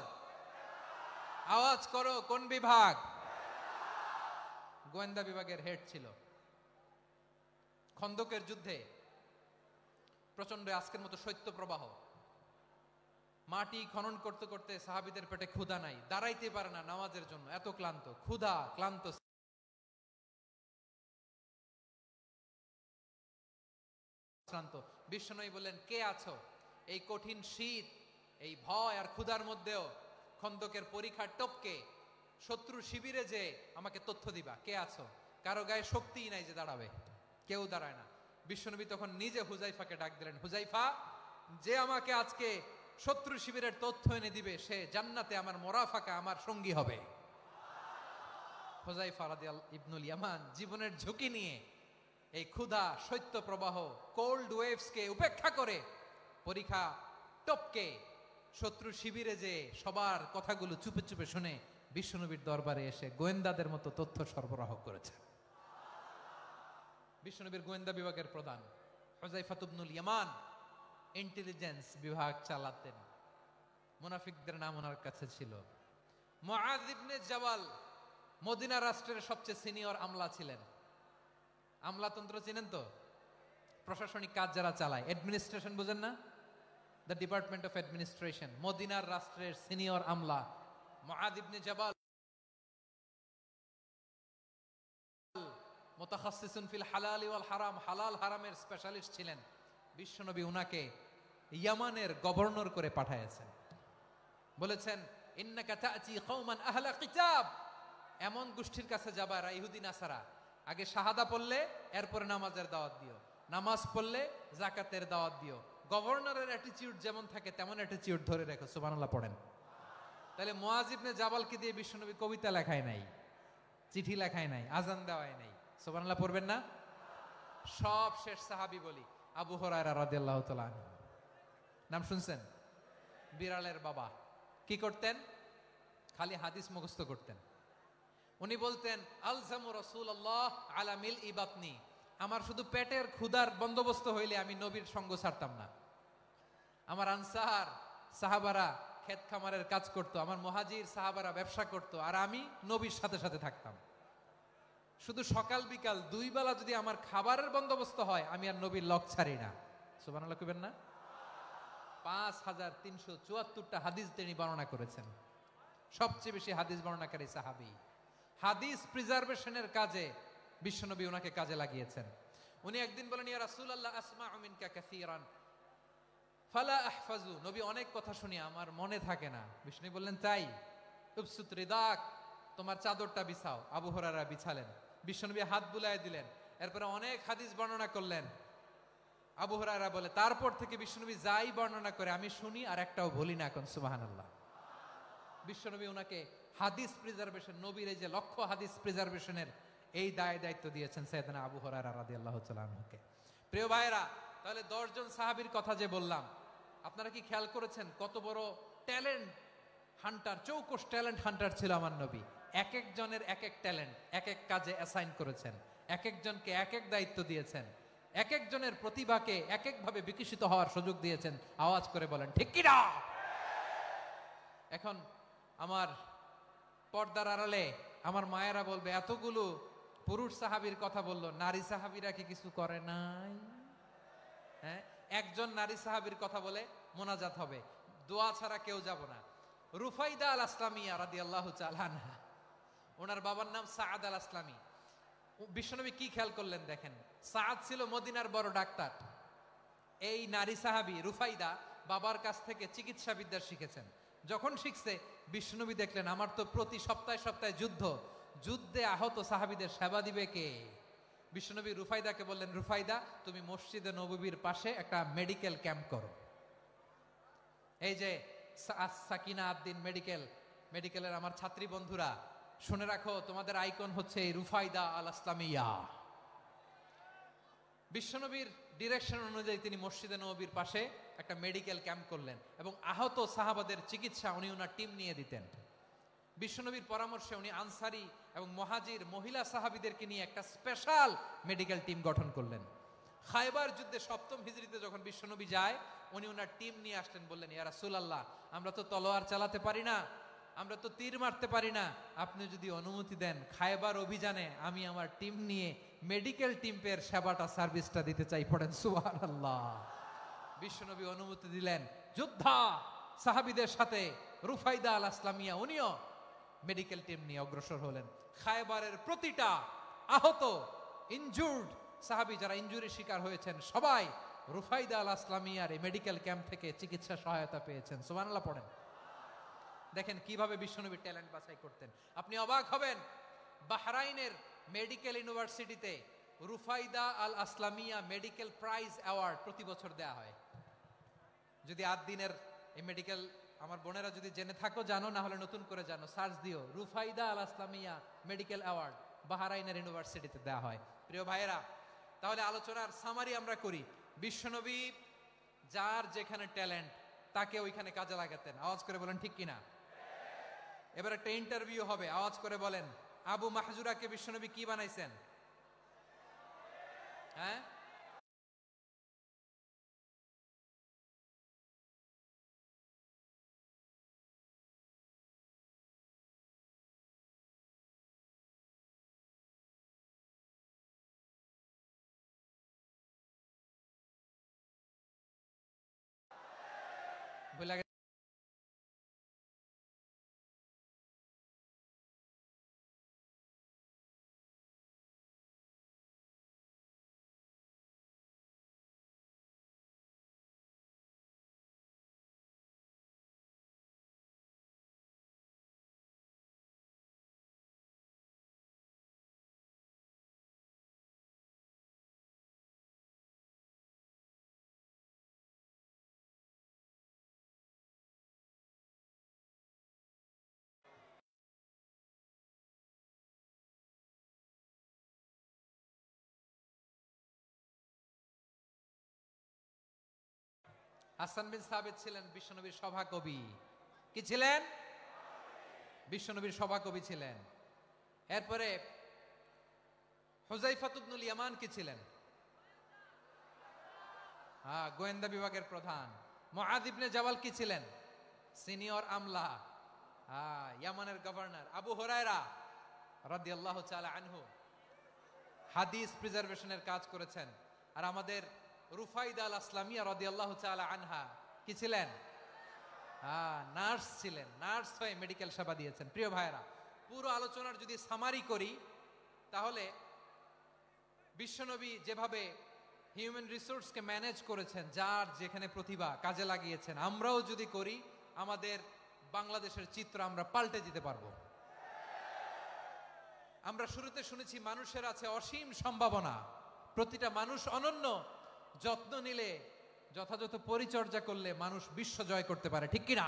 আওয়াজ করো, কোন বিভাগ? গোয়েন্দা বিভাগের হেড ছিল। খন্দকের যুদ্ধে প্রচন্ড আজকের মতো শৈত্য প্রবাহ, মাটি খনন করতে করতে সাহাবীদের পেটে ক্ষুধা নাই, দাঁড়াইতে পারে না নামাজের জন্য, এত ক্লান্ত, ক্ষুধা ক্লান্ত। বিশ্বনবী বললেন, কে আছো এই কঠিন শীত, এই ভয় আর ক্ষুধার মধ্যেও খন্দকের পরীক্ষার টপকে শত্রু শিবিরে যে আমাকে তথ্য দিবা, কে আছো? কারো গায়ে শক্তিই নাই যে দাঁড়াবে, কেউ দাঁড়ায় না। বিশ্বনবী তখন নিজে হুযায়ফাকে ডাক দিলেন, হুযায়ফা, যে আমাকে আজকে শত্রু শিবিরের তথ্য এনে দিবে, সে জান্নাতে আমার মোরাফাকা, আমার সঙ্গী হবে। হুযায়ফা রাদিয়াল্লাহু ইবনুল ইয়ামান জীবনের ঝুঁকি নিয়ে এই ক্ষুধা, শৈত্য প্রবাহ, কোল্ড ওয়েভসকে উপেক্ষা করে পরীক্ষা টপকে শত্রু শিবিরে যে সবার কথাগুলো চুপে চুপে শুনে বিশ্বনবীর দরবারে এসে গোয়েন্দাদের মতো তথ্য সরবরাহ করেছে। বিশ্বনবীর গোয়েন্দা বিভাগের প্রধান হুযায়ফা ইবনুল ইয়ামান ইন্টেলিজেন্স বিভাগ চালাতেন। মুনাফিকদের নাম ওনার কাছে ছিল। মুআয ইবনে জাবাল মদিনা রাষ্ট্রের সবচেয়ে সিনিয়র আমলা ছিলেন। আমলাতন্ত্র চিনেন তো? প্রশাসনিক কাজ যারা চালায়, অ্যাডমিনিস্ট্রেশন বুঝেন না? The department of administration. মদিনার রাষ্ট্রের সিনিয়র আমলা মুআয ইবনে জাবাল মুতাখাসসিসুন ফিল হালাল ওয়াল হারাম, হালাল হারামের স্পেশালিস্ট ছিলেন। বিশ্বনবী উনাকে ইয়ামানের গভর্নর করে পাঠাইছেন। বলেছেন ইন্নাকা তা'তি কওমান আহলা কিতাব, এমন গোষ্ঠীর কাছে যাবা এরা ইহুদি নাসারা, আগে শাহাদা পড়লে এরপরে নামাজের দাওয়াত দিও, নামাজ পড়লে যাকাতের দাওয়াত দিও। গভর্নরের অ্যাটিটিউড যেমন থাকে তেমন অ্যাটিটিউড ধরে রেখো। সুবহানাল্লাহ পড়েন। তাহলে মুআজ ইবনে জাবালকে দিয়ে বিশ্বনবী কবিতা লেখায় নাই, চিঠি লেখায় নাই, আজান দেওয়ায় নাই। সুবহানাল্লাহ পড়বেন না? সব শেষ সাহাবী বলি আবু হুরায়রা রাদিয়াল্লাহু তাআলা আনহু, নাম শুনছেন? বিড়ালের বাবা। কি করতেন? খালি হাদিস মুখস্থ করতেন। উনি বলতেন আলজামু রাসূলুল্লাহ আলা মিল ইবাতনি, আমার শুধু পেটের ক্ষুধার বন্দোবস্ত হইলে আমি নবীর সঙ্গ ছাড়তাম না। আমার আনসার সাহাবারা ক্ষেত খামারের কাজ করত, আমার মুহাজির সাহাবারা ব্যবসা করত, আর আমি নবীর সাথে সাথে থাকতাম। শুধু সকাল বিকাল দুই বেলা যদি আমার খাবারের বন্দোবস্ত হয় আমি আর নবীর লক ছাড়ি না। সুবহানাল্লাহ কইবেন না? 5374টা হাদিস তিনি বর্ণনা করেছেন। সবচেয়ে বেশি হাদিস বর্ণনাকারী সাহাবী। হাদিস প্রিজার্ভেশনের কাজে বিশ্বনবী ওনাকে কাজে লাগিয়েছেন। উনি একদিন বলেন ইয়া রাসূলুল্লাহ আসমাউ মিনকা কাসীরান ফালা আহফাজু, নবী অনেক কথা শুনি আমার মনে থাকে না। বিষ্ণু বললেন তাই? উবসুত রিদাক, তোমার চাদরটা বিছাও। আবু হুরায়রা বিছালেন, বিশ্বনবী হাত বুলায় দিলেন, এরপরে অনেক হাদিস বর্ণনা করলেন। আবু হুরায়রা বলে তারপর থেকে বিশ্বনবী যাই বর্ণনা করে আমি শুনি আর একটাও ভুলি না। এখন সুবহানাল্লাহ। বিশ্বনবী ওনাকে হাদিস প্রিজার্ভেশন, নবীর এই যে লক্ষ্য হাদিস প্রিজার্ভেশনের এই দায়িত্ব দিয়েছেন সাইয়েদনা আবু হুরায়রা রাদিয়াল্লাহু তাআলা আনহুকে। প্রিয় ভাইরা, তাহলে 10 জন সাহাবীর কথা যে বললাম, আপনারা কি খেয়াল করেছেন কত বড় ট্যালেন্ট হান্টার, চৌকস ট্যালেন্ট হান্টার ছিল আমার নবী। এক একজনের এক এক ট্যালেন্ট এক এক কাজে অ্যাসাইন করেছেন, এক একজনকে এক এক দায়িত্ব দিয়েছেন, এক একজনের প্রতিভাকে এক একভাবে বিকশিত হওয়ার সুযোগ দিয়েছেন। আওয়াজ করে বলেন ঠিক কি না? এখন আমার পর্দার আড়ালে আমার মায়েরা বলবে এতগুলো পুরুষ সাহাবীর কথা বললো, নারী সাহাবীরা কি কিছু করে নাই? হ্যাঁ, একজন নারী সাহাবীর কথা বলে মোনাজাত হবে, দোয়া ছাড়া কেউ যাব না। রুফাইদা আল আসলামিয়া রাদিয়াল্লাহু তাআলা আনহা, ওনার বাবার নাম সাআদ আল আসলামি। বিশ্বনবী কি খেয়াল করলেন দেখেন, সাআদ ছিল মদিনার বড় ডাক্তার। এই নারী সাহাবী রুফাইদা বাবার কাছ থেকে চিকিৎসা বিদ্যা শিখেছেন। যখন শিখছে বিশ্বনবী দেখলেন আমার তো প্রতি সপ্তাহে সপ্তাহে যুদ্ধে আহত সাহাবীদের সেবা দিবে কে? বিশ্বনবী রুফাইদাকে বললেন রুফাইদা তুমি মসজিদে নববীর পাশে একটা মেডিকেল ক্যাম্প করো। এই যে সাকিনা আদ্দিন মেডিকেলের আমার ছাত্রী বন্ধুরা শুনে রাখো, তোমাদের আইকন হচ্ছে এই রুফাইদা আল আসলামিয়া। বিশ্বনবীর ডিরেকশন অনুযায়ী তিনি মসজিদে নববীর পাশে একটা মেডিকেল ক্যাম্প করলেন এবং আহত সাহাবাদের চিকিৎসা উনি ওনার টিম নিয়ে দিতেন। বিশ্বনবীর পরামর্শে উনি আনসারি এবং মুহাজির মহিলা সাহাবীদেরকে নিয়ে একটা স্পেশাল মেডিকেল টিম গঠন করলেন। খায়বার যুদ্ধে 7ম হিজরিতে যখন বিশ্বনবী যায় উনি ওনার টিম নিয়ে আসলেন, বললেন ইয়া রাসূলুল্লাহ আমরা তো তলোয়ার চালাতে পারি না, আমরা তো তীর মারতে পারি না, আপনি যদি অনুমতি দেন খায়বার অভিযানে আমি আমার টিম নিয়ে মেডিকেল টিমের সেবাটা সার্ভিসটা দিতে চাই। পড়েন সুবহানাল্লাহ। বিশ্বনবী অনুমতি দিলেন, যোদ্ধা সাহাবীদের সাথে রুফাইদা আল আসলামিয়া উনিও মেডিকেল টিম নিয়ে অগ্রসর হলেন। খায়বারের প্রতিটা আহত ইনজুর্ড সাহাবী যারা ইনজুরি শিকার হয়েছেন সবাই রুফাইদা আল আসলামিয়ার এই মেডিকেল ক্যাম্প থেকে চিকিৎসা সহায়তা পেয়েছেন। সুবহানাল্লাহ পড়েন। দেখেন কিভাবে বিশ্বনবী ট্যালেন্ট বাছাই করতেন। আপনি অবাক হবেন, বাহরাইনের মেডিকেল ইউনিভার্সিটিতে রুফাইদা আল আসলামিয়া মেডিকেল প্রাইজ অ্যাওয়ার্ড প্রতি বছর দেয়া হয়। যদি 8 দিনের এই মেডিকেল আমার বোনেরা যদি জেনে থাকো জানো, না হলে নতুন করে জানো, সার্চ দিও রুফাইদা আল আসলামিয়া মেডিকেল অ্যাওয়ার্ড বাহরাইনের ইউনিভার্সিটিতে দেয়া হয়। প্রিয় ভাইয়েরা, তাহলে আলোচনার সামারি আমরা করি। বিশ্বনবী যার যেখানে ট্যালেন্ট তাকে ওইখানে কাজে লাগাতেন। আওয়াজ করে বলেন ঠিক কিনা? এবার একটা ইন্টারভিউ হবে, আওয়াজ করে বলেন আবু মাহজুরাকে বিশ্বনবী কি বানাইছেন? হ্যাঁ, ভুলে হাসান বিন সাবিত ছিলেন বিশ্বনবীর সভাকবি। কি ছিলেন? বিশ্বনবীর সভাকবি ছিলেন। এরপরে হুযায়ফা ইবনুল ইয়ামান কি ছিলেন? গোয়েন্দা বিভাগের প্রধান। মুআয ইবনে জাবাল কি ছিলেন? সিনিয়র আমলা, ইয়ামানের গভর্নর। আবু হুরায়রা রাদিয়াল্লাহু তাআলা আনহু হাদিস প্রিজার্ভেশনের কাজ করেছেন। আর আমাদের রুফাইদা আল আসলামিয়া রাদিয়াল্লাহু তাআলা আনহা কি ছিলেন? নার্স ছিলেন। নার্স হয়ে মেডিকেল সেবা দিয়েছেন। প্রিয় ভাইরা, পুরো আলোচনার যদি সামারি করি তাহলে বিশ্বনবী যেভাবে হিউম্যান রিসোর্সকে ম্যানেজ করেছেন, যার যেখানে প্রতিভা কাজে লাগিয়েছেন, আমরাও যদি করি আমাদের বাংলাদেশের চিত্র আমরা পাল্টে দিতে পারবো। আমরা শুরুতে শুনেছি মানুষের আছে অসীম সম্ভাবনা, প্রতিটা মানুষ অনন্য, যত্ন নিলে, যথাযথ পরিচর্যা করলে মানুষ বিশ্ব জয় করতে পারে, ঠিক কিনা?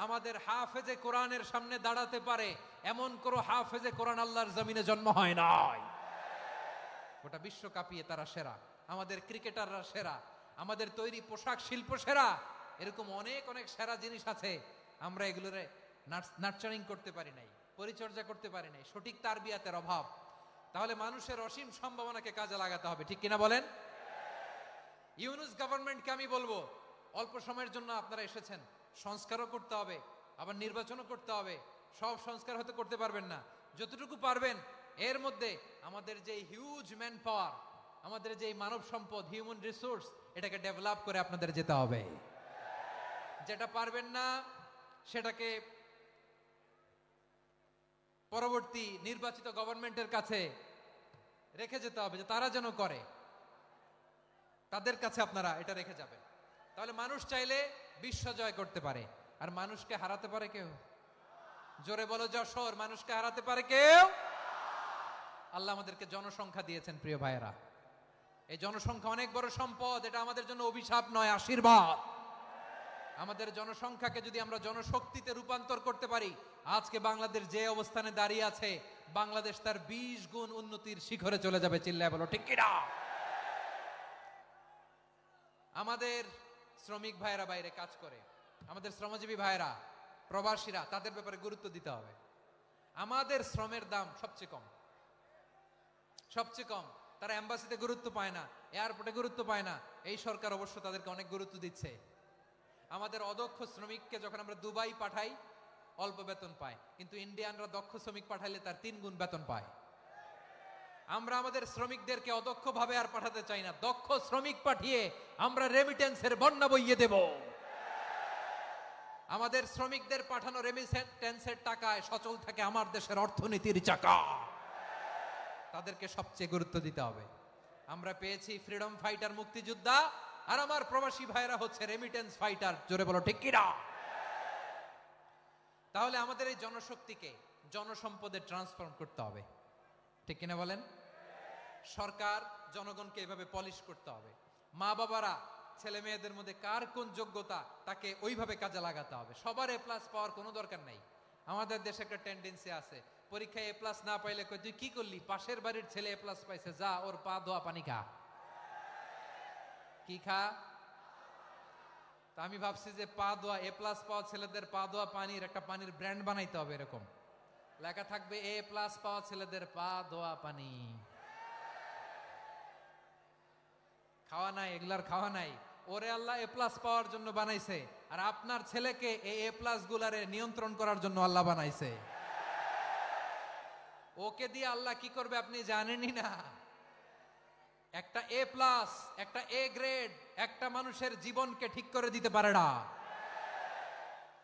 আমাদের হাফেজে কোরআনের সামনে দাঁড়াতে পারে এমন কোনো হাফেজে কোরআন আল্লাহর জমিনে জন্ম হয় নাই। গোটা বিশ্ব কাঁপিয়ে তারা সেরা, আমাদের ক্রিকেটাররা সেরা, আমাদের তৈরি পোশাক শিল্প সেরা। এরকম অনেক অনেক সেরা জিনিস আছে, আমরা এগুলোরে নার্চারিং করতে পারি নাই, পরিচর্যা করতে পারি নাই, সঠিক তারবিয়াতের অভাব। তাহলে মানুষের অসীম সম্ভাবনাকে কাজে লাগাতে হবে, ঠিক কিনা বলেন? ইউনূস গভর্নমেন্টকে আমি বলবো, অল্প সময়ের জন্য আপনারা এসেছেন, সংস্কারও করতে হবে, আবার নির্বাচনও করতে হবে। সব সংস্কার হতে করতে পারবেন না, যতটুকু পারবেন এর মধ্যে আমাদের যে হিউজ ম্যান পাওয়ার, আমাদের যে মানব সম্পদ, হিউম্যান রিসোর্স, এটাকে ডেভেলপ করে আপনাদের যেতে হবে। যেটা পারবেন না সেটাকে পরবর্তী নির্বাচিত গভর্নমেন্টের কাছে রেখে যেতে হবে, যে তারা যেন করে, তাদের কাছে আপনারা এটা রেখে যাবেন। তাহলে মানুষ চাইলে বিশ্ব জয় করতে পারে। আর মানুষকে হারাতে পারে কেউ? জোরে বলো যশোর, মানুষকে হারাতে পারে কেউ? আল্লাহ আমাদেরকে জনসংখ্যা দিয়েছেন প্রিয় ভাইয়েরা। এই জনসংখ্যা অনেক বড় সম্পদ, এটা আমাদের জন্য অভিশাপ নয়, আশীর্বাদ। আমাদের জনসংখ্যাকে যদি আমরা জনশক্তিতে রূপান্তর করতে পারি, আজকে বাংলাদেশ যে অবস্থানে দাঁড়িয়ে আছে, বাংলাদেশ তার 20 গুণ উন্নতির শিখরে চলে যাবে। চিল্লায় বলো ঠিক কিনা? আমাদের শ্রমিক ভাইয়েরা বাইরে কাজ করে, আমাদের শ্রমজীবী ভাইয়েরা, প্রবাসীরা, তাদের ব্যাপারে গুরুত্ব দিতে হবে। আমাদের শ্রমের দাম সবচেয়ে কম, সবচেয়ে কম। তারা এম্বাসিতে গুরুত্ব পায় না, এয়ারপোর্টে গুরুত্ব পায় না। এই সরকার অবশ্য তাদেরকে অনেক গুরুত্ব দিচ্ছে। আমাদের অদক্ষ শ্রমিককে যখন আমরা দুবাই পাঠাই, অল্প বেতন পায়, কিন্তু ইন্ডিয়ানরা দক্ষ শ্রমিক পাঠাইলে তার 3 গুণ বেতন পায়। আমরা আমাদের শ্রমিকদেরকে অদক্ষ ভাবে আর পাঠাতে চাই না, দক্ষ শ্রমিক পাঠিয়ে আমরা রেমিটেন্সের বন্যা বইয়ে দেব। আমাদের শ্রমিকদের পাঠানো রেমিটেন্সের টাকায় সচল থাকে আমার দেশের অর্থনীতির চাকা। তাদেরকে সবচেয়ে গুরুত্ব দিতে হবে। আমরা পেয়েছি ফ্রিডম ফাইটার, মুক্তিযোদ্ধা, আর আমার প্রবাসী ভাইরা হচ্ছে রেমিটেন্স ফাইটার। জোরে বলো ঠিক কিনা? তাহলে আমাদের এই জনশক্তিকে জনসম্পদে ট্রান্সফর্ম করতে হবে, ঠিক কিনা বলেন? সরকার জনগণকে এভাবে পলিশ করতে হবে। মা বাবারা ছেলে মেয়েদের মধ্যে কার কোন যোগ্যতা, তাকে ওইভাবে কাজে লাগাতে হবে। সবার এ প্লাস পাওয়ার কোনো দরকার নাই। আমাদের দেশে একটা টেন্ডেন্সি আছে, পরীক্ষায় এ প্লাস না পাইলে কই তুই কি করলি, পাশের বাড়ির ছেলে এ প্লাস পাইছে, যা ওর পা ধোয়া পানি খা। কি খা? তা আমি ভাবছি যে পা ধোয়া, এ প্লাস পাওয়া ছেলেদের পা ধোয়া পানির একটা পানির ব্র্যান্ড বানাইতে হবে, এরকম লেখা থাকবে, এ প্লাস পাওয়া ছেলেদের পা ধোয়া পানি। খাওয়া নাই, এগুলার খাওয়া নাই। ওরে আল্লাহ এ প্লাস পাওয়ার জন্য বানাইছে, আর আপনার ছেলেকে এই এ প্লাস গুলারে নিয়ন্ত্রণ করার জন্য আল্লাহ বানাইছে। ওকে দিয়ে আল্লাহ কি করবে আপনি জানেনই না। একটা এ প্লাস, একটা এ গ্রেড একটা মানুষের জীবনকে ঠিক করে দিতে পারে না।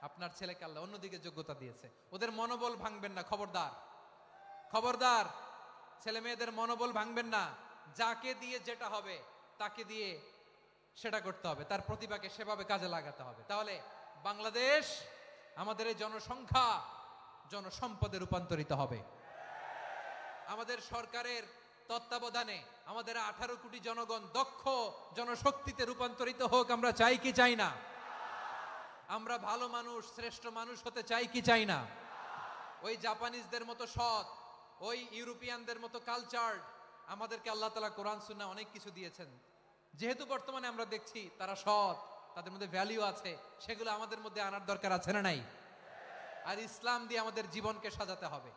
আপনার ছেলেকে আল্লাহ অন্যদিকে যোগ্যতা দিয়েছে, ওদের মনোবল ভাঙবেন না, খবরদার, খবরদার। ছেলে মেয়েদের মনোবল ভাঙবেন না। যাকে দিয়ে যেটা হবে তাকে দিয়ে সেটা করতে হবে, তার প্রতিভাকে সেভাবে কাজে লাগাতে হবে। তাহলে বাংলাদেশ, আমাদের এই জনসংখ্যা জনসম্পদে রূপান্তরিত হবে। আমাদের সরকারের তত্ত্বাবধানে আমাদের 18 কোটি জনগণ দক্ষ জনশক্তিতে রূপান্তরিত হোক, আমরা চাই কি চাই না? আমরা ভালো মানুষ, শ্রেষ্ঠ মানুষ হতে চাই কি চাই না? ওই জাপানিজদের মতো সৎ, ওই ইউরোপিয়ানদের মতো কালচার্ড। আমাদেরকে আল্লাহ তাআলা কোরআন সুন্নাহ অনেক কিছু দিয়েছেন, যেহেতু বর্তমানে আমরা দেখছি তারা সৎ, তাদের মধ্যে ভ্যালিউ আছে, সেগুলো আমাদের মধ্যে আনার দরকার আছে না নাই? আর ইসলাম দিয়ে আমাদের জীবনকে সাজাতে হবে,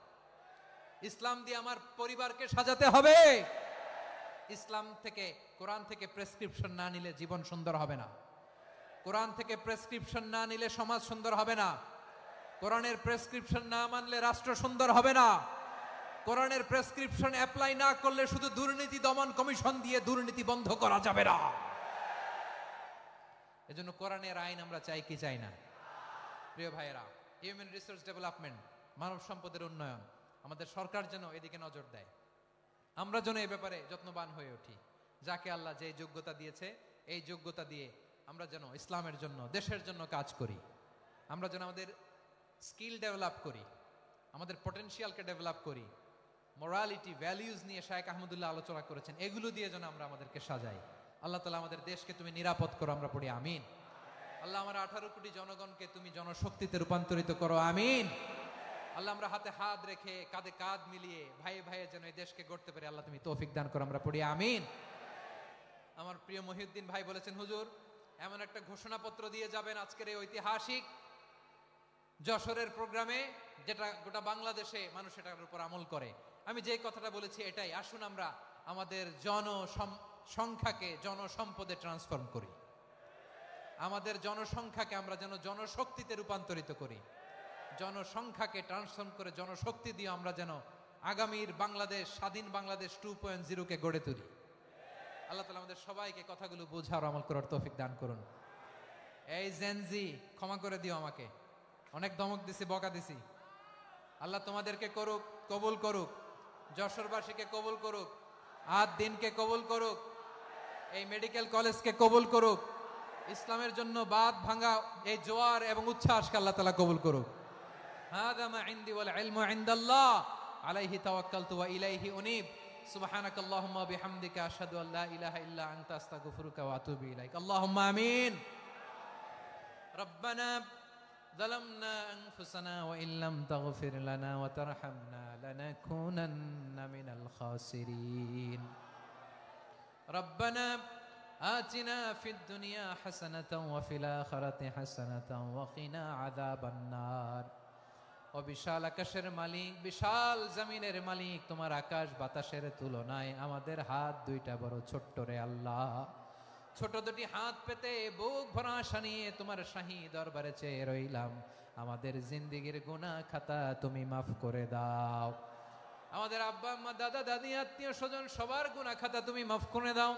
ইসলাম দিয়ে আমার পরিবারকে সাজাতে হবে। ইসলাম থেকে, কোরআন থেকে প্রেসক্রিপশন না নিলে জীবন সুন্দর হবে না। কোরআন থেকে প্রেসক্রিপশন না নিলে সমাজ সুন্দর হবে না। কোরআনের প্রেসক্রিপশন না মানলে রাষ্ট্র সুন্দর হবে না। কোরআনের প্রেসক্রিপশন অ্যাপ্লাই না করলে শুধু দুর্নীতি দমন কমিশন দিয়ে দুর্নীতি বন্ধ করা যাবে না। এজন্য কোরআনের আইন আমরা চাই কি চাই না? প্রিয় ভাইয়েরা, হিউম্যান রিসোর্স ডেভেলপমেন্ট, মানব সম্পদের উন্নয়ন, আমাদের সরকার যেন এদিকে নজর দেয়। আমরা যেন এই ব্যাপারে যত্নবান হয়ে উঠি। যাকে আল্লাহ যে যোগ্যতা দিয়েছে, এই যোগ্যতা দিয়ে আমরা যেন ইসলামের জন্য, দেশের জন্য কাজ করি। আমরা যেন আমাদের স্কিল ডেভেলপ করি, আমাদের পটেনশিয়ালকে ডেভেলপ করি। মোরালিটি, ভ্যালিউজ নিয়ে শায়েখ আহমদুল্লাহ আলোচনা করেছেন, এগুলো দিয়ে যেন আমরা আমাদেরকে সাজাই। আল্লাহ তাআলা আমাদের দেশকে তুমি নিরাপদ করো, আমরা পড়ি আমিন। আল্লাহ আমার 18 কোটি জনগণকে তুমি জনশক্তিতে রূপান্তরিত করো, আমিন। আল্লাহ আমরা হাতে হাত রেখে, কাঁধে কাঁধ মিলিয়ে, ভাইয়ে ভাইয়ে যেন এই দেশকে গড়তে পারি, আল্লাহ তুমি তৌফিক দান করো, আমরা পড়ি আমিন। আমার প্রিয় মহিউদ্দিন ভাই বলেছেন, হুজুর এমন একটা ঘোষণাপত্র দিয়ে যাবেন আজকের এই ঐতিহাসিক যশোরের প্রোগ্রামে, যেটা গোটা বাংলাদেশে মানুষ এটার উপর আমল করে। আমি যে কথাটা বলেছি এটাই, আসুন আমরা আমাদের জনসংখ্যাকে জনসম্পদে ট্রান্সফর্ম করি। আমাদের জনসংখ্যাকে আমরা যেন জনশক্তিতে রূপান্তরিত করি। জনসংখ্যাকে ট্রান্সফর্ম করে জনশক্তি দিয়ে আমরা যেন আগামীর বাংলাদেশ, স্বাধীন বাংলাদেশ 2.0 কে গড়ে তুলি। আল্লাহ তাআলা আমাদের সবাইকে কথাগুলো বোঝার, আমল করার তৌফিক দান করুন। এই জেনজি, ক্ষমা করে দিও আমাকে, অনেক ধমক দিছি, বকা দিছি। আল্লাহ তোমাদেরকে করুক, কবুল করুক, যশোরবাসীকে কবুল করুক, আদ দিনকে কবুল করুক, এই মেডিকেল কলেজকে কবুল করুক, ইসলামের জন্য বাদ ভাঙা এই জোয়ার এবং উচ্ছ্বাসকে আল্লাহ তাআলা কবুল করুক। হাদা মা ইনদি ওয়াল ইলমু ইনদাল্লাহ আলাইহি তাওয়াক্কালতু ওয়া ইলাইহি উনীব। সুবহানাকাল্লাহুম্মা ওয়া বিহামদিকা আশহাদু আল্লা ইলাহা ইল্লা আনতা আস্তাগফিরুকা ওয়া আতুবু ইলাইক। আল্লাহুম্মা আমিন। রব্বানা ظلمنا أنفسنا وإن لم تغفر لنا وترحمنا لنكونن من الخاسرين. ربنا آتنا في الدنيا حسنة وفي الآخرة حسنة وقنا عذاب النار. ও বিশাল আকাশের মালিক, বিশাল জমিনের মালিক, তোমার আকাশ বাতাসের তুলনায় আমাদের হাত দুইটা বড় ছোট্ট রে আল্লাহ। ছোট দুটি হাত পেতে বুক ভরা আশা নিয়ে তোমার শাহী দরবারে চেয়ে রইলাম। আমাদের জিন্দেগির গুনাহ খাতা তুমি মাফ করে দাও। আমাদের আব্বা আম্মা, দাদা দাদি, আত্মীয় স্বজন সবার গুনাহ খাতা তুমি মাফ করে দাও।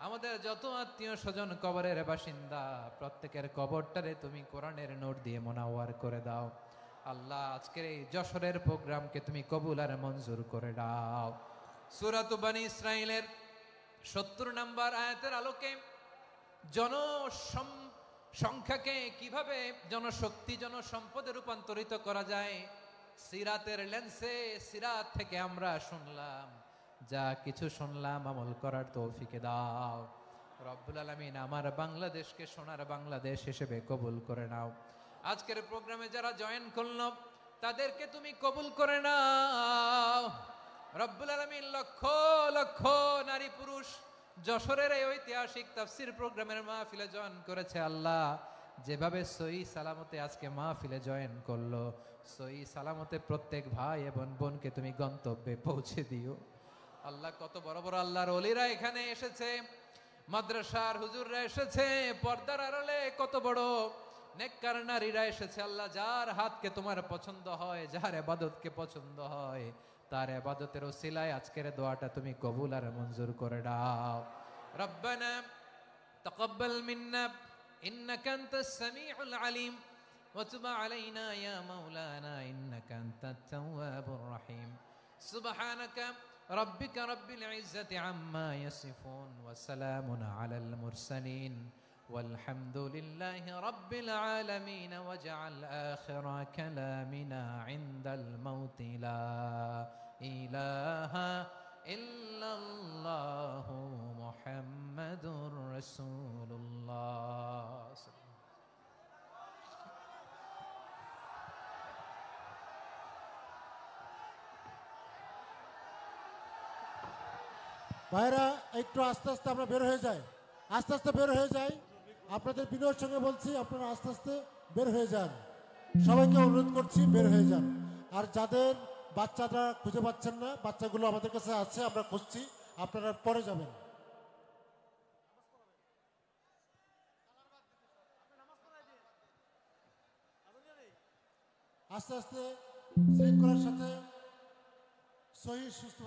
আমাদের যত আত্মীয় স্বজন কবরের বাসিন্দা, প্রত্যেকের কবরটারে তুমি কোরআনের নূর দিয়ে মুনাওয়ার করে দাও। আল্লাহ আজকের এই যশোরের প্রোগ্রামকে তুমি কবুল আর মঞ্জুর করে দাও। সূরা বনী ইসরাঈলের 70 নম্বর আয়াতের আলোকে জনসংখ্যাকে কিভাবে জনশক্তি, জনসম্পদে রূপান্তরিত করা যায়, সিরাতের লেন্সে, সিরাত থেকে আমরা শুনলাম, যা কিছু শুনলাম আমল করার তৌফিকে দাও। রব্বুল আলামিন আমার বাংলাদেশকে সোনার বাংলাদেশ হিসেবে কবুল করে নাও। আজকের প্রোগ্রামে যারা জয়েন করলো তাদেরকে তুমি কবুল করে নাও। রব্বুল আলামিন লক্ষ লক্ষ নারী পুরুষ যশোরের এই ঐতিহাসিক তাফসীর প্রোগ্রামের মাহফিলে জয়েন করেছে, আল্লাহ যেভাবে সহি সালামতে আজকে মাহফিলে জয়েন করলো, সহি সালামতে প্রত্যেক ভাই এবং বোনকে তুমি গন্তব্যে পৌঁছে দিও। আল্লাহ কত বড় বড় আল্লাহর ওলিরা এখানে এসেছে, মাদ্রাসার হুজুররা এসেছে, পর্দার আড়ালে কত বড় নেককার নারীরা এসেছে। আল্লাহ যার হাতকে তোমার পছন্দ হয়, যার ইবাদতকে পছন্দ হয়, তার ইবাদতের ওসিলায় আজকের দোয়াটা তুমি কবুল আর মঞ্জুর করে দাও। রব্বানা তাকাব্বাল মিন্না ইন্নাকা আনতাস সামিউল আলিম ওয়া তুব আলাইনা ইয়া মাওলানা ইন্নাকা আনতাত তাওয়াবুর রহিম। সুবহানাকা রাব্বিকা রাব্বিল ইজ্জাতি আম্মা ইয়াসিফুন ওয়া সালামুন আলাল মুরসালিন والحمد لله رب العالمين. واجعل آخر كلامنا عند الموت لا إله إلا الله محمد رسول الله. ভাইরা একটু আস্তে আস্তে আমরা বের হয়ে যাই, আস্তে আস্তে বের হয়ে যাই। আপনাদের বিনয়ের সঙ্গে বলছি আপনারা আস্তে আস্তে বের হয়ে যান। সবাইকে অনুরোধ করছি বের হয়ে যান। আর যাদের বাচ্চাটা খুঁজে পাচ্ছেন না, বাচ্চাগুলো আমাদের কাছে আছে, আমরা খুঁজছি, আপনারা পরে যাবেন। আস্তে আস্তে শৃঙ্খলার সাথে সহি সুস্থ